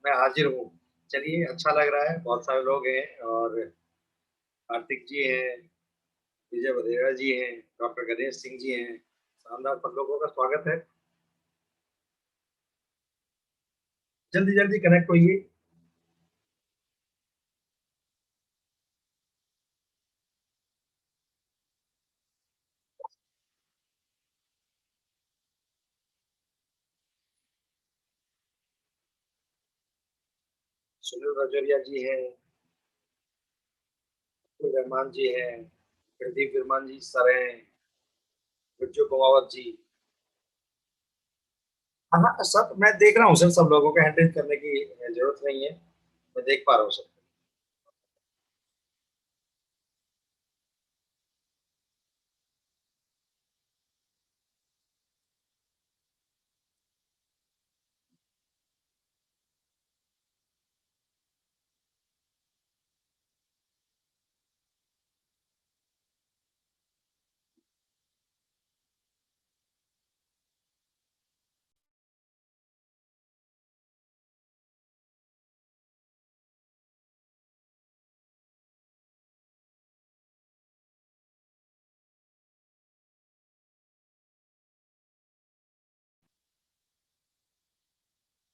मैं हाजिर हूँ। चलिए अच्छा लग रहा है, बहुत सारे लोग हैं और कार्तिक जी हैं, विजय वधेरा जी हैं, डॉक्टर गणेश सिंह जी हैं। शानदार सब लोगों का स्वागत है। जल्दी-जल्दी कनेक्ट होइए। सुनील रजौरिया जी हैं, अब्दुल रहमान जी हैं, प्रदीप विरमान जी सर हैं, बिरजू कुमावत जी। हाँ, हाँ, सब मैं देख रहा हूँ सर, सब लोगों को हैंडल करने की जरूरत नहीं है। मैं देख पा रहा हूँ सर।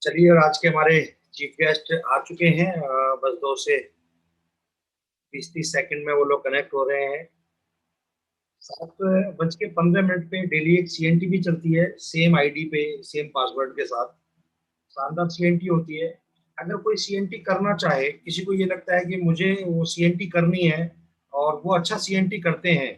चलिए, और आज के हमारे चीफ गेस्ट आ चुके हैं। बस 2 से 20-30 सेकंड में वो लोग कनेक्ट हो रहे हैं। 7:15 पे डेली एक सीएनटी भी चलती है, सेम आईडी पे, सेम पासवर्ड के साथ। शानदार सीएनटी होती है। अगर कोई सीएनटी करना चाहे, किसी को ये लगता है कि मुझे वो सीएनटी करनी है और वो अच्छा सीएनटी करते हैं,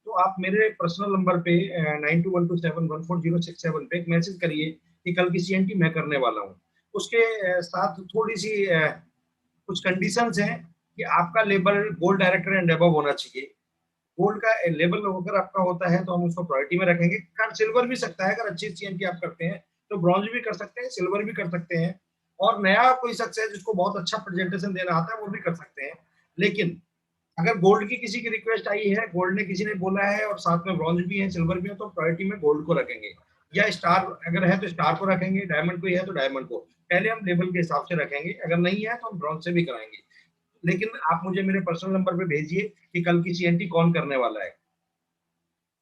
तो आप मेरे पर्सनल नंबर पे 9212714067 पे एक मैसेज करिए कि कल की सीएनटी मैं करने वाला हूँ। उसके साथ थोड़ी सी कुछ कंडीशंस हैं कि आपका level gold director and above होना चाहिए। गोल्ड का लेवल अगर आपका होता है तो हम उसको प्रायोरिटी में रखेंगे। कर सिल्वर भी सकता है, अगर अच्छी सीएनटी आप करते हैं तो ब्रॉन्ज भी कर सकते हैं, सिल्वर भी कर सकते हैं, और नया कोई शख्स है जिसको बहुत अच्छा प्रेजेंटेशन देना आता है वो भी कर सकते हैं। लेकिन अगर गोल्ड की किसी की रिक्वेस्ट आई है, गोल्ड ने किसी ने बोला है और साथ में ब्रॉन्ज भी है, सिल्वर भी है, तो प्रायोरिटी में गोल्ड को रखेंगे। या स्टार अगर है तो स्टार को रखेंगे, डायमंड कोई है तो डायमंड को पहले हम लेवल के हिसाब से रखेंगे। अगर नहीं है तो हम ब्रॉन्ज से भी कराएंगे। लेकिन आप मुझे मेरे पर्सनल नंबर पे भेजिए कि कल की सीएनटी कौन करने वाला है,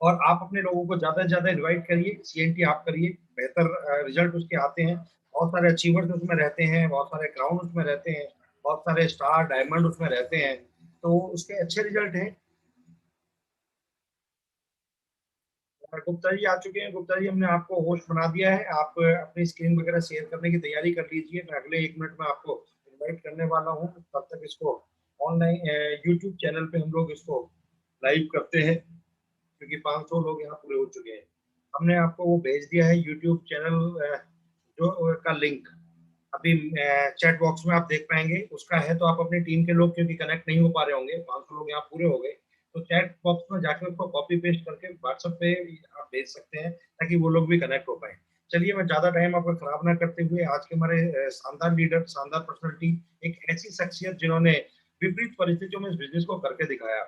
और आप अपने लोगों को ज्यादा से ज्यादा इन्वाइट करिए। सीएनटी आप करिए, बेहतर रिजल्ट उसके आते हैं। बहुत सारे अचीवर्स उसमें रहते हैं, बहुत सारे क्राउन उसमें रहते हैं, बहुत सारे स्टार डायमंड उसमें रहते हैं, तो उसके अच्छे रिजल्ट हैं। गुप्ता जी आ चुके हैं। गुप्ता जी, हमने आपको होस्ट बना दिया है। आप अपनी स्क्रीन वगैरह शेयर करने की तैयारी कर लीजिए। मैं अगले 1 मिनट में आपको इनवाइट करने वाला हूँ। तब तक इसको ऑनलाइन यूट्यूब चैनल पे हम लोग इसको लाइव करते हैं, क्योंकि 500 लोग यहाँ पूरे हो चुके हैं। हमने आपको वो भेज दिया है यूट्यूब चैनल जो का लिंक। अभी चैट बॉक्स में आप देख पाएंगे, उसका है तो आप अपनी टीम के लोग क्योंकि कनेक्ट नहीं हो पा रहे होंगे, 500 लोग यहाँ पूरे हो गए, तो चैट बॉक्स में जाकर उसको कॉपी पेस्ट करके व्हाट्सएप पे आप भेज सकते हैं ताकि वो लोग भी कनेक्ट हो पाए। चलिए, मैं ज्यादा टाइम आपका खराब ना करते हुए, आज के हमारे शानदार लीडर, शानदार पर्सनलिटी, एक ऐसी शख्सियत जिन्होंने विपरीत परिस्थितियों में इस बिजनेस को करके दिखाया,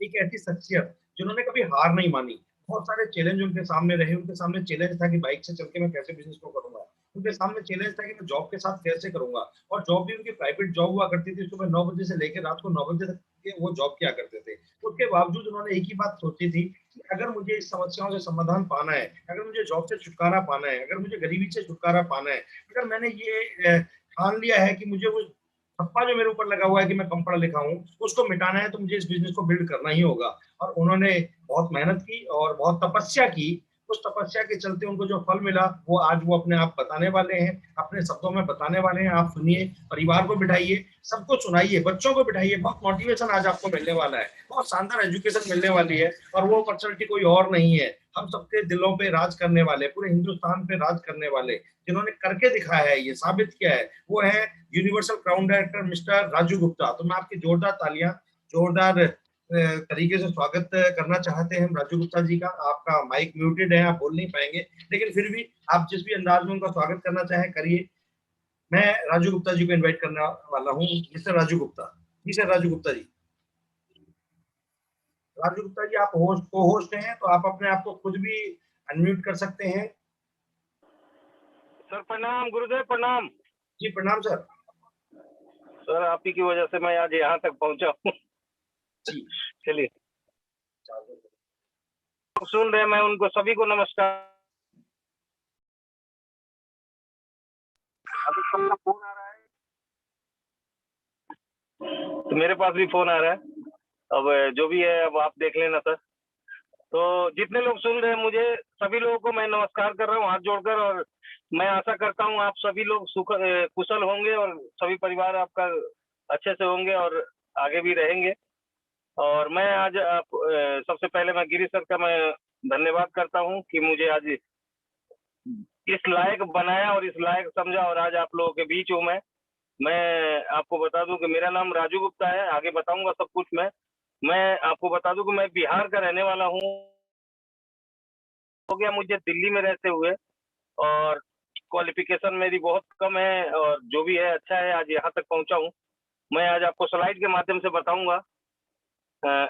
एक ऐसी शख्सियत जिन्होंने कभी हार नहीं मानी। बहुत सारे चैलेंज उनके सामने रहे। उनके सामने चैलेंज था कि बाइक से चल के मैं कैसे बिजनेस को करूंगा। उनके सामने चैलेंज था कि मैं जॉब के साथ कैसे करूंगा, और जॉब भी उनकी प्राइवेट जॉब हुआ करती थी। सुबह 9 बजे से लेकर रात को 9 बजे तक वो जॉब किया करते थे। उसके बावजूद उन्होंने एक ही बात सोची थी कि अगर मुझे इस समस्याओं से समाधान पाना है, अगर मुझे जॉब से छुटकारा पाना है, अगर मुझे गरीबी से छुटकारा पाना है, अगर मैंने ये ठान लिया है कि मुझे वो ठप्पा जो मेरे ऊपर लगा हुआ है कि मैं कम पढ़ा लिखा हूँ, उसको मिटाना है, तो मुझे इस बिजनेस को बिल्ड करना ही होगा। और उन्होंने बहुत मेहनत की और बहुत तपस्या की। उस तपस्या के चलते उनको जो फल मिला वो आज वो अपने आप बताने वाले हैं, अपने शब्दों में बताने वाले हैं। आप सुनिए, परिवार को बिठाइए, सबको सुनाइए, बच्चों को बिठाइए। बहुत मोटिवेशन आज आपको मिलने वाला है, बहुत शानदार एजुकेशन मिलने वाली है। और वो पर्सनलिटी कोई और नहीं है, हम सबके दिलों पे राज करने वाले, पूरे हिंदुस्तान पे राज करने वाले, जिन्होंने करके दिखाया है, ये साबित किया है, वो है universal crown director mister Raju Gupta. तो मैं आपकी जोरदार तालियां, जोरदार तरीके से स्वागत करना चाहते हैं राजू गुप्ता जी का। आपका माइक म्यूटेड है, आप बोल नहीं पाएंगे, लेकिन फिर भी आप जिस भी अंदाज में उनका स्वागत करना चाहें करिए। मैं राजू गुप्ता जी को इनवाइट करने वाला हूँ। मिस्टर राजू गुप्ता जी, सर राजू गुप्ता जी। राजू गुप्ता जी, आप होस्ट को होस्ट हैं, तो आप अपने आप को खुद भी अनम्यूट कर सकते हैं। सर प्रणाम, गुरुदेव प्रणाम। जी, प्रणाम सर। सर आप ही की वजह से मैं आज यहाँ तक पहुँचा हूँ। जी। चलिए, सुन रहे हैं, मैं उनको सभी को नमस्कार। अभी सबका फ़ोन आ रहा है, तो मेरे पास भी फ़ोन आ रहा है। अब जो भी है अब आप देख लेना सर। तो जितने लोग सुन रहे हैं मुझे, सभी लोगों को मैं नमस्कार कर रहा हूँ हाथ जोड़कर, और मैं आशा करता हूँ आप सभी लोग कुशल होंगे और सभी परिवार आपका अच्छे से होंगे और आगे भी रहेंगे। और मैं आज सबसे पहले मैं गिरीश सर का मैं धन्यवाद करता हूँ कि मुझे आज इस लायक बनाया और इस लायक समझा, और आज आप लोगों के बीच हूँ मैं। मैं आपको बता दूं कि मेरा नाम राजू गुप्ता है, आगे बताऊंगा सब कुछ मैं। मैं आपको बता दूं कि मैं बिहार का रहने वाला हूँ। हो गया मुझे दिल्ली में रहते हुए, और क्वालिफिकेशन मेरी बहुत कम है, और जो भी है अच्छा है, आज यहाँ तक पहुँचा हूँ। मैं आज आपको स्लाइड के माध्यम से बताऊंगा। अ,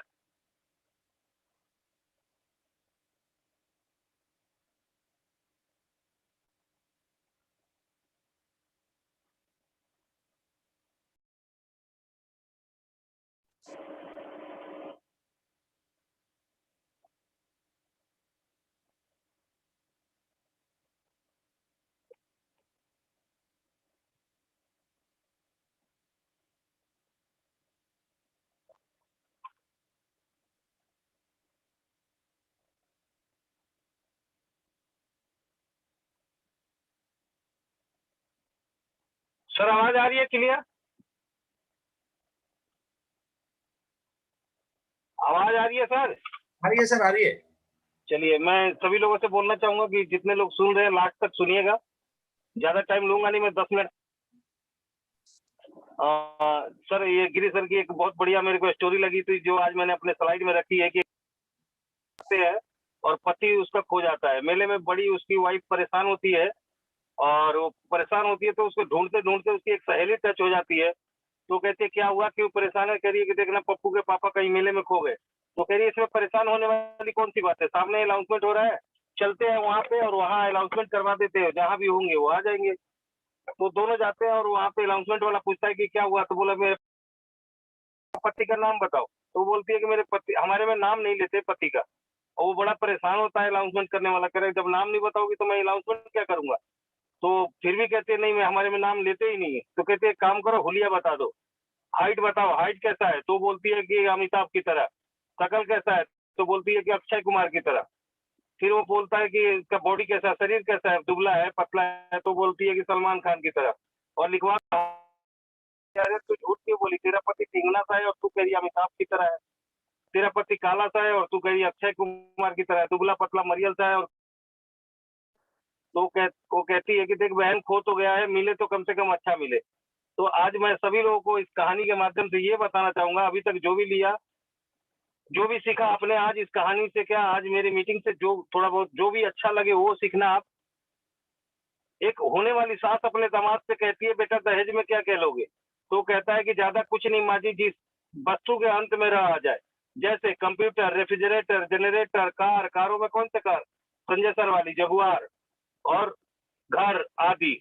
सर आवाज आ रही है क्लियर? आवाज आ रही है सर? आ रही है सर, आ रही है। चलिए, मैं सभी लोगों से बोलना चाहूंगा कि जितने लोग सुन रहे हैं लास्ट तक सुनिएगा। ज्यादा टाइम लूंगा नहीं मैं, 10 मिनट। सर ये गिरी सर की एक बहुत बढ़िया मेरे को स्टोरी लगी थी, जो आज मैंने अपने स्लाइड में रखी है कि है और पति उसका खो जाता है। मेले में बड़ी उसकी वाइफ परेशान होती है, और वो परेशान होती है तो उसको ढूंढते ढूंढते उसकी एक सहेली टच हो जाती है। तो कहती है क्या हुआ, क्यों परेशान है? कह रही है कि देखना पप्पू के पापा कहीं मेले में खो गए। तो कह रही है इसमें परेशान होने वाली कौन सी बात है, सामने अनाउंसमेंट हो रहा है, चलते हैं वहां पे और वहां अनाउंसमेंट करवा देते हैं, जहां भी होंगे वो आ जाएंगे। तो दोनों जाते हैं और वहां पे अनाउंसमेंट वाला पूछता है कि क्या हुआ, तो बोला मेरे पति का नाम बताओ। तो बोलती है कि मेरे पति, हमारे में नाम नहीं लेते पति का। और वो बड़ा परेशान होता है अनाउंसमेंट करने वाला, कह रहे जब नाम नहीं बताओगी तो मैं अनाउंसमेंट क्या करूंगा। तो फिर भी कहते हैं नहीं, मैं हमारे में नाम लेते ही नहीं है। तो कहते हैं काम करो, हुलिया बता दो, हाइट बताओ, हाइट कैसा है? तो बोलती है कि अमिताभ की तरह। शकल कैसा है? तो बोलती है कि अक्षय कुमार की तरह। फिर वो बोलता है कि इसका बॉडी कैसा है, शरीर कैसा है, दुबला है पतला है? तो बोलती है कि सलमान खान की तरह। और लिखवा, अरे तू झूठ क्यों बोली, तेरा पति ढींगना सा है और तू कह रही अमिताभ की तरह है। तेरा पति काला सा है और तू कह रही अक्षय कुमार की तरह है, दुबला पतला मरियल सा है। और वो कहती है कि देख बहन, खो तो गया है, मिले तो कम से कम अच्छा मिले। तो आज मैं सभी लोगों को इस कहानी के माध्यम से ये बताना चाहूंगा, अभी तक जो भी लिया, जो भी सीखा आपने आज इस कहानी से, क्या आज मेरी मीटिंग से जो थोड़ा बहुत जो भी अच्छा लगे वो सीखना आप। एक होने वाली सास अपने दामाद से कहती है बेटा दहेज में क्या कह लोगे? तो कहता है कि ज्यादा कुछ नहीं माँ जी, जिस वस्तु के अंत में रहा जाए, जैसे कंप्यूटर, रेफ्रिजरेटर, जनरेटर, कार, कारों में कौन से कार, संजय सर वाली जगुआर, और घर आदि,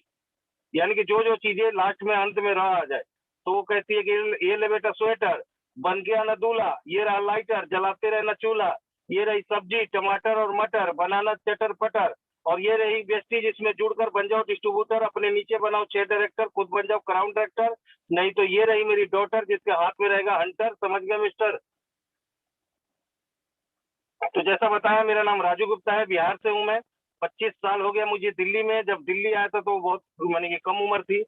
यानी कि जो जो चीजें लास्ट में अंत में रहा जाए। तो वो कहती है कि ये ले बेटा स्वेटर, बन गया ना दूल्हा, ये रहा लाइटर, जलाते रहे ना चूल्हा, ये रही सब्जी टमाटर और मटर, बनाना चटर पटर, और ये रही बेस्टी जिसमें जुड़कर बन जाओ डिस्ट्रीब्यूटर, अपने नीचे बनाओ 6 डायरेक्टर, खुद बन जाओ क्राउन डायरेक्टर। नहीं तो ये रही मेरी डॉटर जिसके हाथ में रहेगा हंटर, समझ गया मिस्टर? तो जैसा बताया, मेरा नाम राजू गुप्ता है, बिहार से हूँ मैं। 25 साल हो गया मुझे दिल्ली में। जब दिल्ली आया था तो बहुत मानी कि कम उम्र थी।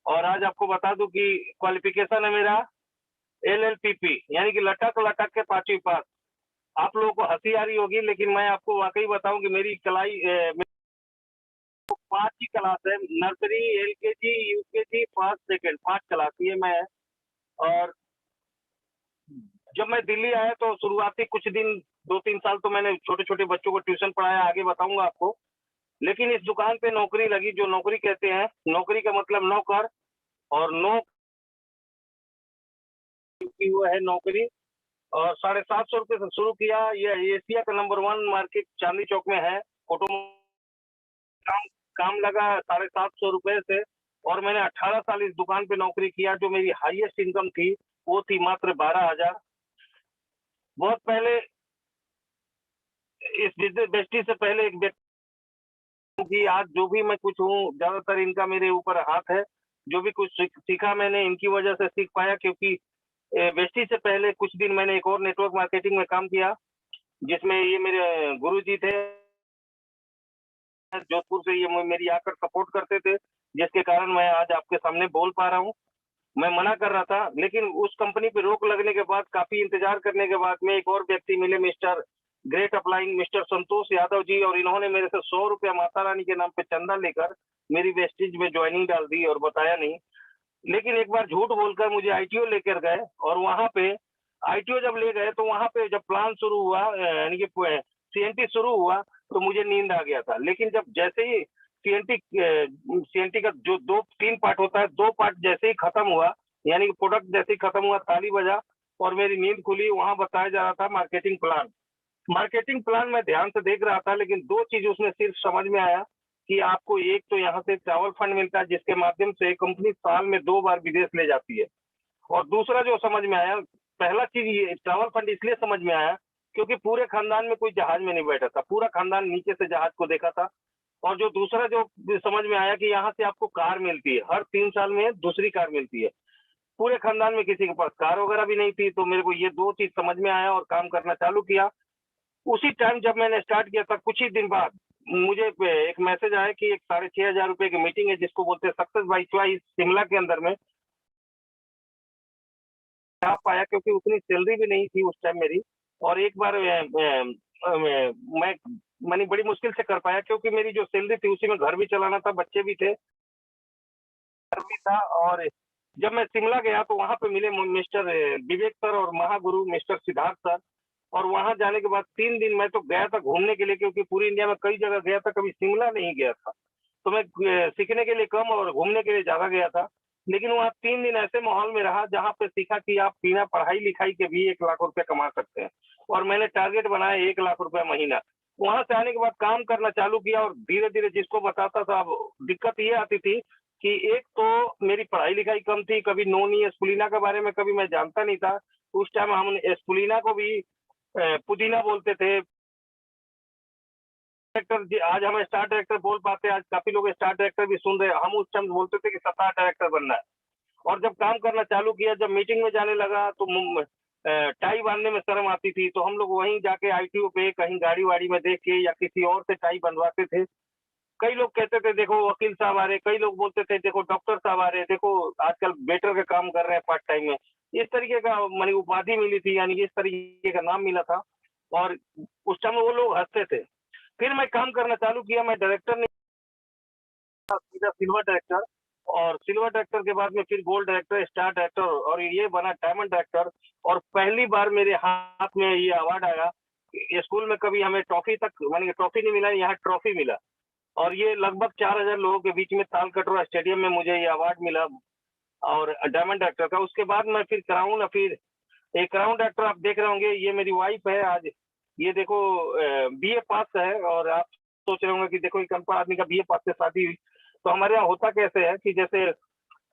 और आज आपको बता दूं कि क्वालिफिकेशन है मेरा LLPP, यानी कि लटक लटक के 5वीं पास। आप लोगों को हंसी आ रही होगी, लेकिन मैं आपको वाकई बताऊं कि मेरी कलाई 5 ही क्लास है, nursery, LKG, UKG, first second, 5 class ये मैं। और जब मैं दिल्ली आया तो शुरुआती कुछ दिन, 2-3 साल तो मैंने छोटे छोटे बच्चों को ट्यूशन पढ़ाया, आगे बताऊंगा आपको। लेकिन इस दुकान पे नौकरी लगी, जो नौकरी कहते हैं, नौकरी का मतलब नौकर, और नो की वो है नौकरी। और 750 रुपये से शुरू किया। ये एशिया का नंबर 1 मार्केट चांदनी चौक में है। फोटो काम काम लगा 750 रुपये से। और मैंने 18 साल इस दुकान पे नौकरी किया। जो मेरी हाईएस्ट इनकम थी, वो थी मात्र 12,000। बहुत पहले इस बिज़नेस बेस्टी से पहले एक व्यक्ति की आज जो भी मैं कुछ हूँ, ज़्यादातर इनका मेरे ऊपर हाथ है। जो भी कुछ सीखा मैंने इनकी वजह से सीख पाया, क्योंकि बेस्टी से पहले कुछ दिन मैंने एक और नेटवर्क मार्केटिंग में काम किया, जिसमें ये मेरे गुरुजी थे। जोधपुर से ये मेरी आकर सपोर्ट करते थे, जिसके कारण मैं आज आपके सामने बोल पा रहा हूँ। मैं मना कर रहा था, लेकिन उस कंपनी पे रोक लगने के बाद, काफ़ी इंतज़ार करने के बाद में एक और व्यक्ति मिले, mister great applying, mister Santosh Yadav ji, और इन्होंने मेरे से ₹100 माता रानी के नाम पे चंदा लेकर मेरी वेस्टेज में जॉइनिंग डाल दी और बताया नहीं। लेकिन एक बार झूठ बोलकर मुझे आईटीओ लेकर गए, और वहाँ पे आईटीओ जब ले गए, तो वहाँ पे जब प्लान शुरू हुआ, यानी कि सीएनटी शुरू हुआ, तो मुझे नींद आ गया था। लेकिन जब जैसे ही सीएनटी का जो 2-3 पार्ट होता है, 2 पार्ट जैसे ही खत्म हुआ, यानी कि प्रोडक्ट जैसे ही खत्म हुआ, ताली बजा और मेरी नींद खुली। वहाँ बताया जा रहा था मार्केटिंग प्लान। मार्केटिंग प्लान मैं ध्यान से देख रहा था, लेकिन 2 चीज़ उसमें सिर्फ समझ में आया कि आपको एक तो यहाँ से ट्रैवल फंड मिलता है, जिसके माध्यम से कंपनी साल में 2 बार विदेश ले जाती है। और दूसरा जो समझ में आया, पहला चीज़ ये ट्रैवल फंड इसलिए समझ में आया, क्योंकि पूरे खानदान में कोई जहाज में नहीं बैठा था। पूरा खानदान नीचे से जहाज को देखा था। और जो दूसरा जो समझ में आया कि यहाँ से आपको कार मिलती है, हर 3 साल में दूसरी कार मिलती है। पूरे खानदान में किसी के पास कार वगैरह भी नहीं थी, तो मेरे को ये 2 चीज़ समझ में आया और काम करना चालू किया। उसी टाइम जब मैंने स्टार्ट किया था, कुछ ही दिन बाद मुझे एक मैसेज आया कि एक ₹6,500 की मीटिंग है, जिसको बोलते हैं सक्सेस बाय चॉइस, शिमला के अंदर में। आ पाया, क्योंकि उतनी सैलरी भी नहीं थी उस टाइम मेरी। और एक बार मैं मैंने बड़ी मुश्किल से कर पाया, क्योंकि मेरी जो सैलरी थी उसी में घर भी चलाना था, बच्चे भी थे, घर भी था। और जब मैं शिमला गया, तो वहाँ पे मिले मिस्टर विवेक सर और महागुरु मिस्टर सिद्धार्थ सर। और वहाँ जाने के बाद 3 दिन मैं तो गया था घूमने के लिए, क्योंकि पूरी इंडिया में कई जगह गया था, कभी शिमला नहीं गया था। तो मैं सीखने के लिए कम और घूमने के लिए ज़्यादा गया था। लेकिन वहाँ 3 दिन ऐसे माहौल में रहा, जहाँ पे सीखा कि आप बिना पढ़ाई-लिखाई के भी ₹1,00,000 कमा सकते हैं। और मैंने टारगेट बनाया ₹1,00,000 महीना। वहाँ से आने के बाद काम करना चालू किया, और धीरे-धीरे जिसको बताता था, अब दिक्कत ये आती थी कि एक तो मेरी पढ़ाई-लिखाई कम थी, कभी नोनी एस्पुलिना के बारे में कभी मैं जानता नहीं था। उस टाइम हम एस्पुलिना को भी पुदीना बोलते थे। डायरेक्टर जी, आज हम स्टार डायरेक्टर बोल पाते हैं, आज काफ़ी लोग स्टार डायरेक्टर भी सुन रहे हैं। हम उस टाइम बोलते थे कि स्टार डायरेक्टर बनना है। और जब काम करना चालू किया, जब मीटिंग में जाने लगा, तो टाई बाँधने में शर्म आती थी, तो हम लोग वहीं जाके आईटीओ पे कहीं गाड़ी-वाड़ी में देख के या किसी और से टाई बँधवाते थे। कई लोग कहते थे देखो वकील साहब आ रहे, कई लोग बोलते थे देखो डॉक्टर साहब आ रहे, देखो आजकल वेटर का काम कर रहे हैं पार्ट टाइम में। इस तरीके का माने उपाधि मिली थी, यानी कि इस तरीके का नाम मिला था। और उस टाइम वो लोग हँसते थे। फिर मैं काम करना चालू किया, मैं डायरेक्टर नहीं था, सीधा सिल्वर डायरेक्टर। और सिल्वर डायरेक्टर के बाद में फिर गोल्ड डायरेक्टर, स्टार डायरेक्टर, और ये बना डायमंड डायरेक्टर। और पहली बार मेरे हाथ में ये अवार्ड आया। स्कूल में कभी हमें ट्रॉफी तक माने कि ट्रॉफी नहीं मिला, यहाँ ट्रॉफी मिला। और ये लगभग 4,000 लोगों के बीच में तालकटोरा स्टेडियम में मुझे ये अवार्ड मिला, और डायमंड डायरेक्टर का। उसके बाद मैं फिर क्राउन, फिर एक क्राउन डायरेक्टर आप देख रहे होंगे, ये मेरी वाइफ है आज। ये देखो बीए पास है, और आप सोच रहे होंगे कि देखो एक अनपढ़ आदमी का बीए पास से शादी हुई। तो हमारे यहाँ होता कैसे है कि जैसे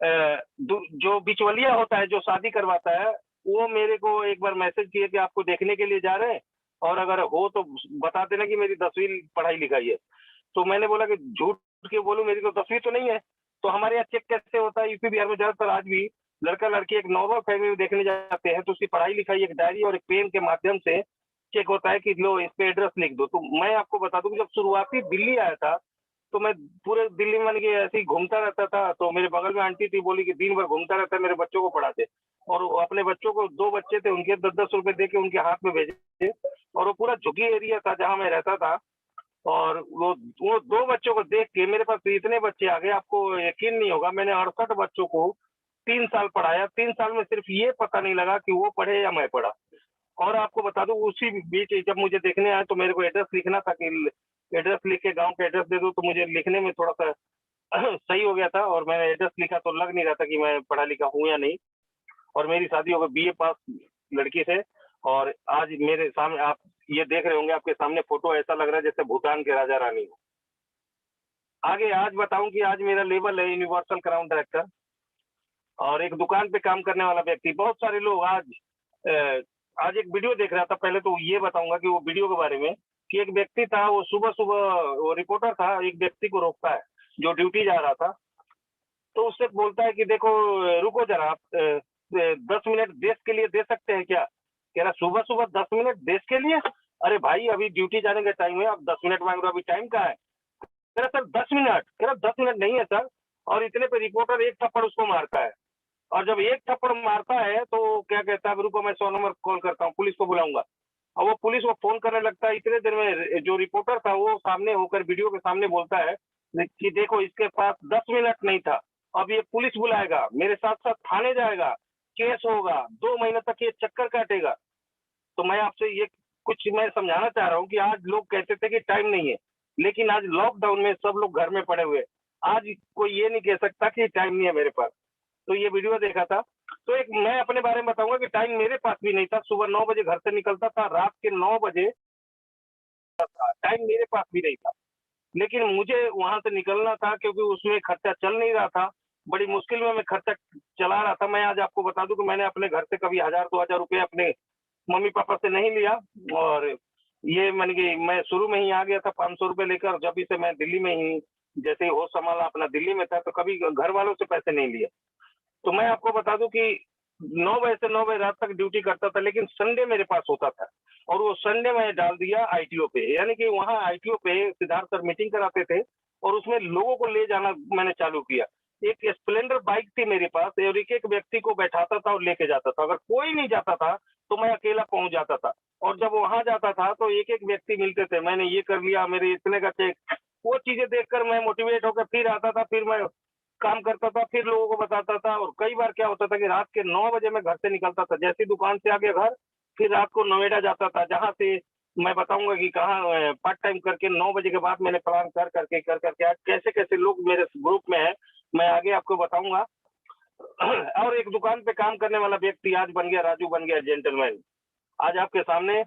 जो बिचौलिया होता है, जो शादी करवाता है, वो मेरे को एक बार मैसेज किए कि आपको देखने के लिए जा रहे हैं, और अगर हो तो बता देना कि मेरी 10वीं पढ़ाई-लिखाई है। तो मैंने बोला कि झूठ क्यों बोलूँ, मेरी तो 10वीं तो नहीं है। तो हमारे यहाँ चेक कैसे होता है, यूपी बिहार में ज़्यादातर आज भी लड़का-लड़की एक नॉर्मल फैमिली में देखने जाते हैं, तो उसकी पढ़ाई-लिखाई एक डायरी और एक पेन के माध्यम से चेक होता है कि लो इस पे एड्रेस लिख दो। तो मैं आपको बता दूँ कि जब शुरुआती दिल्ली आया था, तो मैं पूरे दिल्ली में माने कि ऐसे ही घूमता रहता था। तो मेरे बगल में आंटी थी, बोली कि दिन भर घूमता रहता है, मेरे बच्चों को पढ़ा दे। और वो अपने बच्चों को 2 बच्चे थे, उनके ₹10-10 दे के उनके हाथ में भेजे। और वो पूरा झुग्गी एरिया था जहाँ मैं रहता था। और वो 2 बच्चों को देख के मेरे पास इतने बच्चे आ गए, आपको यकीन नहीं होगा, मैंने 68 बच्चों को 3 साल पढ़ाया। 3 साल में सिर्फ ये पता नहीं लगा कि वो पढ़े या मैं पढ़ा। और आपको बता दूँ, उसी बीच जब मुझे देखने आए, तो मेरे को एड्रेस लिखना था कि एड्रेस लिख के गाँव का एड्रेस दे दो, तो मुझे लिखने में थोड़ा-सा सही हो गया था। और मैंने एड्रेस लिखा, तो लग नहीं रहा था कि मैं पढ़ा-लिखा हूँ या नहीं। और मेरी शादी हो गई बीए पास लड़की से। और आज मेरे सामने आप ये देख रहे होंगे, आपके सामने फ़ोटो ऐसा लग रहा है जैसे भूटान के राजा-रानी हो। आगे आज बताऊं कि आज मेरा लेवल है यूनिवर्सल क्राउन डायरेक्टर और एक दुकान पे काम करने वाला व्यक्ति। बहुत सारे लोग आज एक वीडियो देख रहा था। पहले तो ये बताऊंगा कि वो वीडियो के बारे में कि एक व्यक्ति था, वो सुबह सुबह वो रिपोर्टर था, एक व्यक्ति को रोकता है जो ड्यूटी जा रहा था। तो उससे बोलता है कि देखो रुको जरा, आप 10 मिनट देश के लिए दे सकते हैं क्या? कह रहा सुबह सुबह 10 मिनट देश के लिए? अरे भाई अभी ड्यूटी जाने का टाइम है, आप 10 मिनट मांग रहे हो, अभी टाइम कहाँ है? कह रहा सर 10 मिनट। कह रहा 10 मिनट नहीं है सर। और इतने पे रिपोर्टर एक थप्पड़ उसको मारता है। और जब एक थप्पड़ मारता है तो क्या कहता है, रुको मैं 100 नंबर कॉल करता हूँ, पुलिस को बुलाऊंगा। और वो पुलिस को फोन करने लगता है। इतने देर में जो रिपोर्टर था वो सामने होकर वीडियो के सामने बोलता है कि देखो इसके पास 10 मिनट नहीं था, अब ये पुलिस बुलाएगा, मेरे साथ साथ थाने जाएगा, केस होगा, 2 महीने तक ये चक्कर काटेगा। तो मैं आपसे ये कुछ मैं समझाना चाह रहा हूँ कि आज लोग कहते थे कि टाइम नहीं है, लेकिन आज लॉकडाउन में सब लोग घर में पड़े हुए। आज कोई ये नहीं कह सकता कि टाइम नहीं है मेरे पास। तो ये वीडियो देखा था। तो एक मैं अपने बारे में बताऊंगा कि टाइम मेरे पास भी नहीं था। सुबह 9 बजे घर से निकलता था, रात के 9 बजे था। टाइम मेरे पास भी नहीं था, लेकिन मुझे वहां से निकलना था क्योंकि उसमें खर्चा चल नहीं रहा था। बड़ी मुश्किल में मैं खर्चा चला रहा था। मैं आज आपको बता दूं कि मैंने अपने घर से कभी 1000-2000 रुपये अपने मम्मी पापा से नहीं लिया। और ये मान के मैं शुरू में ही आ गया था 500 रुपये लेकर। जब से मैं दिल्ली में ही जैसे ही होश संभाला अपना दिल्ली में था, तो कभी घर वालों से पैसे नहीं लिए। तो मैं आपको बता दूं कि 9 बजे से 9 बजे रात तक ड्यूटी करता था, लेकिन संडे मेरे पास होता था। और वो संडे मैंने डाल दिया आईटीओ पे, यानी कि वहाँ आईटीओ पे सिद्धार्थ सर मीटिंग कराते थे और उसमें लोगों को ले जाना मैंने चालू किया। एक स्प्लेंडर बाइक थी मेरे पास और एक एक व्यक्ति को बैठाता था और लेके जाता था। अगर कोई नहीं जाता था तो मैं अकेला पहुंच जाता था। और जब वहां जाता था तो एक एक व्यक्ति मिलते थे, मैंने ये कर लिया, मेरे इतने का चेक। वो चीजें देखकर मैं मोटिवेट होकर फिर आता था, फिर मैं काम करता था, फिर लोगों को बताता था। और कई बार क्या होता था कि रात के 9 बजे मैं घर से निकलता था, जैसी दुकान से आगे घर, फिर रात को नोएडा जाता था, जहां से मैं बताऊंगा कि कहाँ पार्ट टाइम करके 9 बजे के बाद मैंने प्लान कर करके आज कैसे कैसे लोग मेरे ग्रुप में है, मैं आगे आपको बताऊंगा। और एक दुकान पे काम करने वाला व्यक्ति आज बन गया, राजू बन गया जेंटलमैन आज आपके सामने।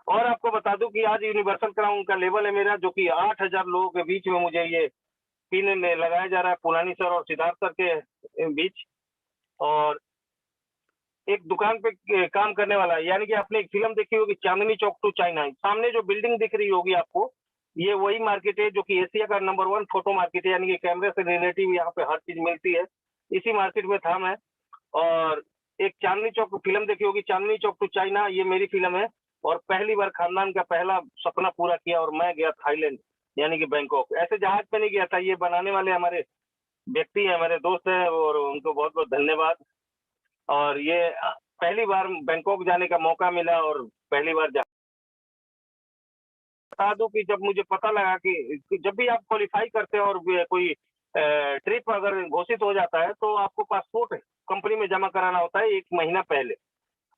और आपको बता दूं कि आज यूनिवर्सल क्राउन का लेवल है मेरा, जो कि 8000 लोगों के बीच में मुझे ये पिन में लगाया जा रहा है, पुलानी सर और सिद्धार्थ सर के बीच। और एक दुकान पे काम करने वाला है, यानी कि आपने एक फिल्म देखी होगी चांदनी चौक टू चाइना, सामने जो बिल्डिंग दिख रही होगी आपको, ये वही मार्केट है जो कि एशिया का नंबर 1 फोटो मार्केट है, यानी कि कैमरे से रिलेटिव यहाँ पे हर चीज मिलती है। इसी मार्केट में था मैं। और एक चांदनी चौक फिल्म देखी होगी, चांदनी चौक टू चाइना, ये मेरी फिल्म है। और पहली बार खानदान का पहला सपना पूरा किया और मैं गया थाईलैंड, यानी कि बैंकॉक। ऐसे जहाज पे नहीं गया था, ये बनाने वाले हमारे व्यक्ति है, हमारे दोस्त हैं, और उनको बहुत बहुत धन्यवाद। और ये पहली बार बैंकॉक जाने का मौका मिला और पहली बार बता दूं कि जब मुझे पता लगा कि जब भी आप क्वालिफाई करते हैं और कोई ट्रिप अगर घोषित हो जाता है तो आपको पासपोर्ट कंपनी में जमा कराना होता है 1 महीना पहले।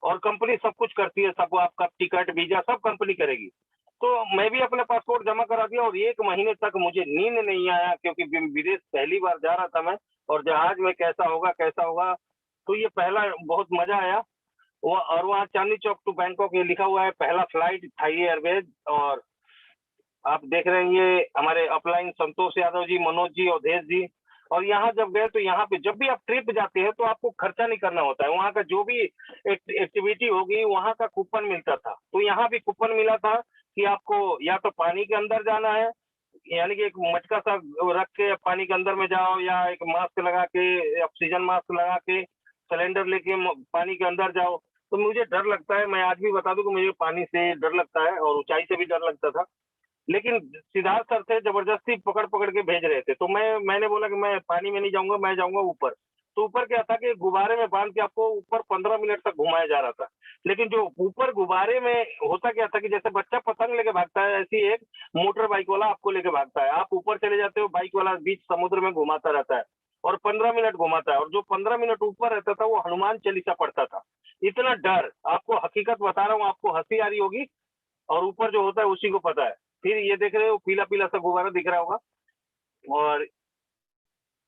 और कंपनी सब कुछ करती है, सबको आपका टिकट वीजा सब कंपनी करेगी। तो मैं भी अपना पासपोर्ट जमा करा दिया और 1 महीने तक मुझे नींद नहीं आया, क्योंकि विदेश पहली बार जा रहा था मैं। और जहाज में कैसा होगा, तो ये पहला बहुत मजा आया। वो और वहाँ चांदनी चौक टू बैंकॉक ये लिखा हुआ है, पहला फ्लाइट थाई एयरवेज। और आप देख रहे हैं ये हमारे अपलाइन संतोष यादव जी, मनोज जी, अवधेश जी। और यहाँ जब गए तो यहाँ पे जब भी आप ट्रिप जाते हैं तो आपको खर्चा नहीं करना होता है। वहाँ का जो भी एक्टिविटी होगी वहाँ का कूपन मिलता था। तो यहाँ भी कूपन मिला था कि आपको या तो पानी के अंदर जाना है, यानी कि एक मटका सा रख के पानी के अंदर में जाओ, या एक मास्क लगा के, ऑक्सीजन मास्क लगा के, सिलेंडर लेके पानी के अंदर जाओ। तो मुझे डर लगता है, मैं आज भी बता दूं कि मुझे पानी से डर लगता है और ऊंचाई से भी डर लगता था। लेकिन सिद्धार्थ सर थे, जबरदस्ती पकड़ पकड़ के भेज रहे थे। तो मैंने बोला कि मैं पानी में नहीं जाऊंगा, मैं जाऊंगा ऊपर। तो ऊपर क्या था कि गुब्बारे में बांध के आपको ऊपर 15 मिनट तक घुमाया जा रहा था। लेकिन जो ऊपर गुब्बारे में होता क्या था कि जैसे बच्चा पतंग लेके भागता है, ऐसी एक मोटर बाइक वाला आपको लेके भागता है। आप ऊपर चले जाते हो, बाइक वाला बीच समुद्र में घुमाता रहता है और 15 मिनट घुमाता है। और जो 15 मिनट ऊपर रहता था वो हनुमान चालीसा पढ़ता था। इतना डर, आपको हकीकत बता रहा हूँ, आपको हंसी आ रही होगी, और ऊपर जो होता है उसी को पता है। फिर ये देख रहे हो पीला पीला सा गुब्बारा दिख रहा होगा, और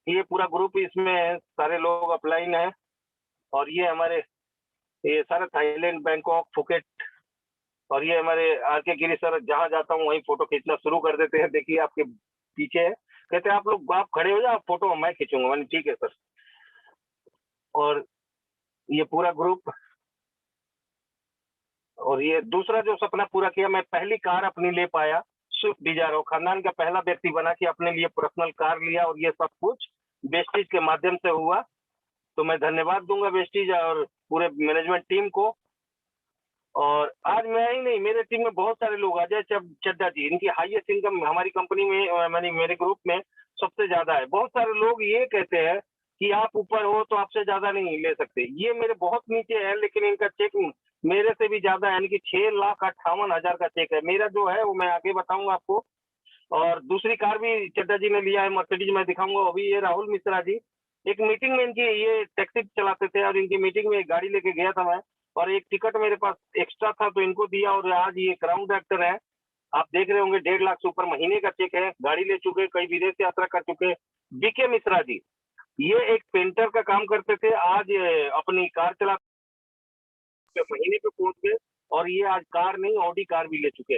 ये पूरा ग्रुप, इसमें सारे लोग अपलाइन है। और ये हमारे ये सारे थाईलैंड, बैंकॉक, फुकेट। और ये हमारे आर के गिरी सर, जहाँ जाता हूँ वहीं फोटो खींचना शुरू कर देते हैं। देखिए आपके पीछे है। कहते आप लोग आप खड़े हो जाओ, फोटो मैं खींचूंगा। मैंने ठीक है सर। और ये पूरा ग्रुप, और ये दूसरा जो सपना पूरा किया, मैं पहली कार अपनी ले पाया, स्विफ्ट डिजायर, और खानदान का पहला व्यक्ति बना कि अपने लिए पर्सनल कार लिया, और ये सब कुछ वेस्टीज के माध्यम से हुआ। तो मैं धन्यवाद दूंगा वेस्टीज और पूरे मैनेजमेंट टीम को। और आज मैं ही नहीं, मेरे टीम में बहुत सारे लोग, अजय चड्डा जी, इनकी हाईएस्ट इनकम हमारी कंपनी में, मेरे ग्रुप में सबसे ज्यादा है। बहुत सारे लोग ये कहते हैं कि आप ऊपर हो तो आपसे ज्यादा नहीं ले सकते, ये मेरे बहुत नीचे है, लेकिन इनका चेक मेरे से भी ज्यादा है, यानी कि 6,58,000 का चेक है मेरा जो है, वो मैं आगे बताऊंगा आपको। और दूसरी कार भी चड्डा जी ने लिया है, मर्सिडीज, मैं दिखाऊंगा। अभी ये राहुल मिश्रा जी, एक मीटिंग में, इनकी ये टैक्सी चलाते थे, और इनकी मीटिंग में एक गाड़ी लेके गया था मैं, और एक टिकट मेरे पास एक्स्ट्रा था तो इनको दिया, और आज ये क्राउन डायरेक्टर है। आप देख रहे होंगे 1.5 लाख से ऊपर महीने का चेक है, गाड़ी ले चुके, कई विदेश यात्रा कर चुके। बीके मिश्रा जी, ये एक पेंटर का काम करते थे, आज अपनी कार चला महीने पे पहुंच गए, और ये आज कार नहीं, ऑडी कार भी ले चुके।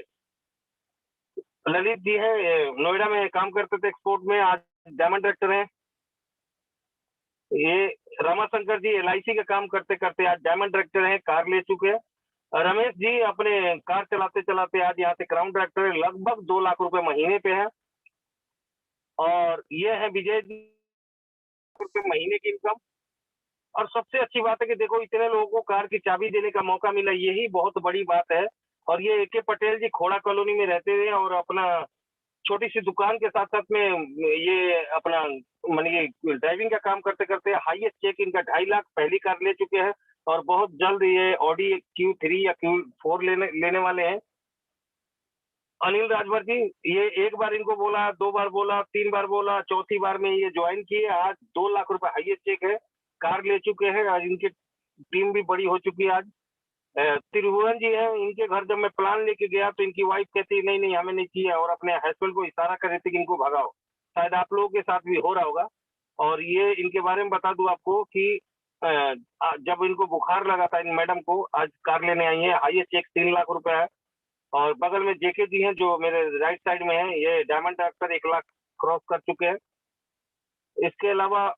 ललित जी है, नोएडा में काम करते थे एक्सपोर्ट में, आज डायमंड डायरेक्टर हैं। ये रमाशंकर जी एलआईसी का काम करते करते आज डायमंड डायरेक्टर हैं, कार ले चुके हैं। रमेश जी अपने कार चलाते चलाते आज यहाँ से क्राउन डायरेक्टर है, लगभग 2 लाख रुपए महीने पे है। और ये है विजय जी, रुपए महीने की इनकम। और सबसे अच्छी बात है कि देखो, इतने लोगों को कार की चाबी देने का मौका मिला, यही बहुत बड़ी बात है। और ये एके पटेल जी खोड़ा कॉलोनी में रहते हैं, और अपना छोटी सी दुकान के साथ साथ में ये अपना मानिए ड्राइविंग का काम करते करते हाईएस्ट चेक इनका 2.5 लाख पहली कार ले चुके हैं, और बहुत जल्द ये ऑडी Q3 या Q4 लेने वाले हैं। अनिल राजभर जी, ये एक बार इनको बोला, 2 बार बोला, 3 बार बोला, चौथी बार में ये ज्वाइन किए, आज 2 लाख रुपए हाईएस्ट चेक है, कार ले चुके हैं। आज इनकी टीम भी बड़ी हो चुकी है। आज त्रिभुवन जी हैं, इनके घर जब मैं प्लान लेके गया तो इनकी वाइफ कहती नहीं नहीं हमें नहीं चाहिए, और अपने हस्बैंड को इशारा कर रही थी कि इनको भगाओ। शायद आप लोगों के साथ भी हो रहा होगा। और ये इनके बारे में बता दूं आपको कि जब इनको बुखार लगा था, इन मैडम को, आज कार लेने आई है, हाईएस्ट चेक 3 लाख रुपए है। और बगल में जेके जी हैं, जो मेरे राइट साइड में है, ये डायमंड डायरेक्टर 1 लाख क्रॉस कर चुके हैं। इसके अलावा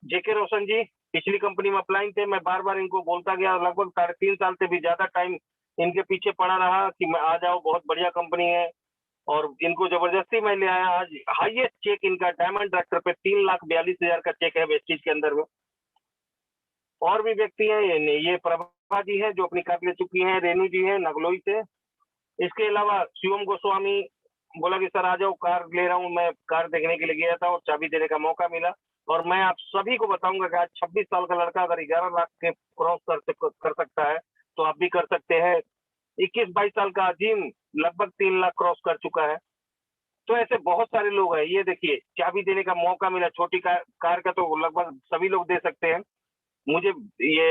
जेके रोशन जी पिछली कंपनी में अप्लाइन थे, मैं बार बार इनको बोलता गया, लगभग 3.5 साल से भी ज्यादा टाइम इनके पीछे पड़ा रहा कि मैं आ जाओ, बहुत बढ़िया कंपनी है, और इनको जबरदस्ती मैं ले आया। आज हाईएस्ट चेक इनका डायमंड डायरेक्टर पे 3,42,000 का चेक है वेस्टीज के अंदर में। और भी व्यक्ति हैं, ये प्रभा जी है जो अपनी कार ले चुकी हैं, रेनू जी है नगलोई से। इसके अलावा शिवम गोस्वामी बोला कि सर आ जाओ, कार ले रहा हूँ, मैं कार देखने के लिए गया था और चाबी देने का मौका मिला। और मैं आप सभी को बताऊंगा कि आज 26 साल का लड़का अगर 11 लाख के क्रॉस कर सकता है तो आप भी कर सकते हैं। 21-22 साल का अजीम लगभग 3 लाख क्रॉस कर चुका है। तो ऐसे बहुत सारे लोग हैं। ये देखिए, चाबी देने का मौका मिला, छोटी कार का तो लगभग सभी लोग दे सकते हैं। मुझे ये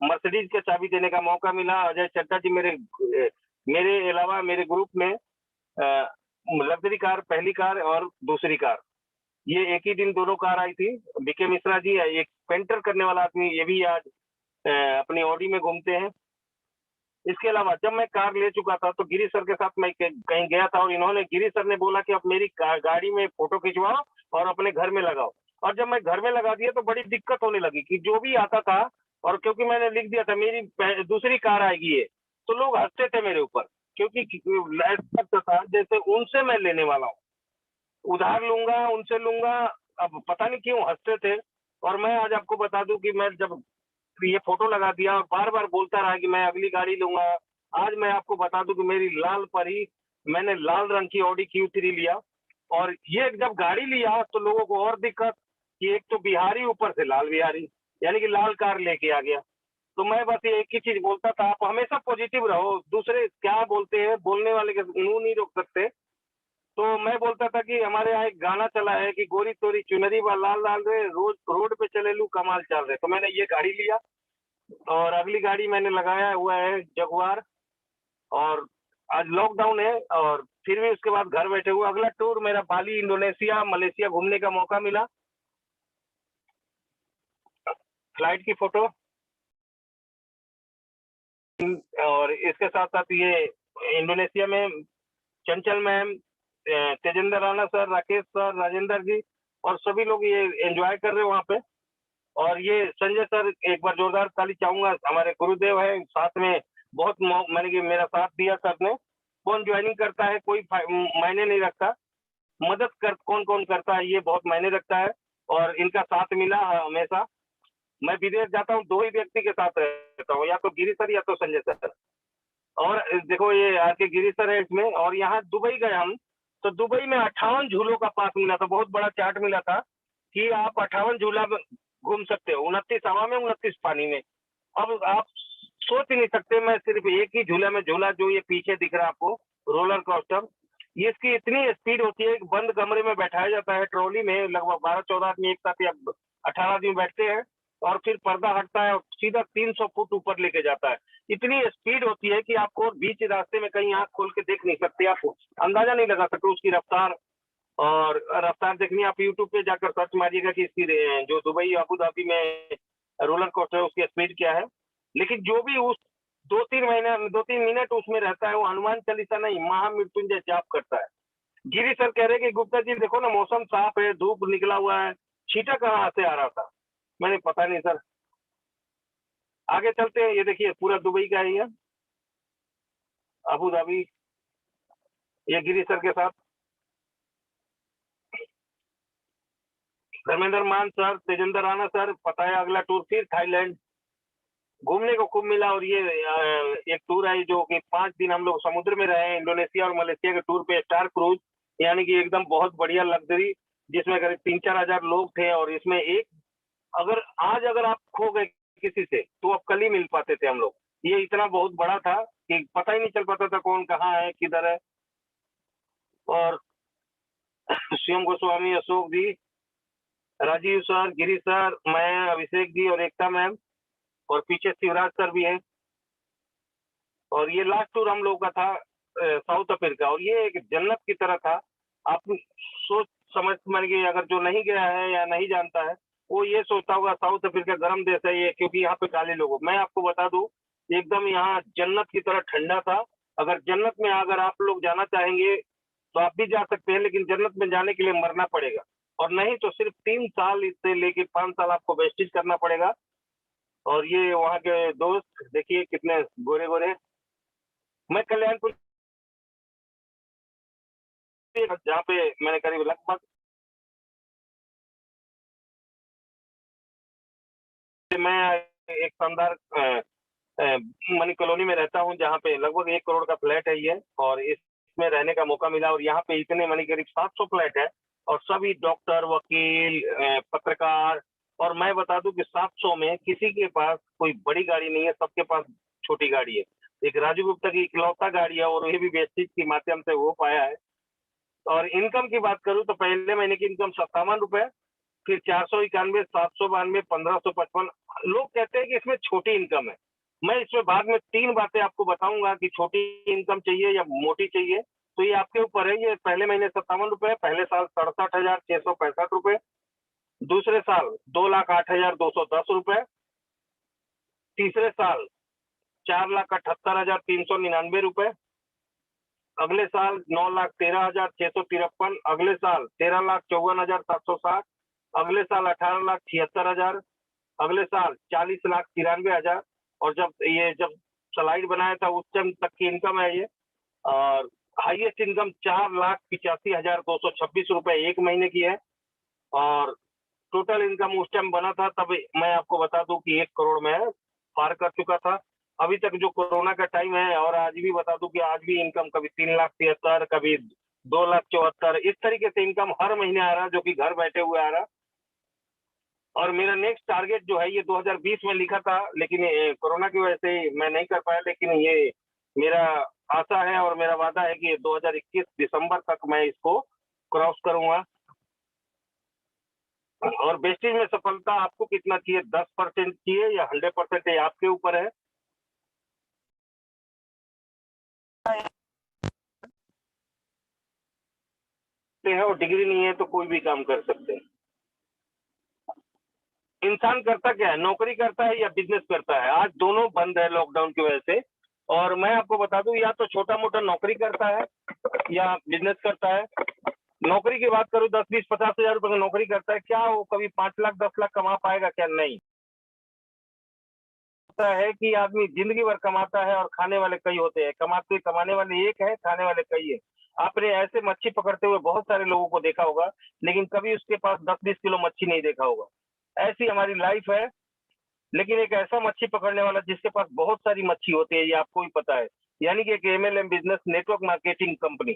मर्सिडीज का चाबी देने का मौका मिला। अजय चड्डा जी मेरे अलावा मेरे ग्रुप में लग्जरी कार, पहली कार और दूसरी कार, ये एक ही दिन दोनों कार आई थी। बीके मिश्रा जी है, एक पेंटर करने वाला आदमी, ये भी आज अपनी ऑडी में घूमते हैं। इसके अलावा जब मैं कार ले चुका था तो गिरी सर के साथ मैं कहीं गया था, और इन्होंने, गिरी सर ने बोला कि अब मेरी गाड़ी में फोटो खिंचवाओ और अपने घर में लगाओ। और जब मैं घर में लगा दिया तो बड़ी दिक्कत होने लगी कि जो भी आता था, और क्योंकि मैंने लिख दिया था मेरी दूसरी कार आएगी ये, तो लोग हंसते थे मेरे ऊपर, क्योंकि ऐसा था जैसे उनसे मैं लेने वाला हूँ, उधार लूंगा, उनसे लूंगा। अब पता नहीं क्यों हंसते थे। और मैं आज आपको बता दूं कि मैं जब ये फोटो लगा दिया और बार बार बोलता रहा कि मैं अगली गाड़ी लूंगा, आज मैं आपको बता दूं कि मेरी लाल परी, मैंने लाल रंग की ऑडी Q3 लिया। और ये जब गाड़ी लिया तो लोगों को और दिक्कत कि एक तो बिहारी, ऊपर से लाल बिहारी, यानी कि लाल कार लेके आ गया। तो मैं बस ये एक ही चीज बोलता था, आप हमेशा पॉजिटिव रहो, दूसरे क्या बोलते हैं, बोलने वाले के मुंह नहीं रोक सकते। तो मैं बोलता था कि हमारे यहाँ एक गाना चला है कि गोरी तोरी चुनरी व लाल लाल रे, रोज रोड पे चले लू कमाल चल रहे। तो मैंने ये गाड़ी लिया, और अगली गाड़ी मैंने लगाया हुआ है जगुआर। और आज लॉकडाउन है, और फिर भी उसके बाद घर बैठे हुए, अगला टूर मेरा बाली, इंडोनेशिया, मलेशिया घूमने का मौका मिला। फ्लाइट की फोटो, और इसके साथ साथ ये इंडोनेशिया में Chanchal ma'am, Tejendra Rana sir, Rakesh sir, Rajendra ji और सभी लोग ये एंजॉय कर रहे हैं वहाँ पे। और ये संजय सर, एक बार जोरदार ताली चाहूंगा, हमारे गुरुदेव है साथ में, बहुत मैंने कि मेरा साथ दिया सर ने। कौन ज्वाइनिंग करता है कोई मायने नहीं रखता, मदद कर कौन कौन करता है ये बहुत मायने रखता है। और इनका साथ मिला हमेशा। मैं विदेश जाता हूँ, दो ही व्यक्ति के साथ रहता हूँ, या तो गिरी सर या तो संजय सर। और देखो ये आर के गिरी सर है इसमें। और यहाँ दुबई गए हम, तो दुबई में 58 झूलों का पास मिला था, बहुत बड़ा चार्ट मिला था कि आप 58 झूला घूम सकते हो, 29 हवा में, 29 पानी में। अब आप सोच ही नहीं सकते, मैं सिर्फ एक ही झूला में झूला, जो ये पीछे दिख रहा है आपको, रोलर कोस्टर। ये इसकी इतनी स्पीड होती है, एक बंद कमरे में बैठाया जाता है ट्रॉली में, लगभग 12-14 आदमी एक साथ या 18 आदमी बैठते हैं, और फिर पर्दा हटता है और सीधा 300 फुट ऊपर लेके जाता है। इतनी स्पीड होती है कि आपको बीच रास्ते में कहीं आंख खोल के देख नहीं सकते, आप अंदाजा नहीं लगा सकते उसकी रफ्तार। और रफ्तार देखनी आप यूट्यूब पे जाकर सर्च मारिएगा कि इसकी जो दुबई अबू धाबी में रोलर कोस्टर है उसकी स्पीड क्या है। लेकिन जो भी उस 2-3 मिनट उसमें रहता है, वो हनुमान चालीसा नहीं, महामृत्युंजय जाप करता है। गिरी सर कह रहे कि गुप्ता जी देखो ना, मौसम साफ है, धूप निकला हुआ है, छींटा कहाँ से आ रहा था। मैंने पता नहीं सर। आगे चलते हैं, ये देखिए पूरा दुबई का है ये, अबू धाबी, ये गिरी सर के साथ धर्मेंद्र मान सर, तेजेंद्र राणा सर। पता है अगला टूर फिर थाईलैंड, घूमने को खूब मिला। और ये एक टूर है जो कि 5 दिन हम लोग समुद्र में रहे, इंडोनेशिया और मलेशिया के टूर पे, स्टार क्रूज, यानी कि एकदम बहुत बढ़िया लग्जरी, जिसमें करीब 3-4 हजार लोग थे। और इसमें एक, अगर आप खो गए किसी से तो अब कल ही मिल पाते थे हम लोग। ये इतना बहुत बड़ा था कि पता ही नहीं चल पाता था कौन कहाँ है किधर है। और शिवम गोस्वामी, अशोक जी, राजीव सर, गिरी सर, मैं, अभिषेक जी और एकता मैम, और पीछे शिवराज सर भी है। और ये लास्ट टूर हम लोगों का था साउथ अफ्रीका, और ये एक जन्नत की तरह था। आप सोच समझ मान के, अगर जो नहीं गया है या नहीं जानता है, वो ये सोचता होगा साउथ अफ्रीका गर्म देश है ये, क्योंकि यहाँ पे काले लोग। मैं आपको बता दूं, एकदम यहाँ जन्नत की तरह ठंडा था। अगर जन्नत में अगर आप लोग जाना चाहेंगे तो आप भी जा सकते हैं, लेकिन जन्नत में जाने के लिए मरना पड़ेगा। और नहीं तो सिर्फ 3 साल से लेके 5 साल आपको वेस्टेज करना पड़ेगा। और ये वहाँ के दोस्त देखिए कितने गोरे गोरे। मैं कल्याणपुर, जहाँ पे मैंने करीब लगभग, मैं एक शानदार मनी कॉलोनी में रहता हूँ, जहाँ पे लगभग 1 करोड़ का फ्लैट है ये, और इसमें रहने का मौका मिला। और यहाँ पे इतने मनी करीब 700 फ्लैट है, और सभी डॉक्टर, वकील, पत्रकार। और मैं बता दूं कि 700 में किसी के पास कोई बड़ी गाड़ी नहीं है, सबके पास छोटी गाड़ी है। एक राजू गुप्ता की इकलौता गाड़ी है, और ये भी वेस्टेज के माध्यम से वो पाया है। और इनकम की बात करूं तो पहले महीने की इनकम 57 रुपए, फिर 491, 792, 1555। लोग कहते हैं कि इसमें छोटी इनकम है। मैं इसमें बाद में 3 बातें आपको बताऊंगा कि छोटी इनकम चाहिए या मोटी चाहिए, तो ये आपके ऊपर है। ये पहले महीने 57 रुपए, पहले साल 67,665 रुपए, दूसरे साल 2,08,210 रुपए, तीसरे साल 4,78,399 रुपए, अगले साल 9,13,653, अगले साल 13,54,760, अगले साल 18,76,000, अगले साल 40,93,000। और जब स्लाइड बनाया था उस टाइम तक की इनकम है ये। और हाईएस्ट इनकम 4,85,226 रुपए एक महीने की है। और टोटल इनकम उस टाइम बना था, तब मैं आपको बता दूं कि 1 करोड़ में पार कर चुका था। अभी तक जो कोरोना का टाइम है, और आज भी बता दूं कि आज भी इनकम कभी 3,73,000, कभी 2,74,000, इस तरीके से इनकम हर महीने आ रहा, जो कि घर बैठे हुए आ रहा। और मेरा नेक्स्ट टारगेट जो है ये 2020 में लिखा था, लेकिन कोरोना की वजह से मैं नहीं कर पाया। लेकिन ये मेरा आशा है और मेरा वादा है कि 2021 दिसंबर तक मैं इसको क्रॉस करूंगा। और वेस्टेज में सफलता आपको कितना चाहिए, 10% चाहिए या 100%, ये आपके ऊपर है। और डिग्री नहीं है तो कोई भी काम कर सकते हैं। इंसान करता क्या है, नौकरी करता है या बिजनेस करता है? आज दोनों बंद है लॉकडाउन की वजह से। और मैं आपको बता दूं, या तो छोटा मोटा नौकरी करता है या बिजनेस करता है। नौकरी की बात करूं, 10-20-50 हजार रुपए की नौकरी करता है, क्या वो कभी 5 लाख 10 लाख कमा पाएगा? क्या नहीं। होता है कि आदमी जिंदगी भर कमाता है और खाने वाले कई होते हैं, कमाने वाले एक है, खाने वाले कई है। आपने ऐसे मच्छी पकड़ते हुए बहुत सारे लोगों को देखा होगा, लेकिन कभी उसके पास 10-20 किलो मच्छी नहीं देखा होगा। ऐसी हमारी लाइफ है। लेकिन एक ऐसा मच्छी पकड़ने वाला जिसके पास बहुत सारी मच्छी होती है, ये आपको भी पता है, यानी कि एक MLM business network marketing company.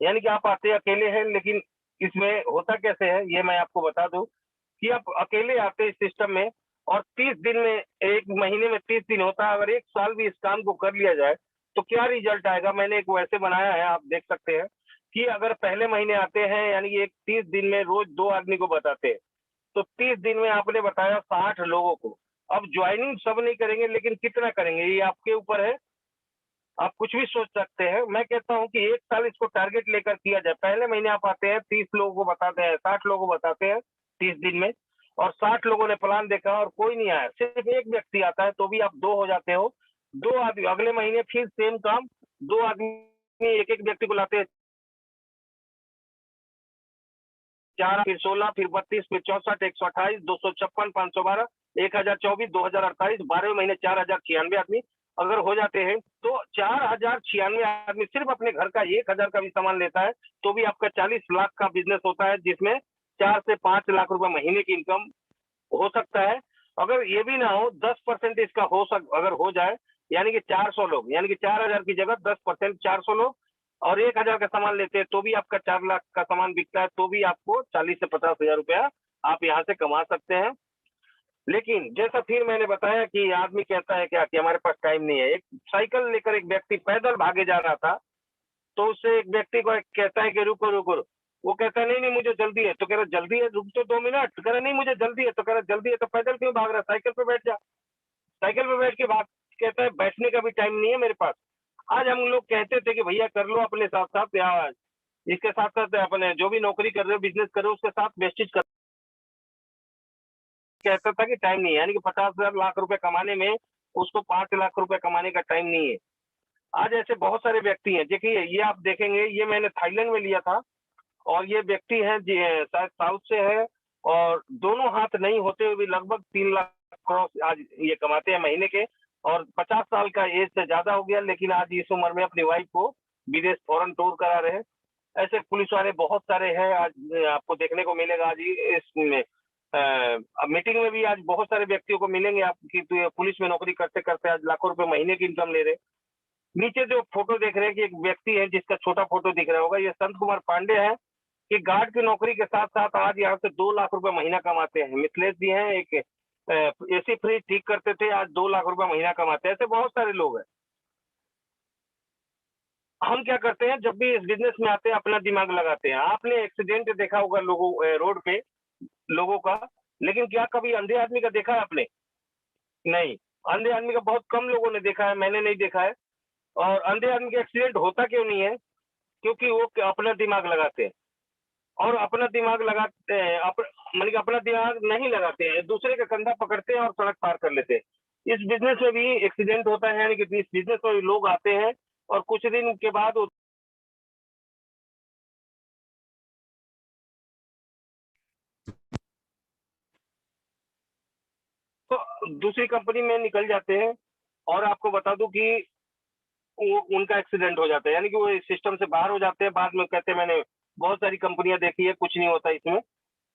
यानी कि आप आते अकेले हैं, लेकिन इसमें होता कैसे है ये मैं आपको बता दूं कि आप अकेले आते हैं इस सिस्टम में, और 30 दिन में, एक महीने में 30 दिन होता है। अगर एक साल भी इस काम को कर लिया जाए तो क्या रिजल्ट आएगा। मैंने एक वैसे बनाया है, आप देख सकते हैं कि अगर पहले महीने आते हैं, यानी कि एक 30 दिन में रोज 2 आदमी को बताते हैं, तो 30 दिन में आपने बताया 60 लोगों को। अब ज्वाइनिंग सब नहीं करेंगे, लेकिन कितना करेंगे ये आपके ऊपर है। आप कुछ भी सोच सकते हैं। मैं कहता हूं कि एक साल इसको टारगेट लेकर किया जाए। पहले महीने आप आते हैं, 30 लोगों को बताते हैं, 60 लोगों को बताते हैं 30 दिन में, और 60 लोगों ने प्लान देखा और कोई नहीं आया, सिर्फ एक व्यक्ति आता है, तो भी आप 2 हो जाते हो। 2 आदमी अगले महीने फिर सेम काम, 2 आदमी एक एक व्यक्ति को लाते हैं, 4, फिर 16, फिर 32, फिर 64, 128, 256, 512, 1024, 2028, 12वें महीने 4096 आदमी अगर हो जाते हैं, तो 4096 आदमी सिर्फ अपने घर का 1000 का भी सामान लेता है, तो भी आपका 40 लाख का बिजनेस होता है, जिसमें 4 से 5 लाख रुपए महीने की इनकम हो सकता है। अगर ये भी ना हो, 10% इसका अगर हो जाए, यानी कि 400 लोग, यानी कि 4000 की जगह 10% 400 लोग और 1000 का सामान लेते हैं, तो भी आपका 4 लाख का सामान बिकता है, तो भी आपको 40 से 50 हजार रुपया आप यहाँ से कमा सकते हैं। लेकिन जैसा फिर मैंने बताया कि आदमी कहता है क्या कि हमारे पास टाइम नहीं है। एक साइकिल लेकर एक व्यक्ति पैदल भागे जा रहा था, तो उससे एक व्यक्ति को कहता है कि रुको रुको रुको। वो कहता है नहीं नहीं मुझे जल्दी है। तो कह रहा जल्दी है, रुक तो 2 मिनट। कह रहा नहीं मुझे जल्दी है। तो कह रहा जल्दी है तो पैदल क्यों भाग रहा, साइकिल पे बैठ जा। साइकिल पे बैठ के भाग, कहता है बैठने का भी टाइम नहीं है मेरे पास। आज हम लोग कहते थे कि भैया कर लो अपने साथ साथ, या इसके साथ साथ अपने जो भी नौकरी कर रहे हो, बिजनेस कर रहे हो, उसके साथ वेस्टेज कर। कहता था कि टाइम नहीं है, यानी कि 50,000 लाख रुपए कमाने में उसको 5 लाख रुपए कमाने का टाइम नहीं है। आज ऐसे बहुत सारे व्यक्ति हैं। देखिए ये आप देखेंगे, ये मैंने थाईलैंड में लिया था, और ये व्यक्ति है जी, शायद साउथ से है, और दोनों हाथ नहीं होते हुए भी लगभग 3 लाख क्रॉस आज ये कमाते हैं महीने के, और 50 साल का एज से ज्यादा हो गया, लेकिन आज इस उम्र में अपनी वाइफ को विदेश फॉरेन टूर करा रहे हैं। ऐसे पुलिस वाले बहुत सारे हैं आज, आपको देखने को मिलेगा आज इसमें। मीटिंग में भी आज बहुत सारे व्यक्तियों को मिलेंगे आप कि पुलिस में नौकरी करते करते आज लाखों रुपए महीने की इनकम ले रहे। नीचे जो फोटो देख रहे हैं कि एक व्यक्ति है जिसका छोटा फोटो दिख रहा होगा, ये संत कुमार पांडे हैं, कि गार्ड की नौकरी के साथ साथ आज यहाँ से 2 लाख रुपए महीना कमाते हैं। मिथिलेश जी हैं, एक एसी फ्रिज ठीक करते थे, आज 2 लाख रुपए महीना कमाते हैं। ऐसे बहुत सारे लोग हैं। हम क्या करते हैं, जब भी इस बिजनेस में आते हैं अपना दिमाग लगाते हैं। आपने एक्सीडेंट देखा होगा लोगों रोड पे लोगों का, लेकिन क्या कभी अंधे आदमी का देखा है आपने? नहीं। अंधे आदमी का बहुत कम लोगों ने देखा है, मैंने नहीं देखा है। और अंधे आदमी का एक्सीडेंट होता क्यों नहीं है? क्योंकि वो अपना दिमाग लगाते हैं, और अपना दिमाग लगाते हैं मतलब कि अपना दिमाग नहीं लगाते हैं, दूसरे का कंधा पकड़ते हैं और सड़क पार कर लेते हैं। इस बिजनेस में भी एक्सीडेंट होता है, यानी कि इस बिजनेस में भी लोग आते हैं और कुछ दिन के बाद तो दूसरी कंपनी में निकल जाते हैं। और आपको बता दूं कि वो उनका एक्सीडेंट हो जाता है, यानी कि वो इस सिस्टम से बाहर हो जाते हैं। बाद में कहते हैं मैंने बहुत सारी कंपनियां देखी है, कुछ नहीं होता इसमें।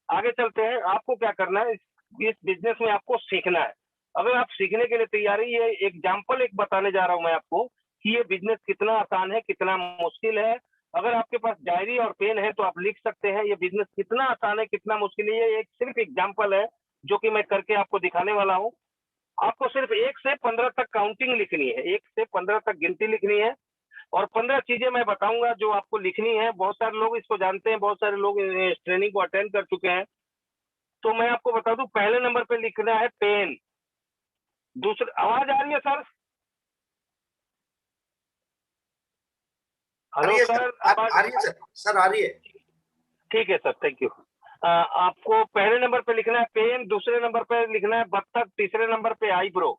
आगे चलते हैं। आपको क्या करना है, इस बिजनेस में आपको सीखना है। अगर आप सीखने के लिए तैयार है, ये एग्जाम्पल एक बताने जा रहा हूं मैं आपको कि ये बिजनेस कितना आसान है, कितना मुश्किल है। अगर आपके पास डायरी और पेन है तो आप लिख सकते हैं ये बिजनेस कितना आसान है, कितना मुश्किल है। ये एक सिर्फ एग्जाम्पल है जो कि मैं करके आपको दिखाने वाला हूँ। आपको सिर्फ 1 से 15 तक काउंटिंग लिखनी है, 1 से 15 तक गिनती लिखनी है, और 15 चीजें मैं बताऊंगा जो आपको लिखनी है। बहुत सारे लोग इसको जानते हैं, बहुत सारे लोग इस ट्रेनिंग को अटेंड कर चुके हैं। तो मैं आपको बता दूं, पहले नंबर पे लिखना है पेन। दूसरे, आवाज आ रही है सर? आ रही हेलो है सर, सर, आ आवाज? रही है सर, सर आ रही है। ठीक है सर, थैंक यू। आपको पहले नंबर पे लिखना है पेन, दूसरे नंबर पे लिखना है बत्तख, तीसरे नंबर पे आईब्रो,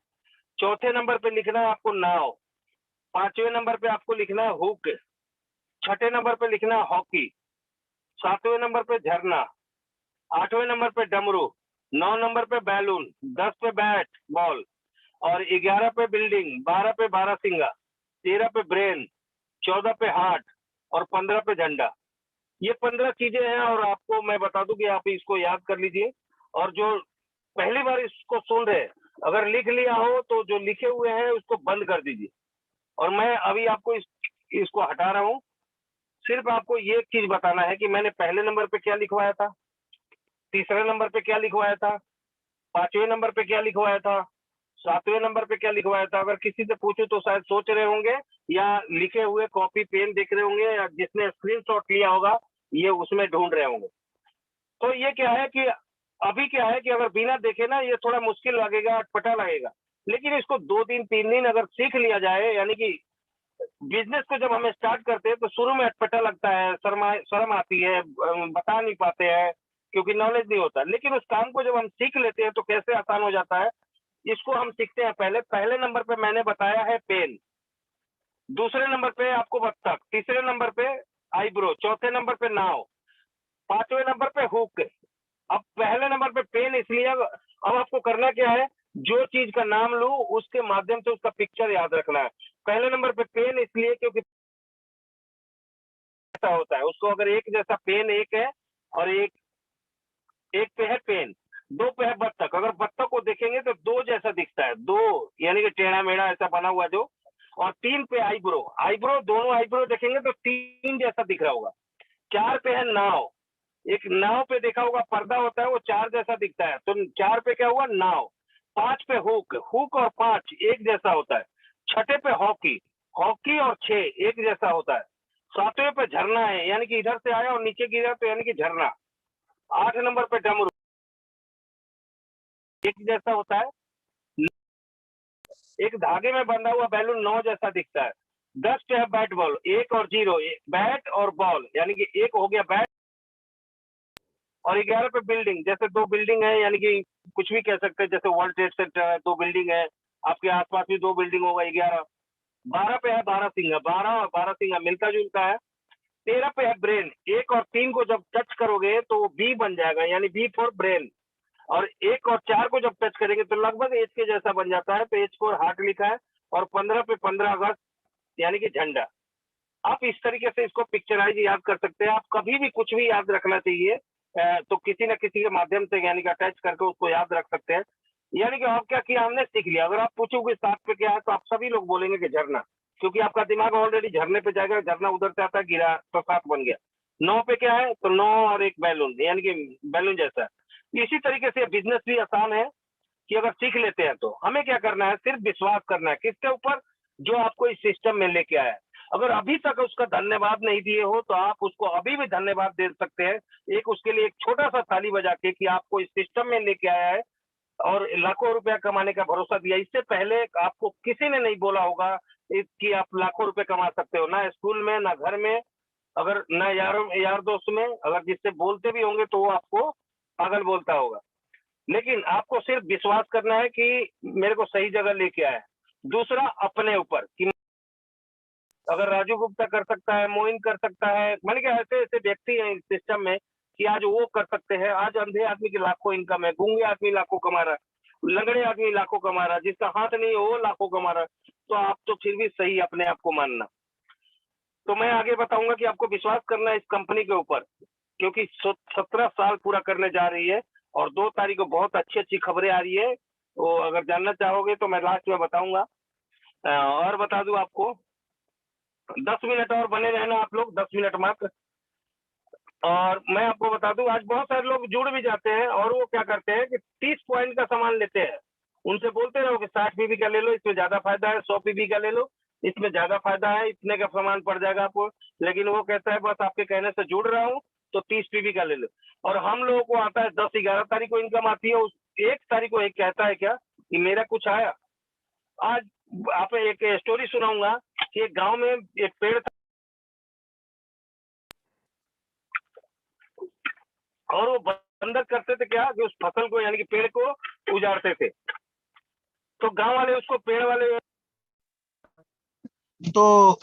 चौथे नंबर पे लिखना है आपको नाव, 5वें नंबर पे आपको लिखना है हुक, 6ठे नंबर पे लिखना है हॉकी, 7वें नंबर पे झरना, 8वें नंबर पे डमरू, 9 नंबर पे बैलून, 10 पे बैट बॉल और 11 पे बिल्डिंग, 12 पे बारहसिंगा, 13 पे ब्रेन, 14 पे हार्ट और 15 पे झंडा। ये 15 चीजें हैं और आपको मैं बता दूं कि आप इसको याद कर लीजिए। और जो पहली बार इसको सुन रहे हैं, अगर लिख लिया हो तो जो लिखे हुए हैं उसको बंद कर दीजिए। और मैं अभी आपको इसको हटा रहा हूँ। सिर्फ आपको ये चीज बताना है कि मैंने पहले नंबर पे क्या लिखवाया था, तीसरे नंबर पे क्या लिखवाया था, 5वें नंबर पे क्या लिखवाया था, 7वें नंबर पे क्या लिखवाया था। अगर किसी से पूछूं तो शायद सोच रहे होंगे या लिखे हुए कॉपी पेन देख रहे होंगे या जिसने स्क्रीनशॉट लिया होगा ये उसमें ढूंढ रहे होंगे। तो ये क्या है कि अभी क्या है कि अगर बिना देखे ना ये थोड़ा मुश्किल लगेगा, अटपटा लगेगा, लेकिन इसको 2 दिन 3 दिन अगर सीख लिया जाए, यानी कि बिजनेस को जब हम स्टार्ट करते हैं तो शुरू में अटपटा लगता है, शर्म आती है, बता नहीं पाते हैं क्योंकि नॉलेज नहीं होता। लेकिन उस काम को जब हम सीख लेते हैं तो कैसे आसान हो जाता है, इसको हम सीखते हैं। पहले नंबर पे मैंने बताया है पेन, दूसरे नंबर पे आपको बत्तख, तीसरे नंबर पे आईब्रो, चौथे नंबर पे नाव, 5वें नंबर पे हुक। अब पहले नंबर पे पेन इसलिए, अब आपको करना क्या है, जो चीज का नाम लूं उसके माध्यम से उसका पिक्चर याद रखना है। पहले नंबर पे पेन इसलिए क्योंकि ऐसा होता है उसको, अगर एक जैसा पेन एक है और एक पे है पेन, दो पे है बत्तख, अगर बत्तख को देखेंगे तो दो जैसा दिखता है, दो यानी कि टेढ़ा मेढ़ा ऐसा बना हुआ जो। और 3 पे आईब्रो, आईब्रो दोनों आईब्रो देखेंगे तो 3 जैसा दिख रहा होगा। 4 पे है नाव, एक नाव पे देखा होगा पर्दा होता है वो 4 जैसा दिखता है, तो 4 पे क्या हुआ नाव। 5 पे हुक, हुक और 5 एक जैसा होता है। 6ठे पे हॉकी, हॉकी और 6 एक जैसा होता है। 7वें पे झरना है, यानी कि इधर से आया और नीचे गिरा तो यानी कि झरना। 8 नंबर पे डमरू, एक जैसा होता है। एक धागे में बंधा हुआ बैलून 9 जैसा दिखता है। 10 पे है बैट बॉल, 1 और 0, बैट और बॉल यानी कि एक हो गया बैट। और 11 पे बिल्डिंग, जैसे 2 बिल्डिंग है यानी कि कुछ भी कह सकते हैं, जैसे वर्ल्ड ट्रेड सेंटर है, 2 बिल्डिंग है, आपके आसपास भी 2 बिल्डिंग होगा 11। 12 पे है बारहसिंगा, 12 और बारहसिंगा मिलता जुलता है। 13 पे है ब्रेन, 1 और 3 को जब टच करोगे तो वो बी बन जाएगा, यानी बी फॉर ब्रेन। और 1 और 4 को जब टच करेंगे तो लगभग एच के जैसा बन जाता है, तो एच फॉर हार्ट लिखा है। और 15 पे 15 अगस्त यानी कि झंडा। आप इस तरीके से इसको पिक्चराइज याद कर सकते हैं। आप कभी भी कुछ भी याद रखना चाहिए तो किसी न किसी के माध्यम से यानी कि अटैच करके उसको याद रख सकते हैं। यानी कि आप क्या किया, हमने सीख लिया। अगर आप पूछोगे 7 पे क्या है तो आप सभी लोग बोलेंगे कि झरना, क्योंकि आपका दिमाग ऑलरेडी झरने पे जाएगा, झरना उधर से आता है, गिरा तो 7 बन गया। 9 पे क्या है तो 9 और एक बैलून यानी कि बैलून जैसा है। इसी तरीके से बिजनेस भी आसान है कि अगर सीख लेते हैं तो हमें क्या करना है, सिर्फ विश्वास करना है किसके ऊपर, जो आपको इस सिस्टम में लेके आया है। अगर अभी तक उसका धन्यवाद नहीं दिए हो तो आप उसको अभी भी धन्यवाद दे सकते हैं। एक उसके लिए एक छोटा सा ताली बजा के कि आपको इस सिस्टम में लेके आया है और लाखों रुपया कमाने का भरोसा दिया। इससे पहले आपको किसी ने नहीं बोला होगा कि आप लाखों रुपए कमा सकते हो, ना स्कूल में ना घर में, अगर ना यार दोस्त में। अगर जिससे बोलते भी होंगे तो वो आपको पागल बोलता होगा। लेकिन आपको सिर्फ विश्वास करना है कि मेरे को सही जगह लेके आया है। दूसरा अपने ऊपर कि अगर राजू गुप्ता कर सकता है, मोइन कर सकता है, मैंने क्या ऐसे ऐसे व्यक्ति हैं इस सिस्टम में कि आज वो कर सकते हैं। आज अंधे आदमी की लाखों इनकम है, गूंगे आदमी लाखों कमा रहा है, लंगड़े आदमी लाखों कमा रहा है, जिसका हाथ नहीं है वो लाखों कमा रहा है। तो आप तो फिर भी सही अपने आप को मानना। तो मैं आगे बताऊंगा कि आपको विश्वास करना है इस कंपनी के ऊपर, क्योंकि 17 साल पूरा करने जा रही है और 2 तारीख को बहुत अच्छी अच्छी खबरें आ रही है। तो अगर जानना चाहोगे तो मैं लास्ट में बताऊंगा। और बता दूं आपको, 10 मिनट और बने रहना आप लोग, 10 मिनट मात्र। और मैं आपको बता दूं, आज बहुत सारे लोग जुड़ भी जाते हैं और वो क्या करते हैं कि 30 पॉइंट का सामान लेते हैं। उनसे बोलते रहो कि 60 पीबी का ले लो, इसमें ज्यादा फायदा है, 100 पीबी का ले लो, इसमें ज्यादा फायदा है, इतने का सामान पड़ जाएगा आपको। लेकिन वो कहता है बस आपके कहने से जुड़ रहा हूँ तो 30 पीबी का ले लो। और हम लोगों को आता है 10-11 तारीख को इनकम आती है, उस 1 तारीख को एक कहता है क्या कि मेरा कुछ आया। आज आप एक स्टोरी सुनाऊंगा कि एक गांव में एक पेड़ था और वो बंदर करते थे क्या कि उस फसल को यानी कि पेड़ को उजाड़ते थे। तो गांव वाले उसको पेड़ वाले तो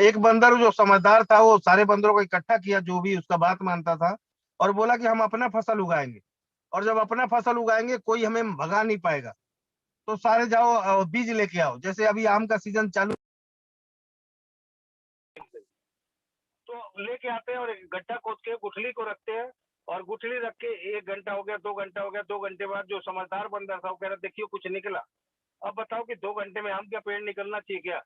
एक बंदर जो समझदार था वो सारे बंदरों को इकट्ठा किया, जो भी उसका बात मानता था, और बोला कि हम अपना फसल उगाएंगे, और जब अपना फसल उगाएंगे कोई हमें भगा नहीं पाएगा। तो सारे जाओ बीज लेके आओ, जैसे अभी आम का सीजन चालू। तो लेके आते हैं और एक गड्ढा खोद के गुठली को रखते हैं, और गुठली रख के 1 घंटा हो गया, 2 घंटा हो गया, 2 घंटे बाद जो समझदार बंदा था वो कह रहा देखियो कुछ निकला। अब बताओ कि 2 घंटे में आम का पेड़ निकलना चाहिए क्या?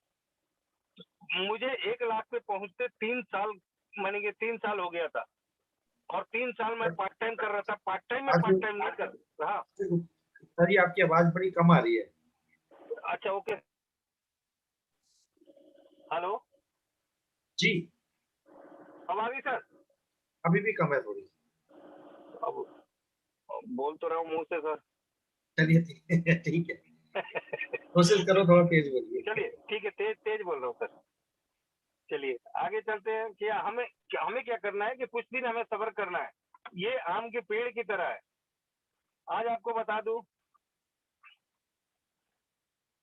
मुझे 1 लाख पे पहुंचते 3 साल, मानी कि 3 साल हो गया था, और 3 साल मैं पार्ट टाइम कर रहा था। पार्ट टाइम में पार्ट टाइम नहीं कर रहा। सर ये आपकी आवाज बड़ी कम आ रही है। अच्छा ओके, हेलो, जी। अब आ गई सर? अभी भी कम है थोड़ी। अब बोल तो रहा हूँ मुंह से सर। चलिए ठीक है, कोशिश करो थोड़ा तेज बोलिए। चलिए ठीक है, तेज तेज बोल रहा हूँ सर। चलिए आगे चलते हैं कि हमें क्या करना है कि कुछ दिन हमें सब्र करना है। ये आम के पेड़ की तरह है। आज आपको बता दूं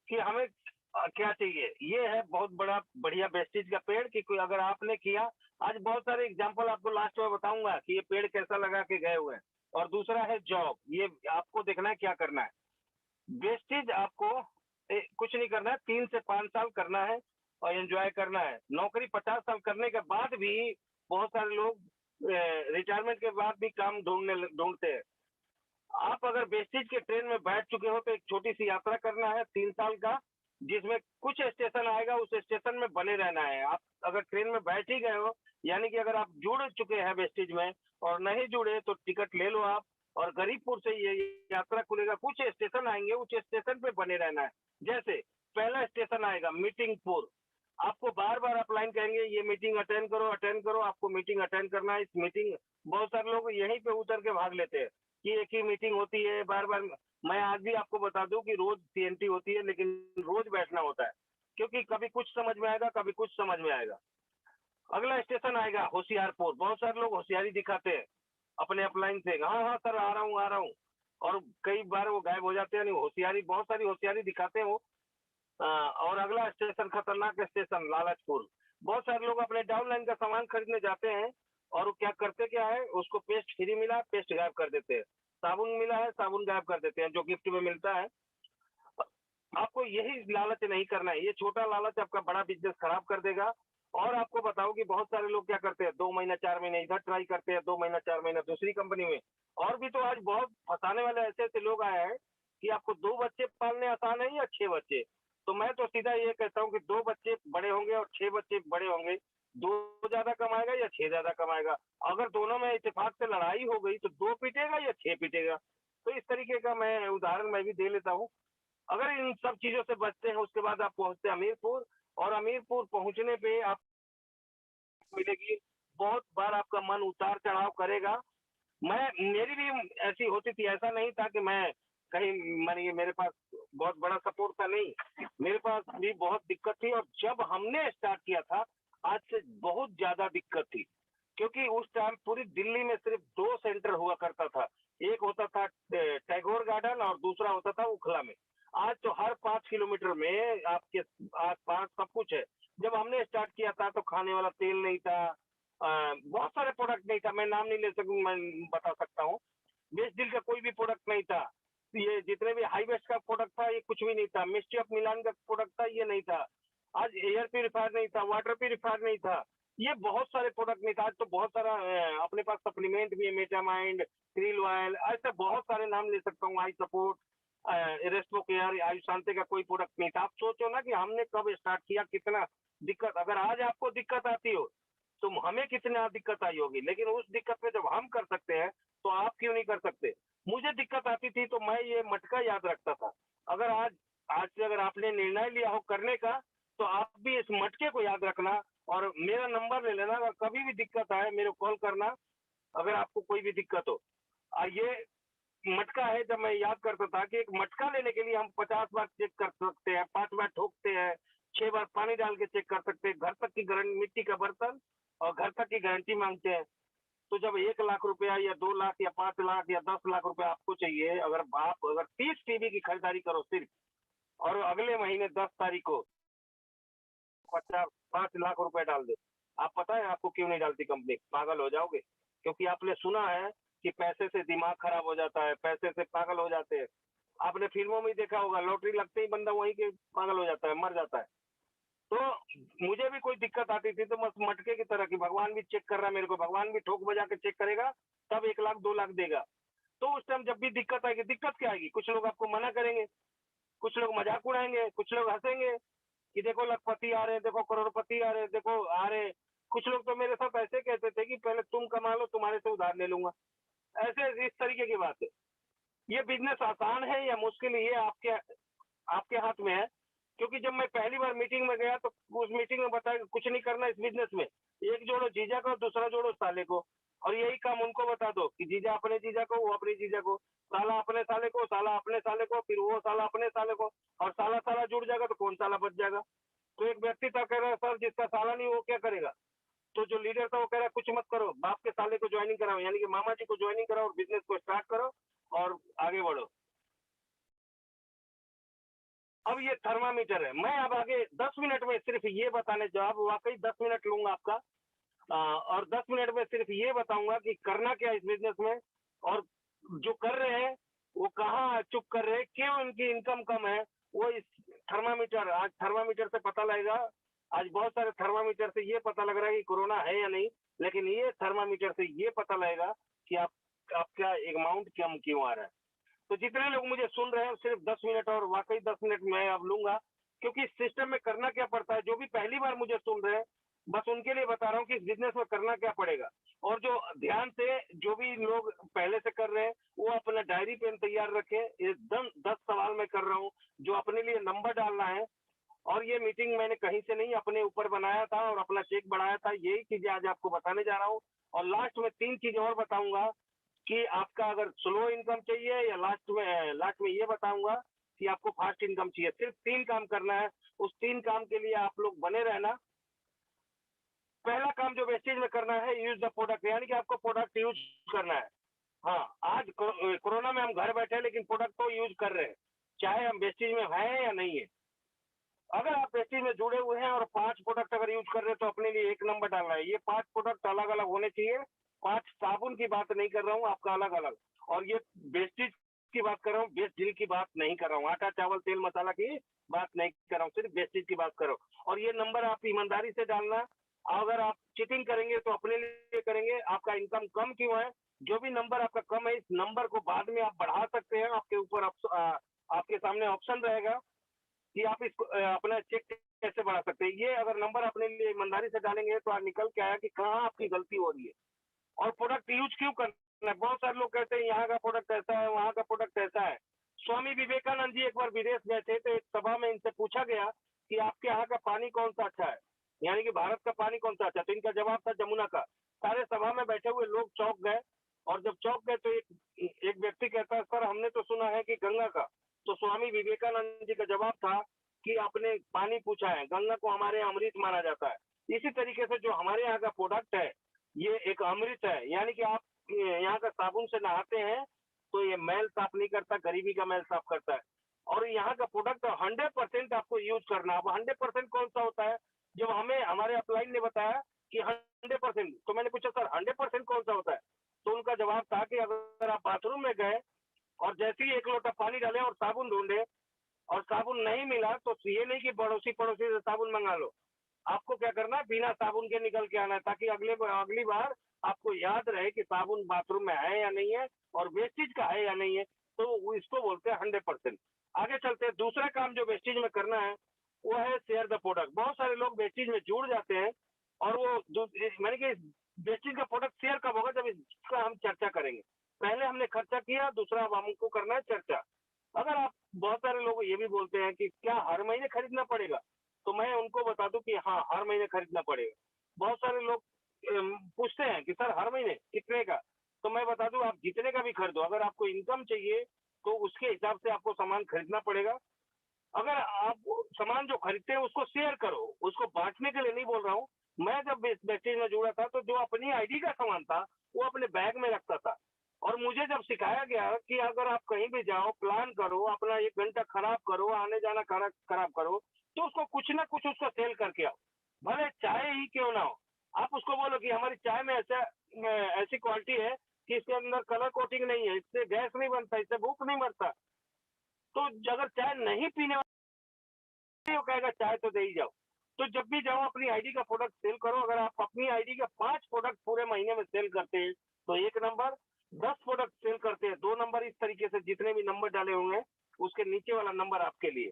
कि हमें क्या चाहिए। ये है बहुत बड़ा बढ़िया वेस्टेज का पेड़ कि कोई अगर आपने किया, आज बहुत सारे एग्जांपल आपको लास्ट में बताऊंगा कि ये पेड़ कैसा लगा के गए हुए हैं। और दूसरा है जॉब, ये आपको देखना है क्या करना है। वेस्टेज आपको कुछ नहीं करना है, 3 से 5 साल करना है और एंजॉय करना है। नौकरी 50 साल करने के बाद भी बहुत सारे लोग रिटायरमेंट के बाद भी काम ढूंढते हैं। आप अगर वेस्टेज के ट्रेन में बैठ चुके हो तो एक छोटी सी यात्रा करना है 3 साल का, जिसमें कुछ स्टेशन आएगा उस स्टेशन में बने रहना है। आप अगर ट्रेन में बैठ ही गए हो, यानी कि अगर आप जुड़ चुके हैं वेस्टेज में, और नहीं जुड़े तो टिकट ले लो आप, और गरीबपुर से ये यात्रा खुलेगा, कुछ स्टेशन आएंगे उस स्टेशन पे बने रहना है। जैसे पहला स्टेशन आएगा मीटिंगपुर, आपको बार बार अपलाइन कहेंगे ये मीटिंग अटेंड करो, आपको मीटिंग अटेंड करना है। इस मीटिंग, बहुत सारे लोग यहीं पे उतर के भाग लेते हैं कि एक ही मीटिंग होती है बार बार। मैं आज भी आपको बता दूं कि रोज सीएनटी होती है, लेकिन रोज बैठना होता है, क्योंकि कभी कुछ समझ में आएगा, कभी कुछ समझ में आएगा। अगला स्टेशन आएगा होशियारपुर। बहुत सारे लोग होशियारी दिखाते हैं अपने अपलाइन से, हाँ हाँ सर आ रहा हूँ, और कई बार वो गायब हो जाते हैं। नहीं, होशियारी, बहुत सारी होशियारी दिखाते हैं वो। और अगला स्टेशन, खतरनाक स्टेशन, लालचपुर। बहुत सारे लोग अपने डाउनलाइन का सामान खरीदने जाते हैं, और वो क्या करते क्या है, उसको पेस्ट फ्री मिला, पेस्ट गायब कर देते हैं। साबुन मिला है, साबुन गायब कर देते हैं जो गिफ्ट में मिलता है। आपको यही लालच नहीं करना है, ये छोटा लालच आपका बड़ा बिजनेस खराब कर देगा। और आपको बताओ कि बहुत सारे लोग क्या करते हैं, 2 महीना 4 महीने इधर ट्राई करते हैं, 2 महीना 4 महीना दूसरी कंपनी में। और भी तो आज बहुत फंसाने वाले ऐसे ऐसे लोग आए हैं कि आपको 2 बच्चे पालने आसान है या 6 बच्चे। तो मैं तो सीधा ये कहता हूँ कि 2 बच्चे बड़े होंगे और 6 बच्चे बड़े होंगे, 2 ज्यादा कमाएगा या 6 ज्यादा कमाएगा। अगर दोनों में इत्तेफाक से लड़ाई हो गई तो 2 पीटेगा या 6 पीटेगा। तो इस तरीके का मैं उदाहरण मैं भी दे लेता हूँ। अगर इन सब चीजों से बचते हैं, उसके बाद आप पहुंचते हैं अमीरपुर, और अमीरपुर पहुंचने पे आप मिलेगी, बहुत बार आपका मन उतार चढ़ाव करेगा। मैं, मेरी भी ऐसी होती थी, ऐसा नहीं था कि मैं कहीं, मानिए मेरे पास बहुत बड़ा सपोर्ट था, नहीं, मेरे पास भी बहुत दिक्कत थी। और जब हमने स्टार्ट किया था, आज से बहुत ज्यादा दिक्कत थी, क्योंकि उस टाइम पूरी दिल्ली में सिर्फ 2 सेंटर हुआ करता था। एक होता था टैगोर गार्डन और दूसरा होता था उखला में। आज तो हर 5 किलोमीटर में आपके आस पास सब कुछ है। जब हमने स्टार्ट किया था तो खाने वाला तेल नहीं था, बहुत सारे प्रोडक्ट नहीं था, मैं नाम नहीं ले सकूँ, मैं बता सकता हूँ। बेस्ट डील का कोई भी प्रोडक्ट नहीं था। ये जितने भी हाई बेस्ट का प्रोडक्ट था ये कुछ भी नहीं था। मिस्ट्री ऑफ मिलान का प्रोडक्ट था, ये नहीं था। आज एयर प्यूरिफायर नहीं था, वाटर प्यूरिफायर नहीं था, ये बहुत सारे प्रोडक्ट नहीं था। आज तो बहुत सारा अपने पास सप्लीमेंट भी है, मेटामाइंड, क्रील ऑयल, ऐसे बहुत सारे नाम ले सकता हूँ, I support, resto care, Ayush Shanti का कोई प्रोडक्ट नहीं था। आप सोचो ना कि हमने कब स्टार्ट किया, कितना दिक्कत। अगर आज आपको दिक्कत आती हो तो हमें कितना दिक्कत आई होगी, लेकिन उस दिक्कत में जब हम कर सकते हैं तो आप क्यों नहीं कर सकते। मुझे दिक्कत आती थी तो मैं ये मटका याद रखता था। अगर आज आज से अगर आपने निर्णय लिया हो करने का, तो आप भी इस मटके को याद रखना, और मेरा नंबर ले लेना, अगर कभी भी दिक्कत आए मेरे को कॉल करना, अगर आपको कोई भी दिक्कत हो। ये मटका है, जब मैं याद करता था कि एक मटका लेने के लिए हम 50 बार चेक कर सकते हैं, 5 बार ठोकते हैं, 6 बार पानी डाल के चेक कर सकते हैं। घर तक की गारंटी, मिट्टी का बर्तन और घर तक की गारंटी मांगते हैं। तो जब 1 लाख रुपया या 2 लाख या 5 लाख या 10 लाख रुपया आपको चाहिए, अगर 30 टीवी की खरीदारी करो सिर्फ, और अगले महीने 10 तारीख को 50 5 लाख रुपए डाल दे। आप पता है आपको क्यों नहीं डालती कंपनी? पागल हो जाओगे। क्योंकि आपने सुना है कि पैसे से दिमाग खराब हो जाता है, पैसे से पागल हो जाते हैं। आपने फ़िल्मों में देखा होगा, लॉटरी लगते ही बंदा वहीं के पागल हो जाता है, मर जाता है। तो मुझे भी कोई दिक्कत आती थी तो बस मटके की तरह कि भगवान भी चेक कर रहा है मेरे को, भगवान भी ठोक बजा के चेक करेगा, तब 1 लाख 2 लाख देगा। तो उस टाइम जब भी दिक्कत आएगी, दिक्कत क्या आएगी? कुछ लोग आपको मना करेंगे, कुछ लोग मजाक उड़ाएँगे, कुछ लोग हँसेंगे कि देखो लखपति आ रहे हैं, देखो करोड़पति आ रहे हैं, देखो आ रहे हैं। कुछ लोग तो मेरे साथ ऐसे कहते थे कि पहले तुम कमा लो, तुम्हारे से उधार ले लूँगा। ऐसे इस तरीके की बात है। ये बिज़नेस आसान है या मुश्किल है, ये आपके आपके हाथ में है। क्योंकि जब मैं पहली बार मीटिंग में गया तो उस मीटिंग में बताया कि कुछ नहीं करना इस बिज़नेस में। एक जोड़ो जीजा को, दूसरा जोड़ो साले को और यही काम उनको बता दो कि जीजा अपने जीजा को, वो अपनी जीजा को, साला अपने साले को, साला अपने साले को, फिर वो साला अपने साले को और साला-साला जुड़ जाएगा तो कौन साला बच जाएगा? तो एक व्यक्ति था कह रहा है सर जिसका साला नहीं वो क्या करेगा? तो जो लीडर था वो कह रहा है कुछ मत करो, बाप के साले को जॉइनिंग कराओ यानी कि मामा जी को जॉइनिंग कराओ और बिज़नेस को स्टार्ट करो और आगे बढ़ो। अब ये थर्मामीटर है। मैं अब आगे 10 मिनट में सिर्फ ये बताने जवाब वाक़ई 10 मिनट लूँगा आपका और 10 मिनट में सिर्फ ये बताऊँगा कि करना क्या है इस बिज़नेस में और जो कर रहे हैं, वो कहाँ चुप कर रहे हैं, क्यों इनकी इनकम कम है, वो इस थर्मामीटर आज थर्मामीटर से पता लगेगा। आज बहुत सारे थर्मामीटर से ये पता लग रहा है कि कोरोना है या नहीं, लेकिन ये थर्मामीटर से ये पता लगेगा कि आपका अमाउंट कम क्यों आ रहा है। तो जितने लोग मुझे सुन रहे हैं सिर्फ 10 मिनट और वाक़ई 10 मिनट मैं अब लूँगा, क्योंकि इस सिस्टम में करना क्या पड़ता है, जो भी पहली बार मुझे सुन रहे हैं, बस उनके लिए बता रहा हूँ कि इस बिज़नेस में करना क्या पड़ेगा। और जो ध्यान से जो भी लोग पहले से कर रहे हैं, वो अपना डायरी पेन तैयार रखें, एकदम 10 सवाल मैं कर रहा हूँ, जो अपने लिए नंबर डालना है और ये मीटिंग मैंने कहीं से नहीं अपने ऊपर बनाया था और अपना चेक बढ़ाया था, यही चीज़ें आज आपको बताने जा रहा हूँ और लास्ट में 3 चीज़ें और बताऊँगा कि आपका अगर स्लो इनकम चाहिए या लास्ट में ये बताऊँगा कि आपको फास्ट इनकम चाहिए। सिर्फ 3 काम करना है, उस 3 काम के लिए आप लोग बने रहना। पहला काम जो वेस्टेज में करना है यूज़ द प्रोडक्ट यानी कि आपको प्रोडक्ट यूज़ करना है। हाँ, आज कोरोना में हम घर बैठे हैं लेकिन प्रोडक्ट तो यूज़ कर रहे हैं, चाहे हम वेस्टेज में हैं या नहीं है। अगर आप वेस्टेज में जुड़े हुए हैं और 5 प्रोडक्ट अगर यूज़ कर रहे हैं तो अपने लिए 1 नंबर डालना है। ये 5 प्रोडक्ट अलग-अलग होने चाहिए। 5 साबुन की बात नहीं कर रहा हूँ आपका अलग-अलग और ये वेस्टेज की बात कर रहा हूँ, वेस्ट डील की बात नहीं कर रहा हूँ। आटा, चावल, तेल, मसाला की बात नहीं कर रहा हूँ, सिर्फ वेस्टेज की बात कर रहा हूँ। और ये नंबर आप ईमानदारी से डालना। अगर आप चीटिंग करेंगे तो अपने लिए करेंगे। आपका इनकम कम क्यों है? जो भी नंबर आपका कम है, इस नंबर को बाद में आप बढ़ा सकते हैं। आपके ऊपर आपके सामने ऑप्शन रहेगा कि आप इसको अपना चेक कैसे बढ़ा सकते हैं। ये अगर नंबर अपने लिए ईमानदारी से डालेंगे तो आज निकल के आया कि कहाँ आपकी गलती हो रही है और प्रोडक्ट यूज़ क्यों करना है। बहुत सारे लोग कहते हैं यहाँ का प्रोडक्ट ऐसा है, वहाँ का प्रोडक्ट ऐसा है। स्वामी विवेकानंद जी एक बार विदेश गए थे तो एक सभा में इनसे पूछा गया कि आपके यहाँ का पानी कौन-सा अच्छा है? यानी कि भारत का पानी कौन-सा अच्छा है? तो इनका जवाब था जमुना का। सारे सभा में बैठे हुए लोग चौंक गए और जब चौंक गए तो एक व्यक्ति कहता है सर हमने तो सुना है कि गंगा का। तो स्वामी विवेकानंद जी का जवाब था कि आपने पानी पूछा है, गंगा को हमारे यहाँ अमृत माना जाता है। इसी तरीके से जो हमारे यहाँ का प्रोडक्ट है, ये एक अमृत है, यानी कि आप यहाँ का साबुन से नहाते हैं, तो ये मैल साफ नहीं करता, गरीबी का मैल साफ करता है। और यहाँ का प्रोडक्ट 100% आपको यूज़ करना है। अब 100% कौन-सा होता है? जब हमें हमारे अपलाइन ने बताया कि 100% तो मैंने पूछा सर 100% कौन-सा होता है? तो उनका जवाब था कि अगर आप बाथरूम में गए और जैसे ही 1 लोटा पानी डाले और साबुन ढूँढे और साबुन नहीं मिला तो ये नहीं कि पड़ोसी से साबुन मंगा लो। आपको क्या करना है बिना साबुन के निकल के आना है ताकि अगली बार आपको याद रहे कि साबुन बाथरूम में है या नहीं है और वेस्टेज का है या नहीं है। तो वो इसको बोलते हैं 100%। आगे चलते हैं दूसरा काम जो वेस्टेज में करना है वो है शेयर द प्रोडक्ट। बहुत सारे लोग वेस्टेज में जुड़ जाते हैं और वो मैंने कि वेस्टेज का प्रोडक्ट शेयर कब होगा जब इसका हम चर्चा करेंगे। पहले हमने खर्चा किया, दूसरा अब हमको करना है चर्चा। अगर आप बहुत सारे लोग ये भी बोलते हैं कि क्या हर महीने खरीदना पड़ेगा? तो मैं उनको बता दूं कि हाँ, हर महीने खरीदना पड़ेगा। बहुत सारे लोग पूछते हैं कि सर हर महीने कितने का? तो मैं बता दूं आप जितने का भी खरीदो, अगर आपको इनकम चाहिए तो उसके हिसाब से आपको सामान खरीदना पड़ेगा। अगर आप सामान जो खरीदते हैं उसको शेयर करो, उसको बाँटने के लिए नहीं बोल रहा हूँ। मैं जब इस वेस्टेज में जुड़ा था तो जो अपनी आईडी का सामान था, वो अपने बैग में रखता था और मुझे जब सिखाया गया कि अगर आप कहीं भी जाओ, प्लान करो, अपना 1 घंटा खराब करो, आने-जाना खराब करो, तो उसको कुछ ना कुछ उसका सेल करके आओ। भले चाय ही क्यों ना हो, आप उसको बोलो कि हमारी चाय में ऐसी क्वालिटी है कि इसके अंदर कलर कोटिंग नहीं है, इससे गैस नहीं बनता, इससे भूख नहीं मरता। तो अगर चाय नहीं पीने वाला, वो कहेगा चाय तो दे ही जाओ। तो जब भी जाओ अपनी आईडी का प्रोडक्ट सेल करो। अगर आप अपनी आईडी का 5 प्रोडक्ट पूरे महीने में सेल करते हैं, तो 1 नंबर, 10 प्रोडक्ट सेल करते हैं, 2 नंबर, इस तरीके से जितने भी नंबर डाले होंगे, उसके नीचे वाला नंबर आपके लिए।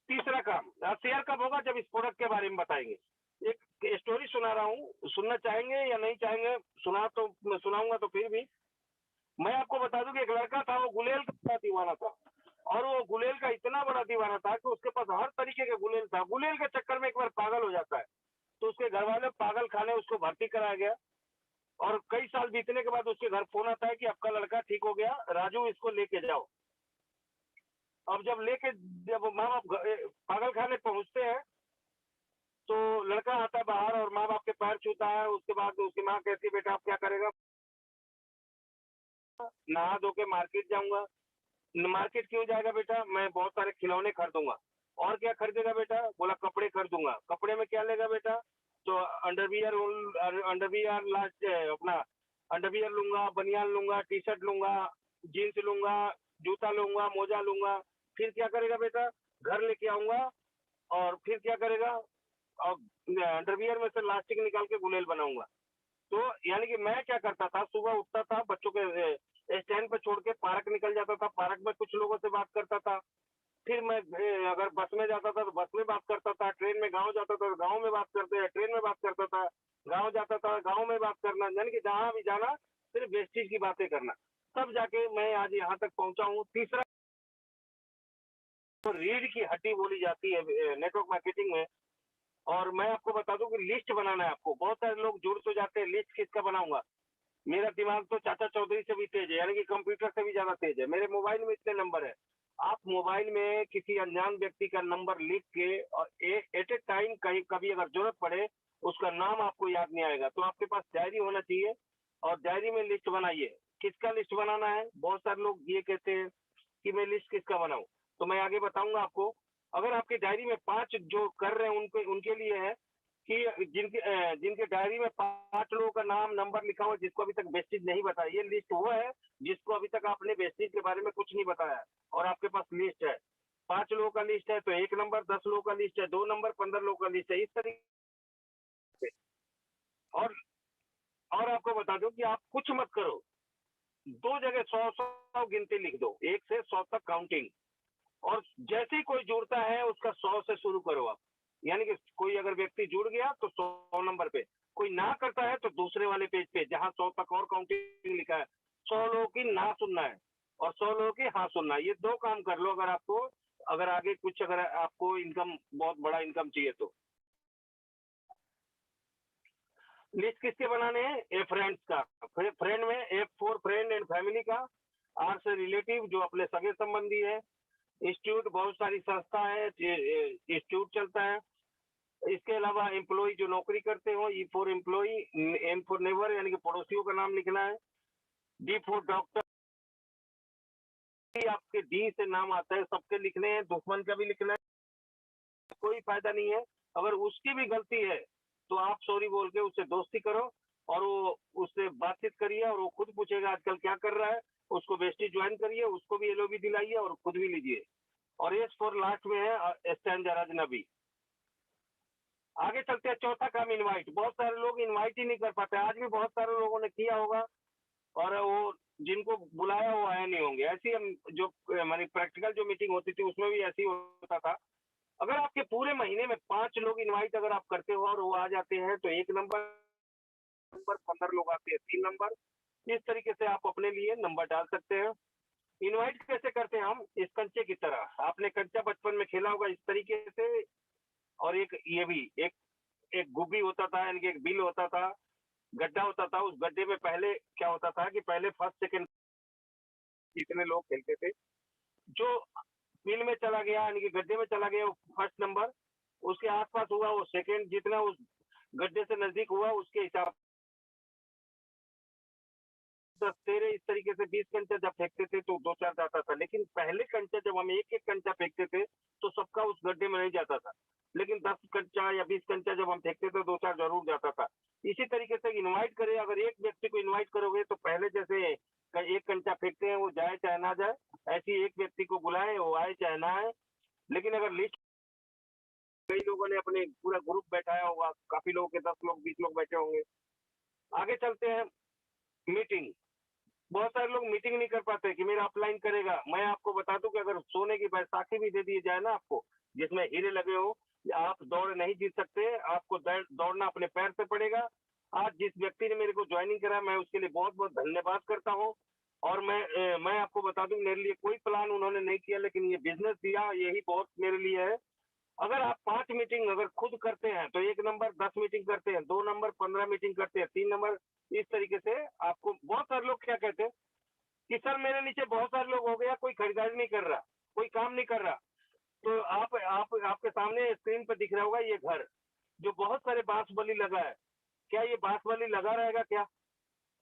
तीसरा काम, शेयर कब होगा? जब इस प्रोडक्ट के बारे में बताएँगे। एक स्टोरी सुना रहा हूँ, सुनना चाहेंगे या नहीं चाहेंगे? मैं सुनाऊँगा तो फिर भी। मैं आपको बता दूं कि एक लड़का था, वो गुलेल का बड़ा दीवाना था। और वो गुलेल का इतना बड़ा दीवाना था कि उसके पास हर तरीके के गुलेल था। गुलेल के चक्कर में एक बार पागल हो जाता है, तो उसके घर वाले पागल खाने उसको भर्ती कराया गया। और कई साल बीतने के बाद उसके घर फोन आता है कि आपका लड़का ठीक हो गया, राजू इसको लेके जाओ। अब जब माँ बाप पागल खाने पहुंचते हैं, तो लड़का आता है बाहर और माँ बाप के पैर छूता है। उसके बाद उसकी माँ कहती है, बेटा आप क्या करेगा? नहा धो के मार्केट जाऊंगा। मार्केट क्यों जाएगा बेटा? मैं बहुत सारे खिलौने खरीदूंगा। और क्या खरीदेगा बेटा? बोला कपड़े खरीदूंगा। कपड़े में क्या लेगा बेटा? तो अंडरवियर, अंडरवियर लास्ट अपना अंडरवियर लूंगा, बनियान लूंगा, टी शर्ट लूंगा, जीन्स लूंगा, जूता लूंगा, मोजा लूंगा। फिर क्या करेगा बेटा? घर लेके आऊंगा। और फिर क्या करेगा? और अंडरवियर में से लास्टिक निकाल के गुलेल बनाऊंगा। तो यानी कि मैं क्या करता था, सुबह उठता था, बच्चों के स्टैंड पे छोड़ के पार्क निकल जाता था। पार्क में कुछ लोगों से बात करता था। फिर मैं अगर बस में जाता था तो बस में बात करता था। ट्रेन में गाँव जाता था तो गाँव में बात करते हैं, ट्रेन में बात करता था। गाँव जाता था, गाँव में बात करना, यानी कि जहाँ भी जाना सिर्फ वेस्टेज की बातें करना। तब जाके मैं आज यहाँ तक पहुँचा हूँ। तीसरा, तो रीढ़ की हड्डी बोली जाती है नेटवर्क मार्केटिंग में। और मैं आपको बता दूं कि लिस्ट बनाना है आपको। बहुत सारे लोग जुड़ तो जाते हैं, लिस्ट किसका बनाऊंगा? मेरा दिमाग तो चाचा चौधरी से भी तेज है, यानी कि कंप्यूटर से भी ज्यादा तेज है। मेरे मोबाइल में इतने नंबर है। आप मोबाइल में किसी अनजान व्यक्ति का नंबर लिख के और एट ए टाइम कहीं कभी अगर जरूरत पड़े, उसका नाम आपको याद नहीं आएगा, तो आपके पास डायरी होना चाहिए। और डायरी में लिस्ट बनाइए। किसका लिस्ट बनाना है? बहुत सारे लोग ये कहते हैं कि मैं लिस्ट किसका बनाऊं, तो मैं आगे बताऊंगा आपको। अगर आपकी डायरी में 5 जो कर रहे हैं उनके उनके लिए है कि जिनके डायरी में 5 लोगों का नाम नंबर लिखा हुआ जिसको अभी तक वेस्टेज नहीं बताया। ये लिस्ट वो है जिसको अभी तक आपने वेस्टेज के बारे में कुछ नहीं बताया और आपके पास लिस्ट है। 5 लोगों का लिस्ट है तो 1 नंबर, 10 लोगों का लिस्ट है 2 नंबर, 15 लोगों का लिस्ट है, इस तरीके से। और और आपको बता दूं कि आप कुछ मत करो, 2 जगह 100 गिनती लिख दो, 1 से 100 तक काउंटिंग। और जैसे ही कोई जुड़ता है उसका 100 से शुरू करो आप। यानी कि कोई अगर व्यक्ति जुड़ गया तो 100 नंबर पे, कोई ना करता है तो दूसरे वाले पेज पे जहां 100 तक और काउंटिंग लिखा है, 100 लोगों की ना सुनना है और 100 लोगों की हाँ सुनना है। ये 2 काम कर लो। अगर आगे कुछ अगर आपको इनकम, बहुत बड़ा इनकम चाहिए तो। लिस्ट किसके बनाने हैं? ए फ्रेंड्स का। फ्रेंड में F for friend and family का, आर से रिलेटिव जो अपने सगे संबंधी है, इंस्टीट्यूट, बहुत सारी संस्था है, इंस्टीट्यूट चलता है। इसके अलावा एम्प्लॉय जो नौकरी करते हो, E for employ, M for neighbour यानी कि पड़ोसियों का नाम लिखना है, डी फॉर डॉक्टर, आपके डी से नाम आता है, सबके लिखने हैं, दुश्मन का भी लिखना है, कोई फायदा नहीं है। अगर उसकी भी गलती है तो आप सॉरी बोल के उससे दोस्ती करो और वो उससे बातचीत करिए और वो खुद पूछेगा आजकल क्या कर रहा है, उसको बेस्टी ज्वाइन करिए, उसको भी एलओबी दिलाइए और खुद भी लीजिए। और एस फॉर लास्ट में है स्टैंड अजनबी। आगे चलते हैं, चौथा काम इनवाइट। बहुत सारे लोग इनवाइट ही नहीं कर पाते। आज भी बहुत सारे लोगों ने किया होगा और वो जिनको बुलाया वो आए नहीं होंगे। ऐसी हम जो हमारी प्रैक्टिकल जो मीटिंग होती थी उसमें भी ऐसी होता था। अगर आपके पूरे महीने में 5 लोग इनवाइट अगर आप करते हो और वो आ जाते हैं तो 1 नंबर, 15 लोग आते हैं 3 नंबर। इस तरीके से आप अपने लिए नंबर डाल सकते हैं। इनवाइट कैसे करते हैं हम? इस कंचे की तरह। आपने कंचा बचपन में खेला होगा इस तरीके से। और एक ये भी एक एक गुब्बी होता था, यानी कि एक बिल होता था, गड्ढा होता था। उस गड्ढे में पहले क्या होता था कि पहले फर्स्ट सेकंड जितने लोग खेलते थे, जो बिल में चला गया यानी कि गड्ढे में चला गया वो फर्स्ट नंबर, उसके आसपास हुआ वो सेकंड, जितना उस गड्ढे से नजदीक हुआ उसके हिसाब 10 13 इस तरीके से 20 कंचा जब फेंकते थे तो 2-4 जाता था। लेकिन पहले कंचा जब हम एक-एक कंचा फेंकते थे तो सबका उस गड्ढे में नहीं जाता था। लेकिन 10 कंचा या 20 कंचा जब हम फेंकते थे 2-4 जरूर जाता था। इसी तरीके से इनवाइट करें, अगर एक व्यक्ति को इनवाइट करोगे तो पहले जैसे एक कंचा फेंकते हैं वो जाए चाहे ना जाए, ऐसे ही एक व्यक्ति को बुलाएं वो आए चाहे ना आए। लेकिन अगर लिस्ट कई लोगों ने अपने पूरा ग्रुप बैठाया होगा, काफी लोगों के 10 लोग 20 लोग बैठे होंगे। आगे चलते हैं मीटिंग। बहुत सारे लोग मीटिंग नहीं कर पाते कि मेरा अपलाइन करेगा। मैं आपको बता दूं कि अगर सोने की बैसाखी भी दे दी जाए ना आपको, जिसमें हीरे लगे हो, आप दौड़ नहीं जीत सकते। आपको दौड़ना अपने पैर से पड़ेगा। आज जिस व्यक्ति ने मेरे को ज्वाइनिंग करा मैं उसके लिए बहुत बहुत धन्यवाद करता हूँ। और मैं आपको बता दूं मेरे लिए कोई प्लान उन्होंने नहीं किया, लेकिन ये बिजनेस दिया यही बहुत मेरे लिए है। अगर आप 5 मीटिंग अगर खुद करते हैं तो 1 नंबर 10 मीटिंग करते हैं, 2 नंबर 15 मीटिंग करते हैं, 3 नंबर इस तरीके से आपको। बहुत सारे लोग क्या कहते हैं कि सर मेरे नीचे बहुत सारे लोग हो गया, कोई खरीदारी नहीं कर रहा, कोई काम नहीं कर रहा। तो आप आपके सामने स्क्रीन पर दिख रहा होगा ये घर, जो बहुत सारे बांस बल्ली लगा है। क्या ये बांस बल्ली लगा रहेगा क्या?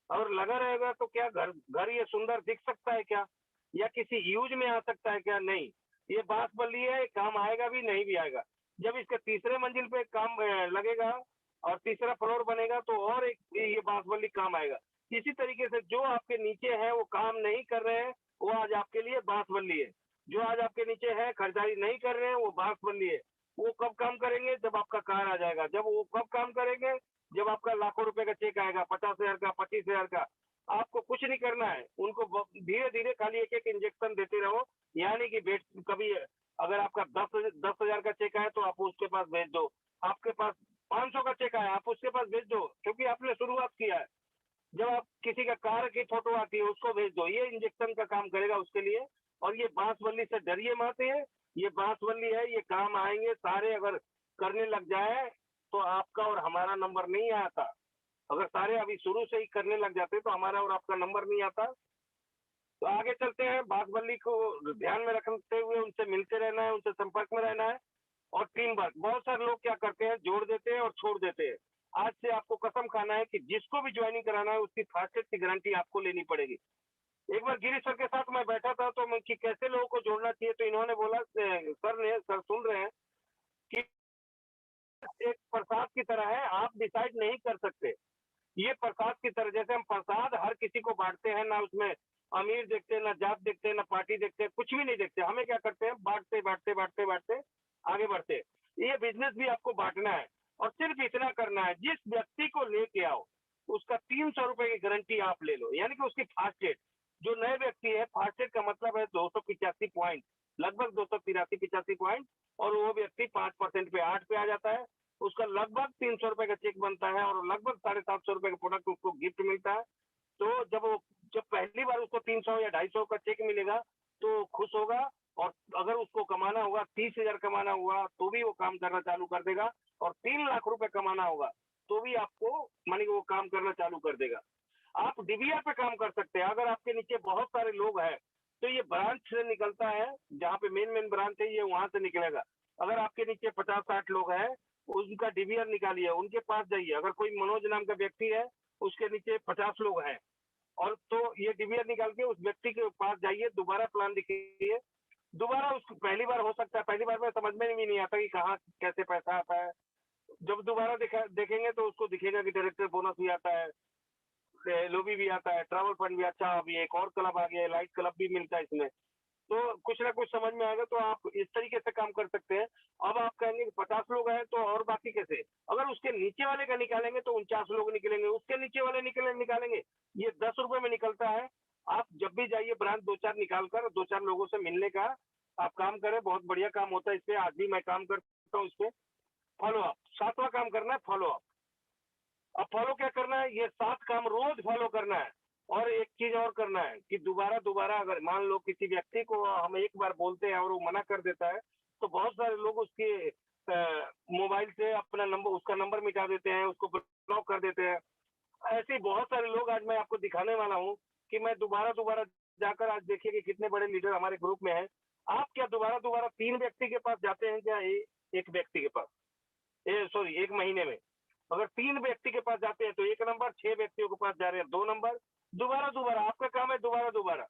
और लगा रहेगा तो क्या घर घर ये सुंदर दिख सकता है क्या? या किसी यूज में आ सकता है क्या? नहीं। ये बांस बल्ली है, काम आएगा भी नहीं भी आएगा। जब इसके तीसरे मंजिल पे काम लगेगा और तीसरा फ्लोर बनेगा तो और एक ये बांस बल्ली काम आएगा। इसी तरीके से जो आपके नीचे है वो काम नहीं कर रहे हैं, वो आज आपके लिए बांस बल्ली है। जो आज आपके नीचे है खरीदारी नहीं कर रहे हैं वो बांस बल्ली है। वो कब काम करेंगे? जब आपका कार आ जाएगा। जब वो कब काम करेंगे? जब आपका लाखों रुपए का चेक आएगा, 50,000 का, 25,000 का। आपको कुछ नहीं करना है, उनको धीरे धीरे खाली एक एक इंजेक्शन देते रहो। यानी कि बेट कभी अगर आपका 10,000 का चेक आया तो आप उसके पास भेज दो। आपके पास 500 का चेक आया आप उसके पास भेज दो, क्योंकि आपने शुरुआत किया है। जब आप किसी का कार की फोटो आती है उसको भेज दो, ये इंजेक्शन का काम करेगा उसके लिए। और ये बांस बल्ली से डरिए मत। ये बांस बल्ली है, ये काम आएंगे सारे। अगर करने लग जाए तो आपका और हमारा नंबर नहीं आता। अगर सारे अभी शुरू से ही करने लग जाते तो हमारा और आपका नंबर नहीं आता। तो आगे चलते हैं। बांसबल्ली को ध्यान में रखते हुए उनसे मिलते रहना है, उनसे संपर्क में रहना है। और टीम वर्क, बहुत सारे लोग क्या करते हैं जोड़ देते हैं और छोड़ देते हैं। आज से आपको कसम खाना है कि जिसको भी ज्वाइनिंग कराना है उसकी फास्टेस्ट की गारंटी आपको लेनी पड़ेगी। एक बार गिरीश सर के साथ मैं बैठा था तो मैं कि कैसे लोगों को जोड़ना चाहिए, तो इन्होंने बोला सर सुन रहे हैं कि एक प्रसाद की तरह है, आप डिसाइड नहीं कर सकते। ये प्रसाद की तरह, जैसे हम प्रसाद हर किसी को बांटते हैं ना, उसमें अमीर देखते हैं ना, जात देखते हैं ना, पार्टी देखते हैं, कुछ भी नहीं देखते। हमें क्या करते हैं, बांटते बांटते बांटते बांटते आगे बढ़ते। ये बिजनेस भी आपको बांटना है और सिर्फ इतना करना है, जिस व्यक्ति को लेके आओ उसका 300 रुपए की गारंटी आप ले लो। यानी कि उसकी फास्ट डेट, जो नए व्यक्ति है, फास्ट डेट का मतलब है 285 पॉइंट, लगभग 283-85 पॉइंट। और वो व्यक्ति 5% पे 8 पे आ जाता है। उसका लगभग 300 रुपए का चेक बनता है और लगभग 750 रुपए का प्रोडक्ट उसको गिफ्ट मिलता है। तो जब पहली बार उसको 300 या 250 का चेक मिलेगा तो खुश होगा। और अगर उसको कमाना होगा, 30,000 कमाना हुआ तो भी वो काम करना चालू कर देगा। और 3 लाख रुपए कमाना होगा तो भी आपको मानी वो काम करना चालू कर देगा। आप डीबीआर पे काम कर सकते हैं। अगर आपके नीचे बहुत सारे लोग हैं तो ये ब्रांच से निकलता है, जहाँ पे मेन ब्रांच है ये वहां से निकलेगा। अगर आपके नीचे 50-60 लोग हैं, उनका डीबीआर निकालिए, उनके पास जाइए। अगर कोई मनोज नाम का व्यक्ति है, उसके नीचे 50 लोग हैं, और तो ये डीबीआर निकाल के उस व्यक्ति के पास जाइए, दोबारा प्लान दिखिए। दोबारा उसको पहली बार हो सकता है, पहली बार में समझ में भी नहीं आता कि कहाँ कैसे पैसा आता है। जब दोबारा देखेंगे तो उसको दिखेगा कि डायरेक्टर बोनस भी आता है, लोबी भी आता है, ट्रैवल फंड भी। अच्छा अभी एक और क्लब आ गया है, लाइट क्लब भी मिलता है इसमें। तो कुछ ना कुछ समझ में आएगा, तो आप इस तरीके से काम कर सकते हैं। अब आप कहेंगे कि 50 लोग हैं तो और बाकी कैसे? अगर उसके नीचे वाले का निकालेंगे तो 49 लोग निकलेंगे, उसके नीचे वाले निकालेंगे, ये 10 रुपए में निकलता है। आप जब भी जाइए ब्रांच 2-4 निकाल कर 2-4 लोगों से मिलने का आप काम करें, बहुत बढ़िया काम होता है इससे। आज भी मैं काम करता हूँ इसपे। फॉलो अप, 7वां काम करना है फॉलो अप। अब फॉलो क्या करना है, ये 7 काम रोज फॉलो करना है। और एक चीज और करना है कि दोबारा दोबारा अगर मान लो किसी व्यक्ति को हम एक बार बोलते हैं और वो मना कर देता है, तो बहुत सारे लोग उसके मोबाइल से अपना नंबर, उसका नंबर मिटा देते हैं, उसको ब्लॉक कर देते हैं। ऐसे बहुत सारे लोग आज मैं आपको दिखाने वाला हूँ कि मैं दोबारा दोबारा जाकर, आज देखिए कि कितने बड़े लीडर हमारे ग्रुप में हैं। आप क्या दोबारा दोबारा 3 व्यक्ति के पास जाते हैं क्या? एक व्यक्ति के पास, सॉरी, 1 महीने में अगर 3 व्यक्ति के पास जाते हैं तो 1 नंबर, 6 व्यक्तियों के पास जा रहे हैं 2 नंबर, दोबारा दोबारा आपका काम है दोबारा दोबारा।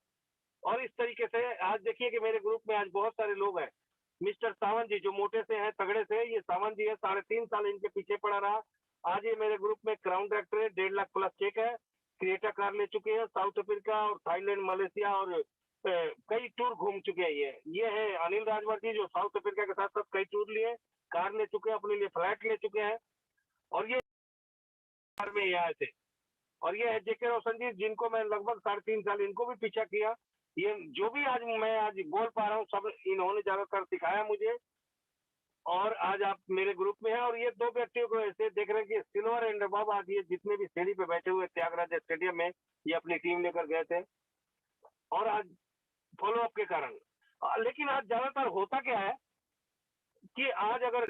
और इस तरीके से आज देखिए कि मेरे ग्रुप में आज बहुत सारे लोग हैं। मिस्टर सावंत जी जो मोटे से हैं, तगड़े से, ये सावंत जी है, 3.5 साल इनके पीछे पड़ा रहा। आज ये मेरे ग्रुप में क्राउन डायरेक्टर है, 1.5 लाख प्लस चेक है, क्रिएटा कार ले चुके हैं, साउथ अफ्रीका और थाईलैंड, मलेशिया और कई टूर घूम चुके हैं। ये है अनिल राजभर जी जो साउथ अफ्रीका के साथ साथ कई टूर लिए, कार ले चुके हैं, अपने लिए फ्लैट ले चुके हैं। और ये कार में यहाँ थे। और ये है जेके रोशन जी जिनको मैं लगभग 3.5 साल इनको भी पीछा किया। ये जो भी आज मैं आज बोल पा रहा हूँ सब इन्होंने ज्यादातर सिखाया मुझे। और आज आप मेरे ग्रुप में हैं और ये 2 व्यक्तियों को ऐसे देख रहे हैं कि सिल्वर एंड अबव आज ये जितने भी सीढ़ी पे बैठे हुए त्यागराज स्टेडियम में ये अपनी टीम लेकर गए थे। और आज फॉलो अप के कारण लेकिन आज ज्यादातर होता क्या है कि आज अगर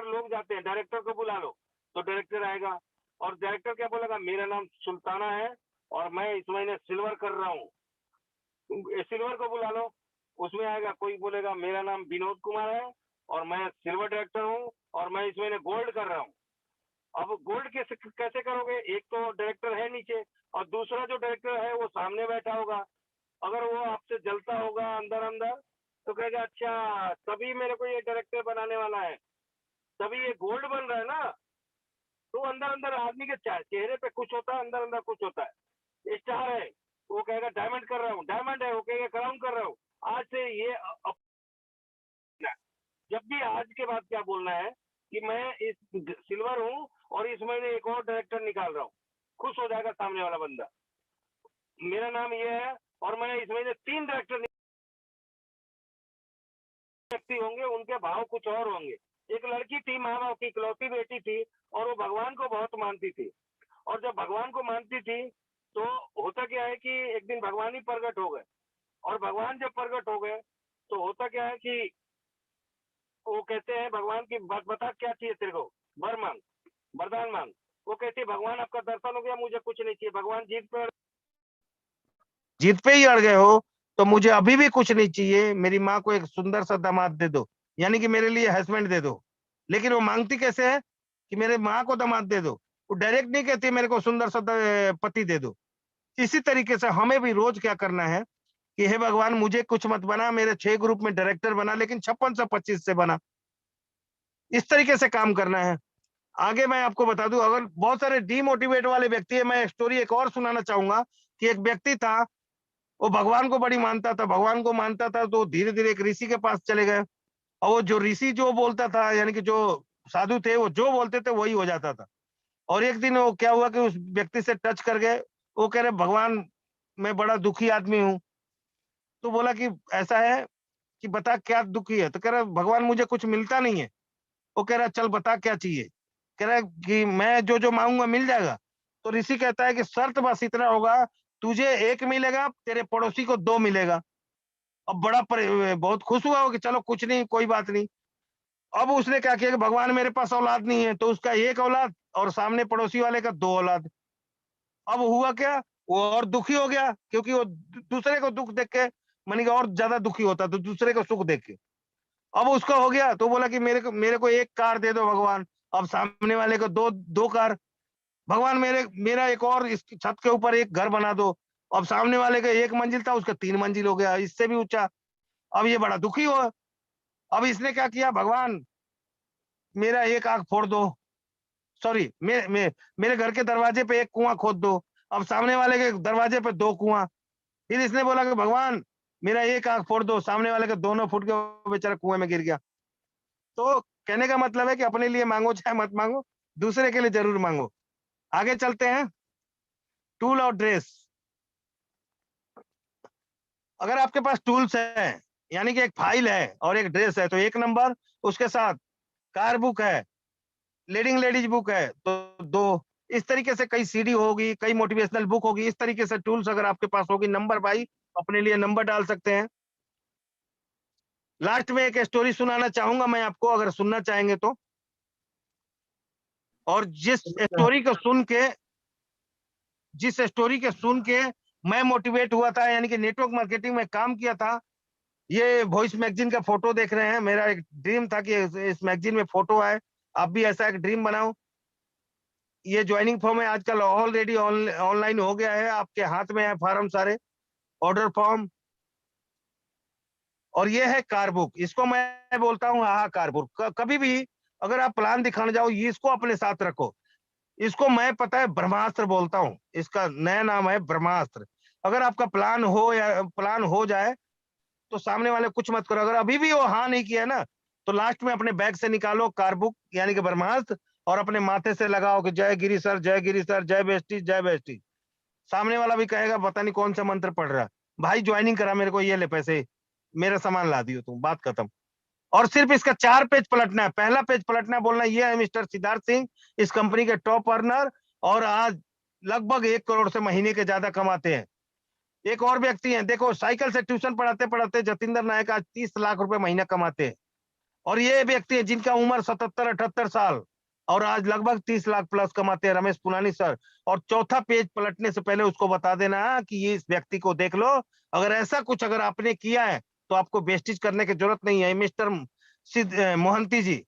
लोग जाते हैं डायरेक्टर को बुला लो तो डायरेक्टर आएगा और डायरेक्टर क्या बोलेगा, मेरा नाम सुल्ताना है और मैं इस महीने सिल्वर कर रहा हूँ, सिल्वर को बुला लो। उसमें आएगा कोई बोलेगा मेरा नाम विनोद कुमार है और मैं सिल्वर डायरेक्टर हूँ और मैं इस महीने गोल्ड कर रहा हूँ। अब गोल्ड कैसे करोगे, एक तो डायरेक्टर है नीचे और दूसरा जो डायरेक्टर है वो सामने बैठा होगा। अगर वो आपसे जलता होगा अंदर अंदर तो कहेगा अच्छा तभी मेरे को ये डायरेक्टर बनाने वाला है, तभी ये गोल्ड बन रहा है ना। तो अंदर अंदर आदमी के चेहरे पे कुछ होता है, अंदर अंदर कुछ होता है। स्टार है वो कहेगा डायमंड कर रहा हूँ, डायमंड है वो कहेगा क्राउन कर रहा हूँ। आज से ये जब भी आज के बाद क्या बोलना है कि मैं इस सिल्वर हूँ और इस महीने एक और डायरेक्टर निकाल रहा हूँ, खुश हो जाएगा सामने वाला बंदा। मेरा नाम ये है और मैं इस महीने 3 डायरेक्टर व्यक्ति होंगे, उनके भाव कुछ और होंगे। एक लड़की थी, माँ बाप की इकलौती बेटी थी और वो भगवान को बहुत मानती थी। और जब भगवान को मानती थी तो होता क्या है कि एक दिन भगवान ही प्रकट हो गए और भगवान जब प्रकट हो गए तो होता क्या है कि वो कहते हैं भगवान की बता क्या चाहिए तेरे को, वर मांग, वरदान मांग। वो कहती है भगवान आपका दर्शन हो गया, मुझे कुछ नहीं चाहिए। भगवान जीत पे ही अड़ गए हो तो मुझे अभी भी कुछ नहीं चाहिए, मेरी माँ को एक सुंदर सा दामाद दे दो, यानी कि मेरे लिए हस्बैंड दे दो। लेकिन वो मांगती कैसे है कि मेरे माँ को दामाद दे दो, वो डायरेक्ट नहीं कहती मेरे को सुंदर सा पति दे दो। इसी तरीके से हमें भी रोज क्या करना है कि हे भगवान मुझे कुछ मत बना, मेरे 6 ग्रुप में डायरेक्टर बना, लेकिन 5625 से बना। इस तरीके से काम करना है। आगे मैं आपको बता दूं, अगर बहुत सारे डीमोटिवेट वाले व्यक्ति है, मैं स्टोरी एक और सुनाना चाहूंगा कि एक व्यक्ति था, वो भगवान को बड़ी मानता था, भगवान को मानता था तो धीरे धीरे एक ऋषि के पास चले गए और वो जो ऋषि जो बोलता था, यानी कि जो साधु थे वो जो बोलते थे वही हो जाता था। और एक दिन वो क्या हुआ कि उस व्यक्ति से टच कर गए, वो कह रहे भगवान मैं बड़ा दुखी आदमी हूँ। तो बोला कि ऐसा है कि बता क्या दुखी है, तो कह रहा भगवान मुझे कुछ मिलता नहीं है। वो कह रहा चल बता क्या चाहिए, कह रहा है कि मैं जो जो मांगूंगा मिल जाएगा। तो ऋषि कहता है कि शर्त बस इतना होगा, तुझे 1 मिलेगा, तेरे पड़ोसी को 2 मिलेगा। अब बहुत खुश हुआ हो कि चलो कुछ नहीं, कोई बात नहीं। अब उसने क्या किया कि भगवान मेरे पास औलाद नहीं है, तो उसका 1 औलाद और सामने पड़ोसी वाले का 2 औलाद। अब हुआ क्या, वो और दुखी हो गया क्योंकि वो दूसरे को दुख देख के मानी कि और ज्यादा दुखी होता, तो दूसरे को सुख देख के अब उसका हो गया। तो बोला कि मेरे को 1 कार दे दो भगवान, अब सामने वाले को 2 कार। भगवान मेरा एक और इस छत के ऊपर एक घर बना दो। अब सामने वाले का 1 मंजिल था, उसका 3 मंजिल हो गया, इससे भी ऊंचा। अब ये बड़ा दुखी हुआ। अब इसने क्या किया, भगवान मेरा 1 आंख फोड़ दो, सॉरी मेरे घर के दरवाजे पे 1 कुआं खोद दो। अब सामने वाले के दरवाजे पे 2 कुआं। फिर इसने बोला कि भगवान मेरा 1 आंख फोड़ दो, सामने वाले के दोनों फूट के बेचारा कुएं में गिर गया। तो कहने का मतलब है कि अपने लिए मांगो चाहे मत मांगो, दूसरे के लिए जरूर मांगो। आगे चलते हैं, टूल और ड्रेस। अगर आपके पास टूल्स है, यानी कि एक फाइल है और एक ड्रेस है, तो 1 नंबर। उसके साथ कार बुक है, लीडिंग लेडीज बुक है तो 2। इस तरीके से कई सीडी होगी, कई मोटिवेशनल बुक होगी, इस तरीके से टूल्स अगर आपके पास होगी, नंबर भाई अपने लिए नंबर डाल सकते हैं। लास्ट में एक स्टोरी सुनाना चाहूंगा मैं आपको, अगर सुनना चाहेंगे तो। और जिस स्टोरी के सुन के मैं मोटिवेट हुआ था, यानी कि नेटवर्क मार्केटिंग में काम किया था। ये वॉइस मैगजीन का फोटो देख रहे हैं, मेरा एक ड्रीम था कि इस मैगजीन में फोटो आए। आप भी ऐसा एक ड्रीम बनाओ। ये ज्वाइनिंग फॉर्म है, आजकल ऑलरेडी ऑनलाइन हो गया है, आपके हाथ में है फॉर्म सारे, ऑर्डर फॉर्म। और ये है कार बुक, इसको मैं बोलता हूँ आहा कार बुक। कभी भी अगर आप प्लान दिखाने जाओ, ये इसको अपने साथ रखो। इसको मैं पता है ब्रह्मास्त्र बोलता हूँ, इसका नया नाम है ब्रह्मास्त्र। अगर आपका प्लान हो या प्लान हो जाए तो सामने वाले कुछ मत करो। अगर अभी भी वो हाँ नहीं किया ना, तो लास्ट में अपने बैग से निकालो कार बुक यानी कि ब्रह्मास्त्र, और अपने माथे से लगाओ कि जय गिरी सर, जय गिरी सर, जय बेस्टी, जय बेस्टी। सामने वाला भी कहेगा पता नहीं कौन सा मंत्र पढ़ रहा है। भाई ज्वाइनिंग करा मेरे को, ये ले पैसे, मेरा सामान ला दियो तुम, बात खत्म। और सिर्फ इसका 4 पेज पलटना है। पहला पेज पलटना है, बोलना ये है मिस्टर सिद्धार्थ सिंह, इस कंपनी के टॉप अर्नर, और आज लगभग 1 करोड़ से महीने के ज्यादा कमाते हैं। एक और व्यक्ति हैं, देखो साइकिल से ट्यूशन पढ़ाते पढ़ाते जतिंदर नायक आज 30 लाख रुपए महीना कमाते हैं। और ये व्यक्ति है जिनका उम्र 77-78 साल, और आज लगभग 30 लाख प्लस कमाते हैं, रमेश पुनानी सर। और चौथा पेज पलटने से पहले उसको बता देना कि ये इस व्यक्ति को देख लो, अगर ऐसा कुछ अगर आपने किया है तो आपको वेस्टेज करने की जरूरत नहीं है, मिस्टर मोहंती जी।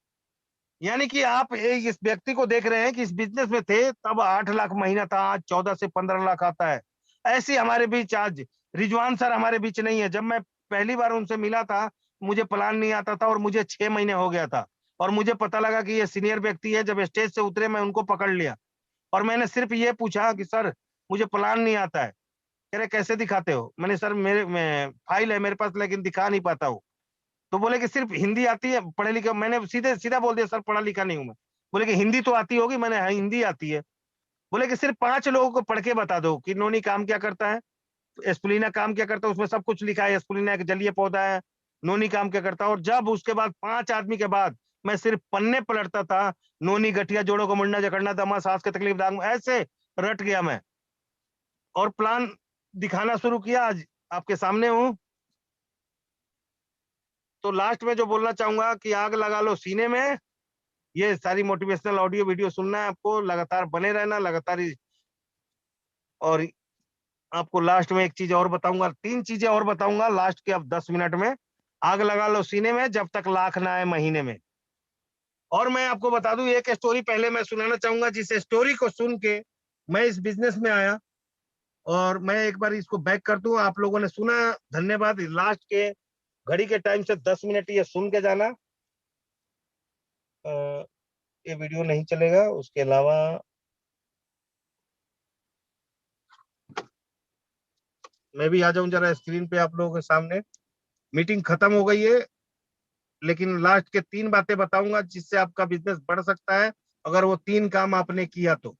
यानी कि आप इस व्यक्ति को देख रहे हैं कि इस बिजनेस में थे तब 8 लाख महीना था, आज 14 से 15 लाख आता है। ऐसी हमारे बीच आज रिजवान सर हमारे बीच नहीं है। जब मैं पहली बार उनसे मिला था, मुझे प्लान नहीं आता था, और मुझे 6 महीने हो गया था, और मुझे पता लगा कि ये सीनियर व्यक्ति है। जब स्टेज से उतरे मैं उनको पकड़ लिया, और मैंने सिर्फ ये पूछा कि सर मुझे प्लान नहीं आता है। कह रहे कैसे दिखाते हो? मैंने सर मेरे में फाइल है मेरे पास, लेकिन दिखा नहीं पाता हूँ। तो बोले कि सिर्फ हिंदी आती है, पढ़े लिखे? मैंने सीधे सीधा बोल दिया सर पढ़ा लिखा नहीं हूं मैं। बोले कि हिंदी तो आती होगी? मैंने हाँ हिंदी आती है। बोले कि सिर्फ 5 लोगों को पढ़ के बता दो कि नोनी काम क्या करता है, एस्पुलिना काम क्या करता है, उसमें सब कुछ लिखा है, एस्पुलिना एक जलीय पौधा है, नोनी काम क्या करता है। और जब उसके बाद 5 आदमी के बाद मैं सिर्फ पन्ने पलटता था, नोनी गठिया जोड़ों को मुंडा जकड़ना, दमा सांस की तकलीफ दाग, ऐसे रट गया मैं, और प्लान दिखाना शुरू किया। आज आपके सामने हूं। तो लास्ट में जो बोलना चाहूंगा कि आग लगा लो सीने में, ये सारी मोटिवेशनल ऑडियो वीडियो सुनना है आपको, लगातार बने रहना, लगातार और आपको लास्ट में एक चीज और बताऊंगा, 3 चीजें और बताऊंगा लास्ट के अब 10 मिनट में। आग लगा लो सीने में जब तक लाख ना आए महीने में। और मैं आपको बता दूं, एक स्टोरी पहले मैं सुनाना चाहूंगा, जिस स्टोरी को सुन के मैं इस बिजनेस में आया। और मैं एक बार इसको बैक कर दूं, आप लोगों ने सुना, धन्यवाद। लास्ट के घड़ी के टाइम से 10 मिनट ये सुन के जाना। ये वीडियो नहीं चलेगा, उसके अलावा मैं भी आ जाऊं जरा स्क्रीन पे आप लोगों के सामने। मीटिंग खत्म हो गई है, लेकिन लास्ट के 3 बातें बताऊंगा जिससे आपका बिजनेस बढ़ सकता है, अगर वो 3 काम आपने किया तो।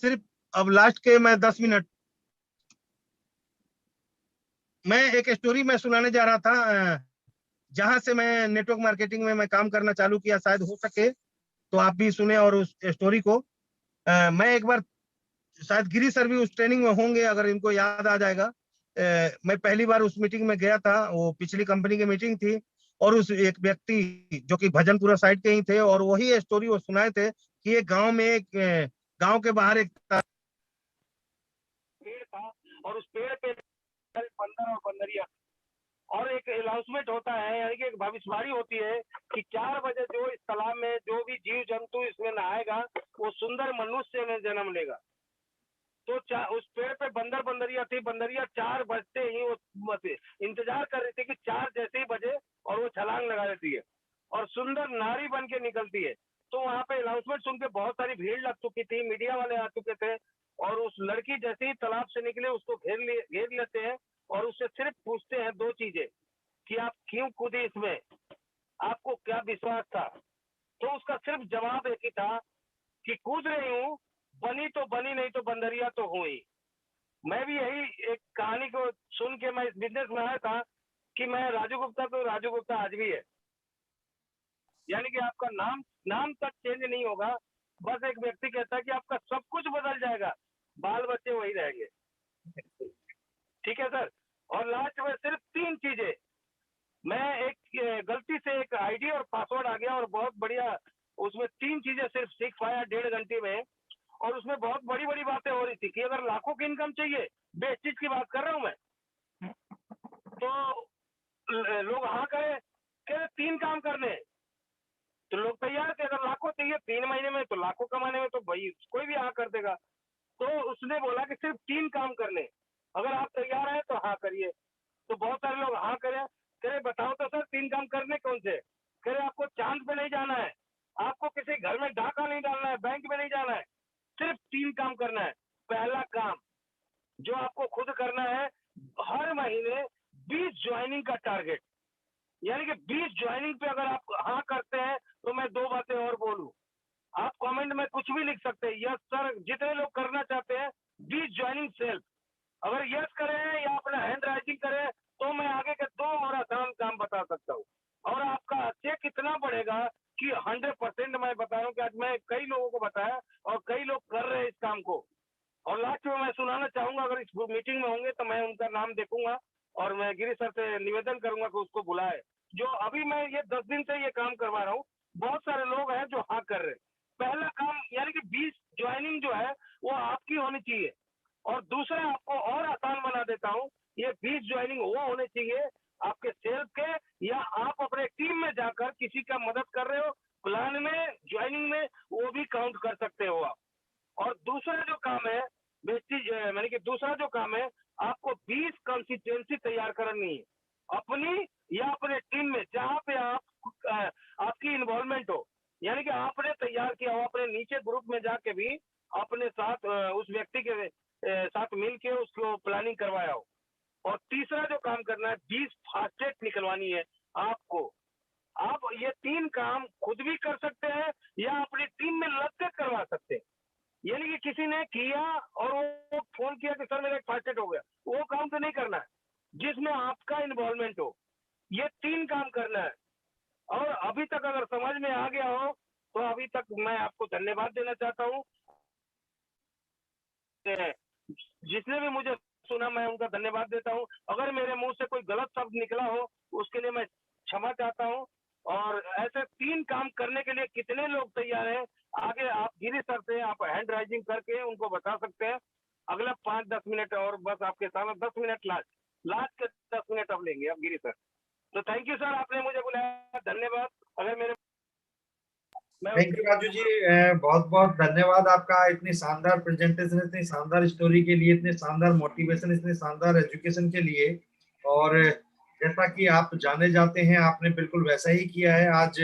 सिर्फ अब लास्ट के मैं 10 मिनट, मैं एक स्टोरी मैं सुनाने जा रहा था, जहां से मैं नेटवर्क मार्केटिंग में मैं काम करना चालू किया। शायद हो सके तो आप भी सुने और उस स्टोरी को। मैं एक बार, शायद गिरी सर भी उस ट्रेनिंग में होंगे, अगर इनको याद आ जाएगा। मैं पहली बार उस मीटिंग में गया था, वो पिछली कंपनी की मीटिंग थी। और उस एक व्यक्ति जो कि भजनपुरा साइड के ही थे, और वही स्टोरी वो सुनाए थे कि एक गांव में एक गांव के बाहर एक पेड़ था, और उस पेड़ पे बंदर और बंदरिया, और एक अनाउंसमेंट होता है, यानी कि एक भविष्यवाणी होती है कि 4 बजे जो इस तालाब में जो भी जीव जंतु इसमें नहाएगा वो सुंदर मनुष्य में जन्म लेगा। तो उस पेड़ पे बंदर बंदरिया थी, बंदरिया 4 बजते ही वो इंतजार कर रही थी कि 4 जैसे ही बजे, और वो छलांग लगा देती है और सुंदर नारी बन के निकलती है। तो वहां पे अनाउंसमेंट सुन के बहुत सारी भीड़ लग चुकी थी, मीडिया वाले आ चुके थे, और उस लड़की जैसे ही तालाब से निकले उसको घेर लेते हैं, और उससे सिर्फ पूछते हैं 2 चीजें कि आप क्यों कूदी इसमें, आपको क्या विश्वास था। तो उसका सिर्फ जवाब एक ही था कि कूद रही हूँ, बनी तो बनी, नहीं तो बंदरिया तो हुई। मैं भी यही एक कहानी को सुन के मैं इस बिजनेस में आया था कि मैं राजू गुप्ता, तो राजू गुप्ता आज भी है। यानी कि आपका नाम तक चेंज नहीं होगा, बस एक व्यक्ति कहता है कि आपका सब कुछ बदल जाएगा, बाल बच्चे वही रहेंगे। ठीक है सर। और लास्ट में सिर्फ 3 चीजें, मैं एक गलती से एक आईडी और पासवर्ड आ गया, और बहुत बढ़िया उसमें 3 चीजें सिर्फ सीख पाया 1.5 घंटे में। और उसमें बहुत बड़ी बड़ी बातें हो रही थी कि अगर लाखों की इनकम चाहिए, बेस्ट चीज की बात कर रहा हूं मैं, तो लोग हाँ करें कि 3 काम करने, तो लोग तैयार थे। अगर लाखों चाहिए 3 महीने में, तो लाखों कमाने में तो भाई कोई भी हाँ कर देगा। तो उसने बोला कि सिर्फ 3 काम करने, अगर आप तैयार हैं तो हाँ करिए। तो बहुत सारे लोग हाँ करे। कहे बताओ तो सर 3 काम करने कौन से? कहे आपको चांद पे नहीं जाना है, आपको किसी घर में डाका नहीं डालना है, बैंक में नहीं जाना है, सिर्फ 3 काम करना है। पहला काम जो आपको खुद करना है, हर महीने 20 ज्वाइनिंग का टारगेट, यानी कि 20 ज्वाइनिंग पे अगर आप हाँ करते हैं तो मैं 2 बातें और बोलूं। आप कमेंट में कुछ भी लिख सकते हैं, यस सर, जितने लोग करना चाहते हैं 20 ज्वाइनिंग सेल्फ, अगर यस करें या अपना हैंड राइटिंग करें तो मैं आगे के 2 और आसान काम बता सकता हूँ। और आपका चेक इतना बढ़ेगा कि 100% मैं बता रहा हूँ कि आज मैं कई लोगों को बताया और कई लोग कर रहे हैं इस काम को। और लास्ट में मैं सुनाना चाहूंगा, अगर इस मीटिंग में होंगे तो मैं उनका नाम देखूंगा और मैं गिरी सर से निवेदन करूंगा कि उसको बुलाए। जो अभी मैं ये 10 दिन से ये काम करवा रहा हूँ, बहुत सारे लोग हैं जो हाँ कर रहे हैं। पहला काम यानी कि 20 ज्वाइनिंग जो है वो आपकी होनी चाहिए। और दूसरा आपको और आसान बना देता हूँ, ये 20 ज्वाइनिंग वो होने चाहिए आपके सेल्फ के, या आप अपने टीम में जाकर किसी का मदद कर रहे हो प्लान में, ज्वाइनिंग में, वो भी काउंट कर सकते हो आप। और दूसरा जो काम है वेस्टिज, मैंने कि दूसरा जो काम है, आपको 20 कंसिस्टेंसी तैयार करनी है अपनी या अपने टीम में, जहां पे आपकी इन्वॉल्वमेंट हो, यानी कि आपने तैयार किया हो, अपने नीचे ग्रुप में जाके भी अपने साथ उस व्यक्ति के साथ मिल के उसको प्लानिंग करवाया हो। और तीसरा जो काम करना है, 20 फास्टेट निकलवानी है आपको। आप ये 3 काम खुद भी कर सकते हैं या अपनी टीम में लग कर करवा सकते हैं। यानी कि किसी ने किया और वो फोन किया कि सर मेरा एक फास्टेट हो गया, वो काम तो नहीं करना है, जिसमें आपका इन्वॉल्वमेंट हो। ये 3 काम करना है। और अभी तक अगर समझ में आ गया हो तो अभी तक मैं आपको धन्यवाद देना चाहता हूँ। जिसने भी मुझे सुना मैं उनका धन्यवाद देता हूँ। अगर मेरे मुंह से कोई गलत शब्द निकला हो उसके लिए मैं क्षमा चाहता हूँ। और ऐसे 3 काम करने के लिए कितने लोग तैयार हैं, आगे आप गिरी सर से आप हैंड राइजिंग करके उनको बता सकते हैं। अगला 5-10 मिनट और बस आपके सामने, 10 मिनट लास्ट के 10 मिनट अब लेंगे अब गिरी सर। तो थैंक यू सर, आपने मुझे बुलाया, धन्यवाद। अगर मेरे थैंक यू राजू जी, बहुत बहुत धन्यवाद आपका इतनी शानदार प्रेजेंटेशन, इतनी शानदार स्टोरी के लिए, इतने शानदार मोटिवेशन, इतने शानदार एजुकेशन के लिए। और जैसा कि आप जाने जाते हैं, आपने बिल्कुल वैसा ही किया है। आज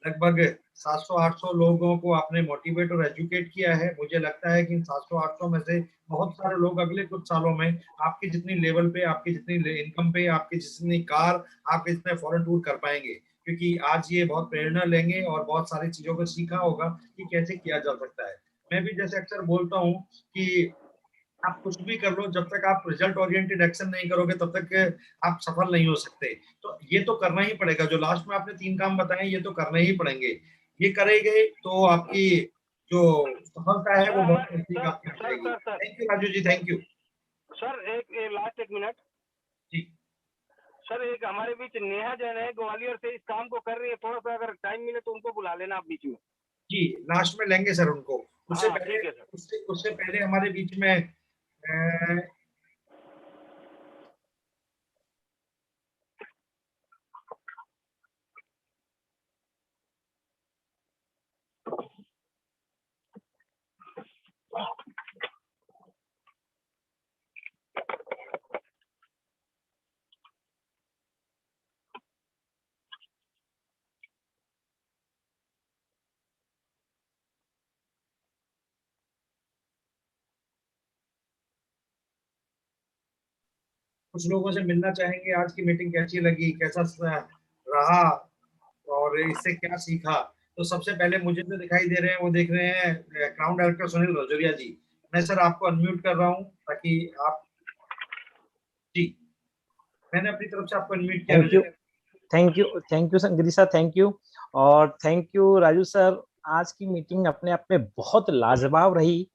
लगभग 700-800 लोगों को आपने मोटिवेट और एजुकेट किया है। मुझे लगता है कि 700-800 में से बहुत सारे लोग अगले कुछ सालों में आपकी जितनी लेवल पे, आपकी जितनी इनकम पे, आपकी जितनी कार, आपके जितने फॉरेन टूर कर पाएंगे, क्योंकि आज ये बहुत प्रेरणा लेंगे और बहुत सारी चीजों को सीखा होगा कि कैसे किया जा सकता है। मैं भी जैसे अक्सर बोलता हूँ कि आप कुछ भी कर लो, जब तक आप रिजल्ट ओरिएंटेड एक्शन नहीं करोगे तब तक आप सफल नहीं हो सकते। तो ये तो करना ही पड़ेगा, जो लास्ट में आपने 3 काम बताए ये तो करने ही पड़ेंगे। ये करेंगे तो आपकी जो सफलता है वो बहुत नजदीक आपकी आ जाएगी। Sir thank you Raju ji, thank you. Sir एक लास्ट 1 मिनट जी सर, एक हमारे बीच नेहा जैन है ग्वालियर से, इस काम को कर रही है, थोड़ा सा अगर टाइम मिले तो उनको बुला लेना आप बीच में। जी, लास्ट में लेंगे सर उनको। उससे हाँ पहले ठीक है सर। उससे पहले हमारे बीच में कुछ लोगों से मिलना चाहेंगे। आज की मीटिंग कैसी लगी, कैसा रहा और इससे क्या सीखा? तो सबसे पहले मुझे जो दिखाई दे रहे हैं वो देख रहे हैं क्राउन डायरेक्टर सुनील रजौरिया जी। मैं सर आपको अनम्यूट कर रहा हूँ ताकि आप, जी मैंने अपनी तरफ से आपको अनम्यूट किया। Thank you Sangari sir, thank you. और थैंक यू राजू सर। आज की मीटिंग अपने आप में बहुत लाजवाब रही।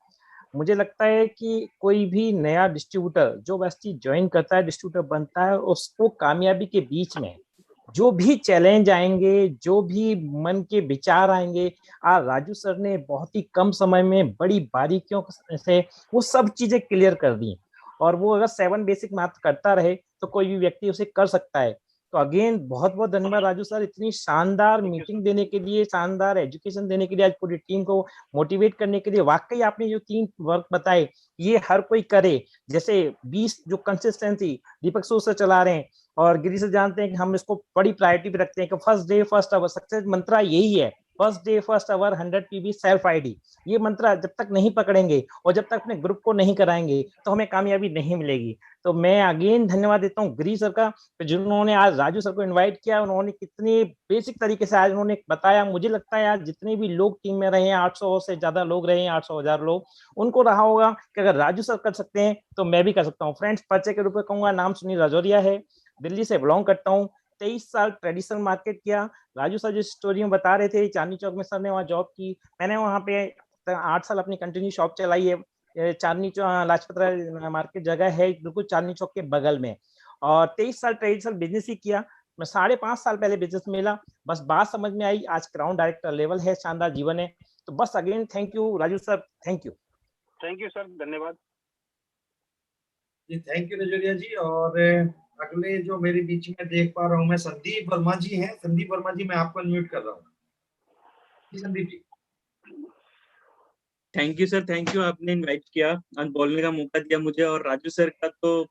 मुझे लगता है कि कोई भी नया डिस्ट्रीब्यूटर जो वेस्टी ज्वाइन करता है, डिस्ट्रीब्यूटर बनता है, उसको कामयाबी के बीच में जो भी चैलेंज आएंगे, जो भी मन के विचार आएंगे, आज राजू सर ने बहुत ही कम समय में बड़ी बारीकियों से वो सब चीजें क्लियर कर दी। और वो अगर 7 बेसिक मैथ करता रहे तो कोई भी व्यक्ति उसे कर सकता है। तो अगेन बहुत बहुत धन्यवाद राजू सर, इतनी शानदार मीटिंग देने के लिए, शानदार एजुकेशन देने के लिए, आज पूरी टीम को मोटिवेट करने के लिए। वाकई आपने जो 3 वर्क बताए ये हर कोई करे। जैसे 20 जो कंसिस्टेंसी दीपक सर से चला रहे हैं और गिरी से जानते हैं कि हम इसको बड़ी प्रायोरिटी पे रखते हैं कि first day first hour, success मंत्रा यही है, first day first hour 100 PB self ID. ये मंत्र जब तक नहीं पकड़ेंगे और जब तक अपने ग्रुप को नहीं कराएंगे तो हमें कामयाबी नहीं मिलेगी। तो मैं अगेन धन्यवाद देता हूँ गिरी सर का, जिन्होंने आज राजू सर को इनवाइट किया। उन्होंने कितने बेसिक तरीके से आज उन्होंने बताया। मुझे लगता है आज जितने भी लोग टीम में रहे हैं, 800 से ज्यादा लोग रहे हैं, 800,000 लोग, उनको रहा होगा कि अगर राजू सर कर सकते हैं तो मैं भी कर सकता हूँ। फ्रेंड्स, परिचय के रूप में कहूंगा, नाम सुनील राजौरिया है, दिल्ली से बिलोंग करता हूँ। 23 साल ट्रेडिशनल मार्केट किया। राजू सर जिस स्टोरी में बता रहे थे, चांदनी चौक में सर ने वहाँ जॉब की, मैंने वहाँ पे 8 साल अपनी कंटिन्यू शॉप चलाई है। चांदनी चौक लाजपत राय मार्केट जगह है बिल्कुल चांदनी चौक के बगल में, और 23 साल ट्रेडिशनल बिजनेस ही किया। मैं 5.5 साल पहले बिजनेस में मिला, बस बात समझ में आई, आज क्राउन डायरेक्टर लेवल है, शानदार जीवन है। तो बस again thank you Raju sir, thank you. Thank you sir, धन्यवाद जी। थैंक यू रजौरिया जी। और अगले जो मेरे बीच में देख पा रहा हूँ मैं, संदीप वर्मा जी हैं। संदीप वर्मा जी, मैं आपको अनम्यूट कर रहा हूँ। जी Sandeep ji. Thank you sir, thank you, आपने इनवाइट किया और बोलने का मौका दिया मुझे। और राजू सर का तो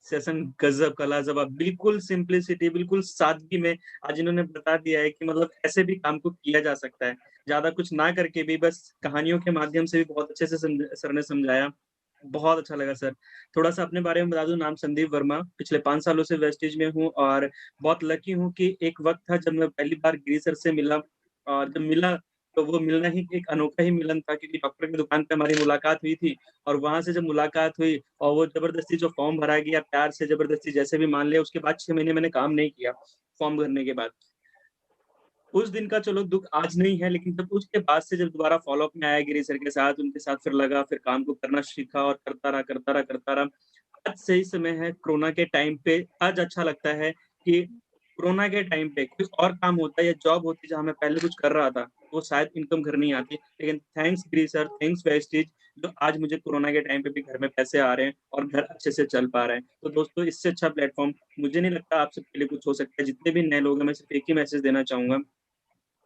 सेशन गजब का लाजवाब, बिल्कुल सिंपलिसिटी, बिल्कुल सादगी में आज इन्होंने बता दिया है कि मतलब ऐसे भी काम को किया जा सकता है, ज्यादा कुछ ना करके भी, बस कहानियों के माध्यम से भी बहुत अच्छे से सर ने समझाया। बहुत अच्छा लगा सर। थोड़ा सा अपने बारे में बता दूं, नाम संदीप वर्मा, पिछले 5 सालों से वेस्टेज में हूँ और बहुत लकी हूँ कि एक वक्त था जब मैं पहली बार गिरी सर से मिला, और जब मिला तो वो मिलना ही एक अनोखा ही मिलन था, क्योंकि डॉक्टर की दुकान पे हमारी मुलाकात हुई थी। और वहां से जब मुलाकात हुई और वो जबरदस्ती जो फॉर्म भरा गया, प्यार से जबरदस्ती जैसे भी मान लिया, उसके बाद 6 महीने मैंने काम नहीं किया फॉर्म भरने के बाद। उस दिन का चलो दुख आज नहीं है, लेकिन जब उसके बाद से जब दोबारा फॉलोअप में आया गिरी सर के साथ, उनके साथ फिर लगा, फिर काम को करना सीखा और करता रहा। आज सही समय है, कोरोना के टाइम पे आज अच्छा लगता है कि कोरोना के टाइम पे कुछ और काम होता है या जॉब होती जहाँ मैं पहले कुछ कर रहा था, वो शायद इनकम घर नहीं आती। लेकिन थैंक्स गिरी सर, थैंक्स वेस्टेज, जो आज मुझे कोरोना के टाइम पे भी घर में पैसे आ रहे हैं और घर अच्छे से चल पा रहे हैं। तो दोस्तों, इससे अच्छा प्लेटफॉर्म मुझे नहीं लगता आप सबके लिए कुछ हो सकता है। जितने भी नए लोग हैं, मैं सिर्फ एक ही मैसेज देना चाहूंगा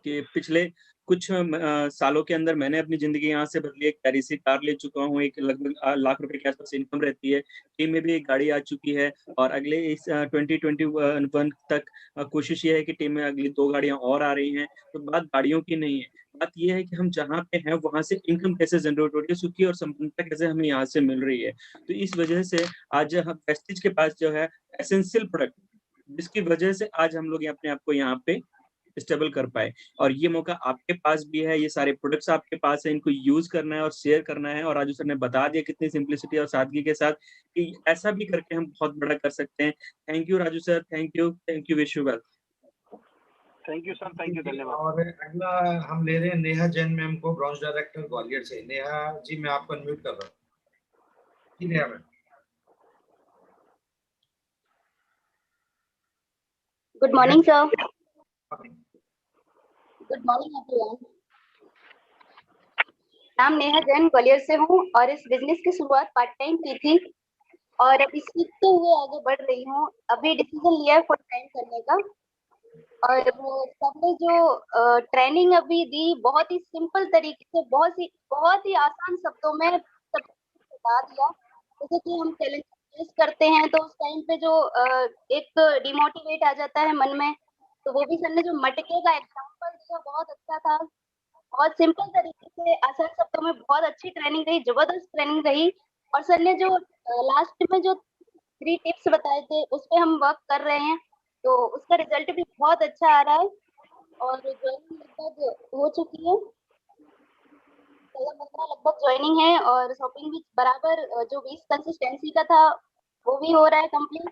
कि पिछले कुछ सालों के अंदर मैंने अपनी जिंदगी यहाँ से बदली। एक प्यारी सी कार ले चुका हूँ, एक लगभग लाख रुपए के आसपास इनकम रहती है। टीम में भी एक गाड़ी आ चुकी है और अगले इस 2021 तक कोशिश ये है कि टीम में अगली 2 गाड़ियां और आ रही हैं। तो बात गाड़ियों की नहीं है, बात ये है कि हम जहाँ पे हैं वहां से इनकम कैसे जनरेट हो रही है, सुखी और संपन्नता कैसे हमें यहाँ से मिल रही है। तो इस वजह से आज हम प्रेस्टीज के पास जो है एसेंशियल प्रोडक्ट, जिसकी वजह से आज हम लोग अपने आप को यहाँ पे स्टेबल कर पाए। और ये मौका आपके पास भी है, ये सारे प्रोडक्ट्स आपके पास है, इनको यूज करना है और शेयर करना है। और राजू सर ने बता दिया कितनी सिंपलिसिटी और सादगी के साथ कि ऐसा भी करके हम बहुत बड़ा कर सकते हैं। Thank you Raju sir, thank you, wish you well. Thank you sir, thank you, धन्यवाद। और अगला हम ले रहे हैं नेहा जैन मैम को, ब्रांच डायरेक्टर ग्वालियर से। नेहा जी, मैं आपको अनम्यूट कर रहा हूँ। जी Neha ma'am. Good morning sir. Good morning everyone. नाम नेहा जैन, ग्वालियर से हूँ और इस बिजनेस की शुरुआत पार्ट टाइम की थी और अभी सीखते हुए आगे बढ़ रही हूँ। अभी डिसीजन लिया है फुल टाइम करने का। और सबने जो ट्रेनिंग अभी दी, बहुत ही सिंपल तरीके से, बहुत ही आसान शब्दों में सब बता दिया। जैसे कि हम चैलेंज फेस करते हैं तो उस टाइम पे जो एक डिमोटिवेट आ जाता है मन में, तो वो भी सर ने जो मटके का एग्जांपल दिया बहुत अच्छा था। बहुत सिंपल तरीके से, आसान शब्दों में, बहुत अच्छी ट्रेनिंग रही, जबरदस्त ट्रेनिंग रही। और सर ने जो लास्ट में जो 3 टिप्स बताए थे उस पे हम वर्क कर रहे हैं, तो उसका रिजल्ट भी बहुत अच्छा आ रहा है। और ज्वाइनिंग लगभग हो चुकी है, 16-15 लगभग ज्वाइनिंग है और शॉपिंग भी बराबर जो 20 कंसिस्टेंसी का था वो भी हो रहा है कंप्लीट।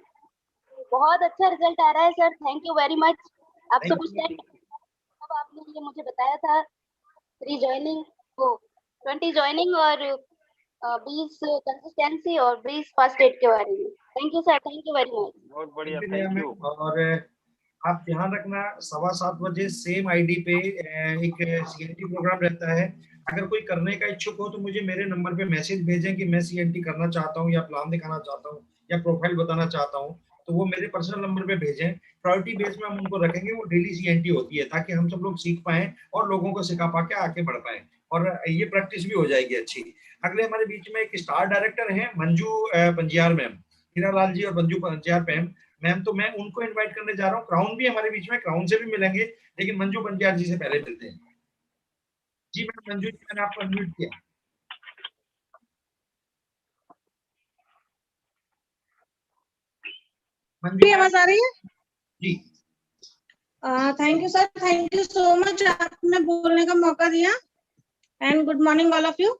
बहुत अच्छा रिजल्ट आ रहा है sir, thank you very much. आपसे कुछ टाइम अब आपने ये मुझे बताया था 3 ज्वाइनिंग, वो 20 ज्वाइनिंग और 20 कंसिस्टेंसी और 20 फर्स्ट एड के बारे में। Thank you sir, thank you very much. बहुत बढ़िया, थैंक यू। और आप ध्यान रखना, 7:15 बजे सेम आईडी पे एक सीएनटी प्रोग्राम रहता है। अगर कोई करने का इच्छुक हो तो मुझे मेरे नंबर पे मैसेज भेजें कि मैं सीएनटी करना चाहता हूँ या प्लान दिखाना चाहता हूँ या प्रोफाइल बताना चाहता हूँ। तो वो मेरे पर्सनल नंबर पे भेजें। प्रायोरिटी बेस में हम उनको रखेंगे, वो डेली सीएनटी होती है ताकि हम सब लोग सीख पाए और लोगों को सिखा पाके आगे बढ़ पाए, और ये प्रैक्टिस भी हो जाएगी अच्छी। अगले हमारे बीच में एक स्टार डायरेक्टर है मंजू बंजियार मैम, हीरालाल जी और मंजू बंजियार मैम, तो मैं उनको इनवाइट करने जा रहा हूँ। क्राउन भी हमारे बीच में, क्राउन से भी मिलेंगे, लेकिन मंजू बंजियार जी से पहले मिलते हैं। जी मैम, मंजू जी मैंने आपको अनम्यूट किया। मंजू मैम आवाज आ रही है? जी। Thank you sir, thank you so much, आपने बोलने का मौका दिया। And good morning all of you.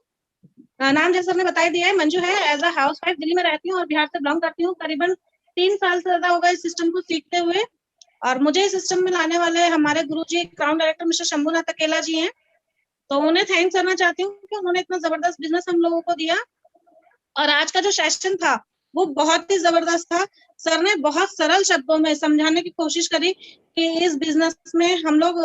नाम जैसा आपने बता ही दिया है, मंजू है। As a housewife Delhi में रहती हूँ और बिहार से बिलोंग करती हूँ। करीबन 3 साल से ज्यादा होगा इस सिस्टम को सीखते हुए, और मुझे इस सिस्टम में लाने वाले हमारे गुरुजी क्राउन डायरेक्टर मिस्टर शंभुनाथ अकेला जी हैं, तो उन्हें थैंक्स करना चाहती हूँ कि उन्होंने इतना जबरदस्त बिजनेस हम लोगों को दिया। और आज का जो सेशन था वो बहुत ही जबरदस्त था। सर ने बहुत सरल शब्दों में समझाने की कोशिश करी कि इस बिजनेस में हम लोग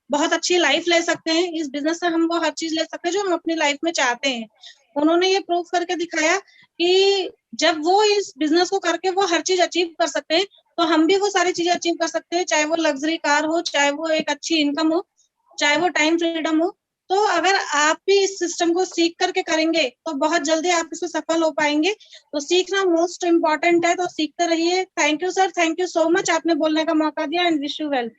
बहुत अच्छी लाइफ ले सकते हैं, इस बिजनेस से हम वो हर चीज ले सकते हैं जो हम अपनी लाइफ में चाहते हैं। उन्होंने ये प्रूव करके दिखाया कि जब वो इस बिजनेस को करके वो हर चीज अचीव कर सकते हैं, तो हम भी वो सारी चीजें अचीव कर सकते हैं, चाहे वो लग्जरी कार हो, चाहे वो एक अच्छी इनकम हो, चाहे वो टाइम फ्रीडम हो। तो अगर आप भी इस सिस्टम को सीख करके करेंगे तो बहुत जल्दी आप इसमें सफल हो पाएंगे। तो सीखना मोस्ट इम्पोर्टेंट है, तो सीखते रहिए। Thank you sir, thank you so much, आपने बोलने का मौका दिया, and wish you well.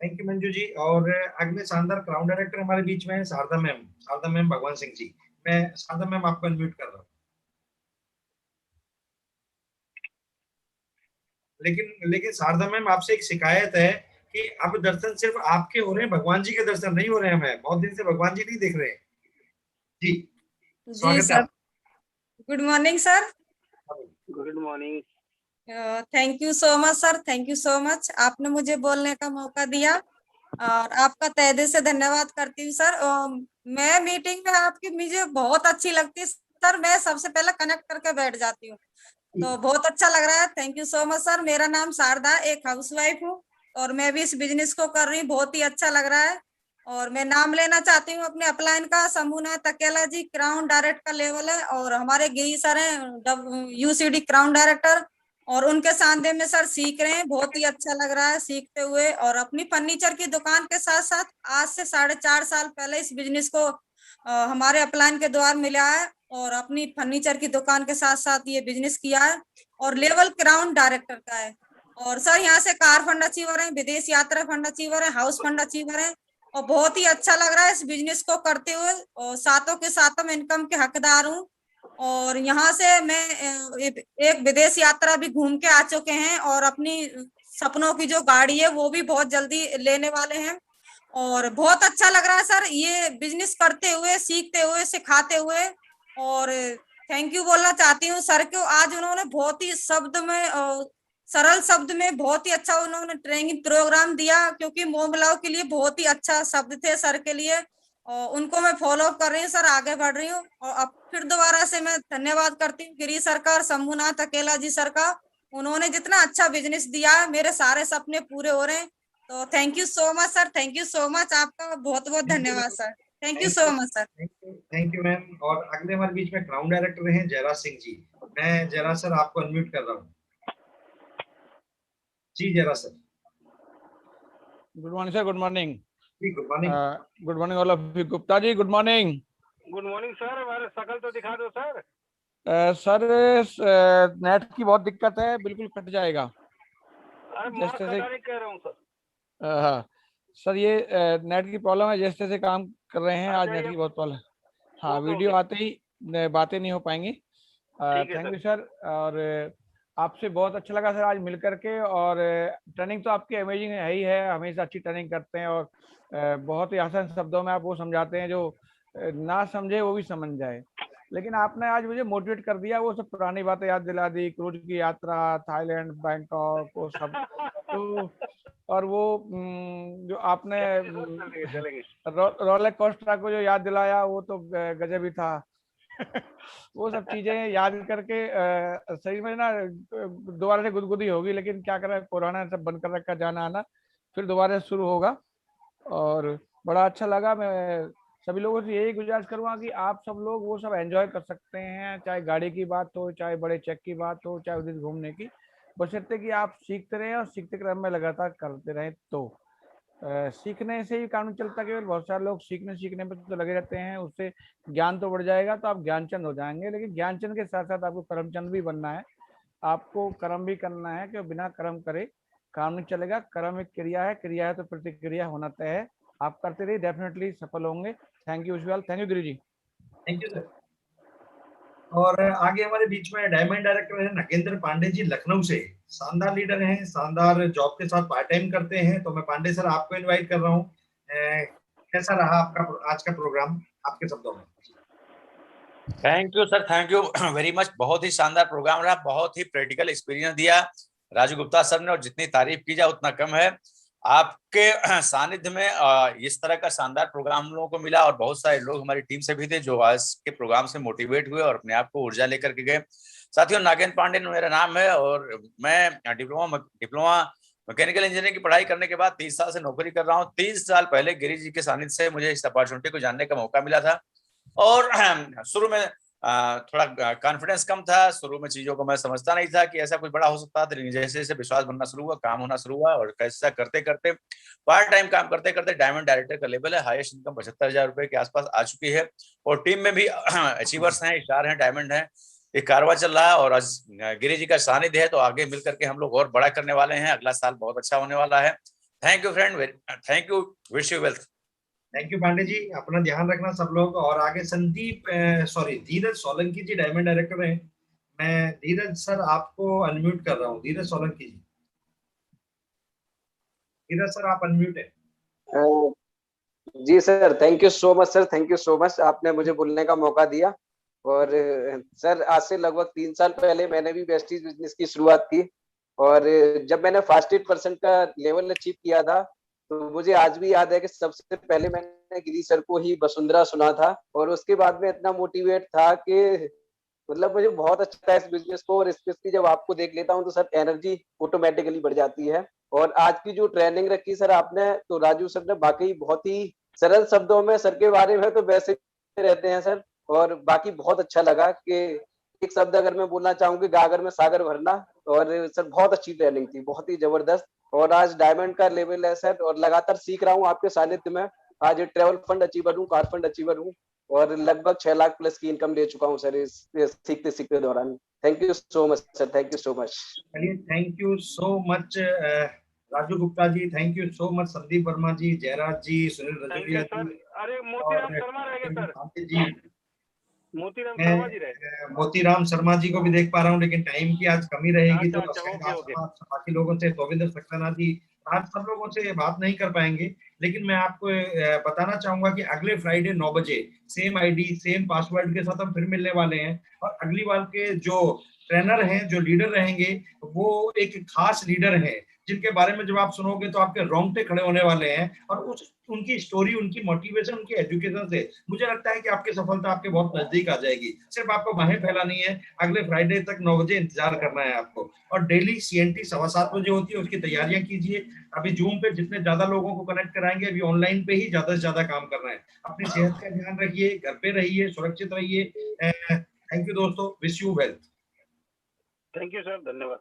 Thank you Manju ji. और अगले शानदार क्राउन डायरेक्टर हमारे बीच में है शारदा मैम, शारदा मैम भगवान सिंह जी। मैं शारदा मैम आपको अनम्यूट कर रहा हूँ। लेकिन शारदा मैम, आपसे एक शिकायत है कि अब दर्शन सिर्फ आपके हो रहे हैं, भगवान जी के दर्शन नहीं हो रहे हैं। हमें बहुत दिन से भगवान जी नहीं दिख रहे हैं। जी जी स्वागत है sir, good morning sir. Good morning. Thank you so much sir, thank you so much, आपने मुझे बोलने का मौका दिया और आपका तहे दिल से धन्यवाद करती हूँ सर। मैं मीटिंग में आपकी मुझे बहुत अच्छी लगती है सर, मैं सबसे पहले कनेक्ट करके बैठ जाती हूँ, तो बहुत अच्छा लग रहा है। Thank you so much sir. मेरा नाम शारदा, एक हाउसवाइफ हूँ और मैं भी इस बिजनेस को कर रही हूँ, बहुत ही अच्छा लग रहा है। और मैं नाम लेना चाहती हूँ अपने अपलाइन का, शंभुनाथ अकेला जी क्राउन डायरेक्टर का लेवल है, और हमारे गिरी सर हैं यूसीडी क्राउन डायरेक्टर, और उनके साथ में सर सीख रहे हैं, बहुत ही अच्छा लग रहा है सीखते हुए। और अपनी फर्नीचर की दुकान के साथ साथ आज से 4.5 साल पहले इस बिजनेस को हमारे अपलाइन के द्वार मिला है, और अपनी फर्नीचर की दुकान के साथ साथ ये बिजनेस किया है, और लेवल क्राउन डायरेक्टर का है। और सर यहाँ से कार फंड अचीवर है, विदेश यात्रा फंड अचीवर है, हाउस फंड अचीवर है, और बहुत ही अच्छा लग रहा है इस बिजनेस को करते हुए, और सातों के सातों में इनकम के हकदार हूँ। और यहाँ से मैं एक विदेश यात्रा भी घूम के आ चुके हैं, और अपनी सपनों की जो गाड़ी है वो भी बहुत जल्दी लेने वाले हैं। और बहुत अच्छा लग रहा है सर ये बिजनेस करते हुए, सीखते हुए, सिखाते हुए। और थैंक यू बोलना चाहती हूँ सर को, आज उन्होंने बहुत ही शब्द में सरल शब्द में बहुत ही अच्छा उन्होंने ट्रेनिंग प्रोग्राम दिया, क्योंकि महिलाओं के लिए बहुत ही अच्छा शब्द थे सर के लिए, और उनको मैं फॉलो कर रही हूँ सर, आगे बढ़ रही हूँ। और अब फिर दोबारा से मैं धन्यवाद करती हूँ गिरी सरकार, शंभुनाथ अकेला जी सर का, उन्होंने जितना अच्छा बिजनेस दिया, मेरे सारे सपने पूरे हो रहे हैं। तो thank you so much sir, thank you so much, आपका बहुत बहुत धन्यवाद sir, thank you so much sir. Thank you ma'am. और अगले हमारे बीच में क्राउन डायरेक्टर हैं जयराज सिंह जी। मैं जयराज सर आपको अनम्यूट कर रहा हूँ। जी Jayraj sir. Good morning sir, good morning. जी good morning. Good morning all of you. Gupta ji good morning. Good morning sir, हमारे शकल तो दिखा दो सर। सर नेट की बहुत दिक्कत है, बिल्कुल कट जाएगा। अरे मास्क जैसे हटाने कह रहा हूँ सर। हाँ सर, ये नेट की प्रॉब्लम है, जैसे जैसे काम कर रहे हैं आज नेट जाइए। की बहुत प्रॉब्लम। हाँ ओके वीडियो ओके, आते ही बातें नहीं हो पाएंगी। ठीक है थैंक सर। You sir. और आपसे बहुत अच्छा लगा सर आज मिल करके। और ट्रेनिंग तो आपकी अमेजिंग है ही है, हमेशा अच्छी ट्रेनिंग करते हैं, और बहुत ही आसान शब्दों में आप वो समझाते हैं जो ना समझे वो भी समझ जाए। लेकिन आपने आज मुझे मोटिवेट कर दिया, वो सब पुरानी बातें याद दिला दी, क्रूज की यात्रा, थाईलैंड, बैंकॉक, वो सब। तो और वो जो आपने चलेंगे। रोलेक्स कोस्टर को जो याद दिलाया, वो तो गजब ही था। वो सब चीजें याद करके सही में ना दोबारा से गुदगुदी होगी, लेकिन क्या करें, कोरोना सब बंद कर रखा, जाना आना, फिर दोबारा से शुरू होगा। और बड़ा अच्छा लगा। मैं सभी लोगों से यही गुजारिश करूंगा कि आप सब लोग वो सब एंजॉय कर सकते हैं, चाहे गाड़ी की बात हो, चाहे बड़े चेक की बात हो, चाहे उधर घूमने की। बशर्ते कि आप सीखते रहें और सीखते क्रम में लगातार करते रहें। तो सीखने से ही काम चलता है। केवल बहुत सारे लोग सीखने पे तो लगे रहते हैं, उससे ज्ञान तो बढ़ जाएगा तो आप ज्ञानचंद हो जाएंगे, लेकिन ज्ञानचंद के साथ साथ आपको कर्मचंद भी बनना है। आपको कर्म भी करना है कि बिना कर्म करे काम नहीं चलेगा। कर्म एक क्रिया है तो प्रतिक्रिया होना तय है। आप करते रहिए, डेफिनेटली सफल होंगे। Thank you visual, thank you Guru ji. Thank you sir. और आगे हमारे बीच में डायमंड डायरेक्टर है नागेंद्र पांडे जी, लखनऊ से। शानदार लीडर हैं, शानदार जॉब के साथ पार्ट टाइम करते हैं। तो मैं पांडे सर आपको इनवाइट कर रहा हूँ। कैसा रहा आपका आज का प्रोग्राम, आपके शब्दों में? Thank you sir, thank you very much. बहुत ही शानदार प्रोग्राम रहा, बहुत ही प्रैक्टिकल एक्सपीरियंस दिया राजू गुप्ता सर ने, और जितनी तारीफ की जाए उतना कम है। आपके सानिध्य में इस तरह का शानदार प्रोग्राम हम लोगों को मिला, और बहुत सारे लोग हमारी टीम से भी थे जो आज के प्रोग्राम से मोटिवेट हुए और अपने आप को ऊर्जा लेकर के गए। साथियों, नागेंद्र पांडे मेरा नाम है, और मैं डिप्लोमा मैकेनिकल इंजीनियरिंग की पढ़ाई करने के बाद 30 साल से नौकरी कर रहा हूँ। 30 साल पहले गिरीश जी के सानिध्य से मुझे इस अपॉर्चुनिटी को जानने का मौका मिला था, और शुरू में थोड़ा कॉन्फिडेंस कम था। शुरू में चीजों को मैं समझता नहीं था कि ऐसा कुछ बड़ा हो सकता था, लेकिन जैसे जैसे विश्वास बनना शुरू हुआ, काम होना शुरू हुआ, और कैसा करते करते पार्ट टाइम काम करते करते डायमंड डायरेक्टर का लेवल है, हाईएस्ट इनकम 75,000 रुपए के आसपास आ चुकी है। और टीम में भी अचीवर्स हैं, स्टार हैं, डायमंड हैं। एक कारवा चल रहा है, और आज गिरी जी का सानिध्य है, तो आगे मिल करके हम लोग और बड़ा करने वाले हैं। अगला साल बहुत अच्छा होने वाला है। Thank you friend, thank you, wish you wealth. Thank you Pandey ji, अपना ध्यान रखना सब लोग। और आगे धीरज सोलंकी जी डायमंड डायरेक्टर हैं। मैं धीरज सर आपको अनम्यूट कर रहा हूँ। धीरज सोलंकी जी, धीरज सर आप अनम्यूट है। जी sir, thank you so much sir, thank you so much, आपने मुझे बोलने का मौका दिया। और सर, आज से लगभग 3 साल पहले मैंने भी वेस्टीज बिजनेस की शुरुआत की, और जब मैंने फर्स्ट 8% का लेवल अचीव किया था, तो मुझे आज भी याद है कि सबसे पहले मैंने गिरी सर को ही वसुंधरा सुना था, और उसके बाद में इतना मोटिवेट था कि मतलब मुझे बहुत अच्छा था इस बिजनेस को। और स्पेशली जब आपको देख लेता हूँ तो सर एनर्जी ऑटोमेटिकली बढ़ जाती है। और आज की जो ट्रेनिंग रखी सर आपने, तो राजू सर ने वाकई बहुत ही सरल शब्दों में सर के बारे में तो वैसे रहते हैं सर, और बाकी बहुत अच्छा लगा कि एक शब्द अगर मैं बोलना चाहूंगी, गागर में सागर भरना। और सर बहुत अच्छी ट्रेनिंग थी, बहुत ही जबरदस्त। और आज डायमंड का लेवल है सर, और लगातार सीख रहा हूँ आपके सानिध्य में। आज ट्रेवल फंड अचीवर हूँ, कार फंड अचीवर हूँ, और लगभग 6 लाख प्लस की इनकम ले चुका हूँ सर इस सीखते सीखते दौरान। Thank you so much sir, thank you so much. चलिए, thank you so much Raju Gupta ji, thank you so much Sandeep Verma ji, Jayraj ji, Sunil Rajoria ji. अरे मोतीराम शर्मा रह गए सर जी, मोतीराम शर्मा जी रहे। मोतीराम शर्मा जी को भी देख पा रहा हूँ, लेकिन टाइम की आज कमी रहेगी। तो ओके। बाकी लोगों से गोविंद सक्सेना जी, आज सब लोगों से बात नहीं कर पाएंगे, लेकिन मैं आपको बताना चाहूंगा कि अगले फ्राइडे 9 बजे सेम आईडी सेम पासवर्ड के साथ हम फिर मिलने वाले हैं। और अगली बार के जो ट्रेनर हैं, जो लीडर रहेंगे, वो एक खास लीडर हैं जिनके बारे में जब आप सुनोगे तो आपके रोंगटे खड़े होने वाले हैं। और उनकी स्टोरी, उनकी मोटिवेशन, उनकी एजुकेशन से मुझे लगता है कि आपकी सफलता आपके बहुत नजदीक आ जाएगी। सिर्फ आपको बाहें फैलानी है। अगले फ्राइडे तक 9 बजे इंतजार करना है आपको। और डेली CNT 7:15 बजे होती है, उसकी तैयारियां कीजिए। अभी जूम पे जितने ज्यादा लोगों को कनेक्ट कराएंगे, अभी ऑनलाइन पे ही ज्यादा से ज्यादा काम करना है। अपनी सेहत का ध्यान रखिए, घर पे रहिए, सुरक्षित रहिए। थैंक यू दोस्तों, wish you wealth. Thank you sir, धन्यवाद।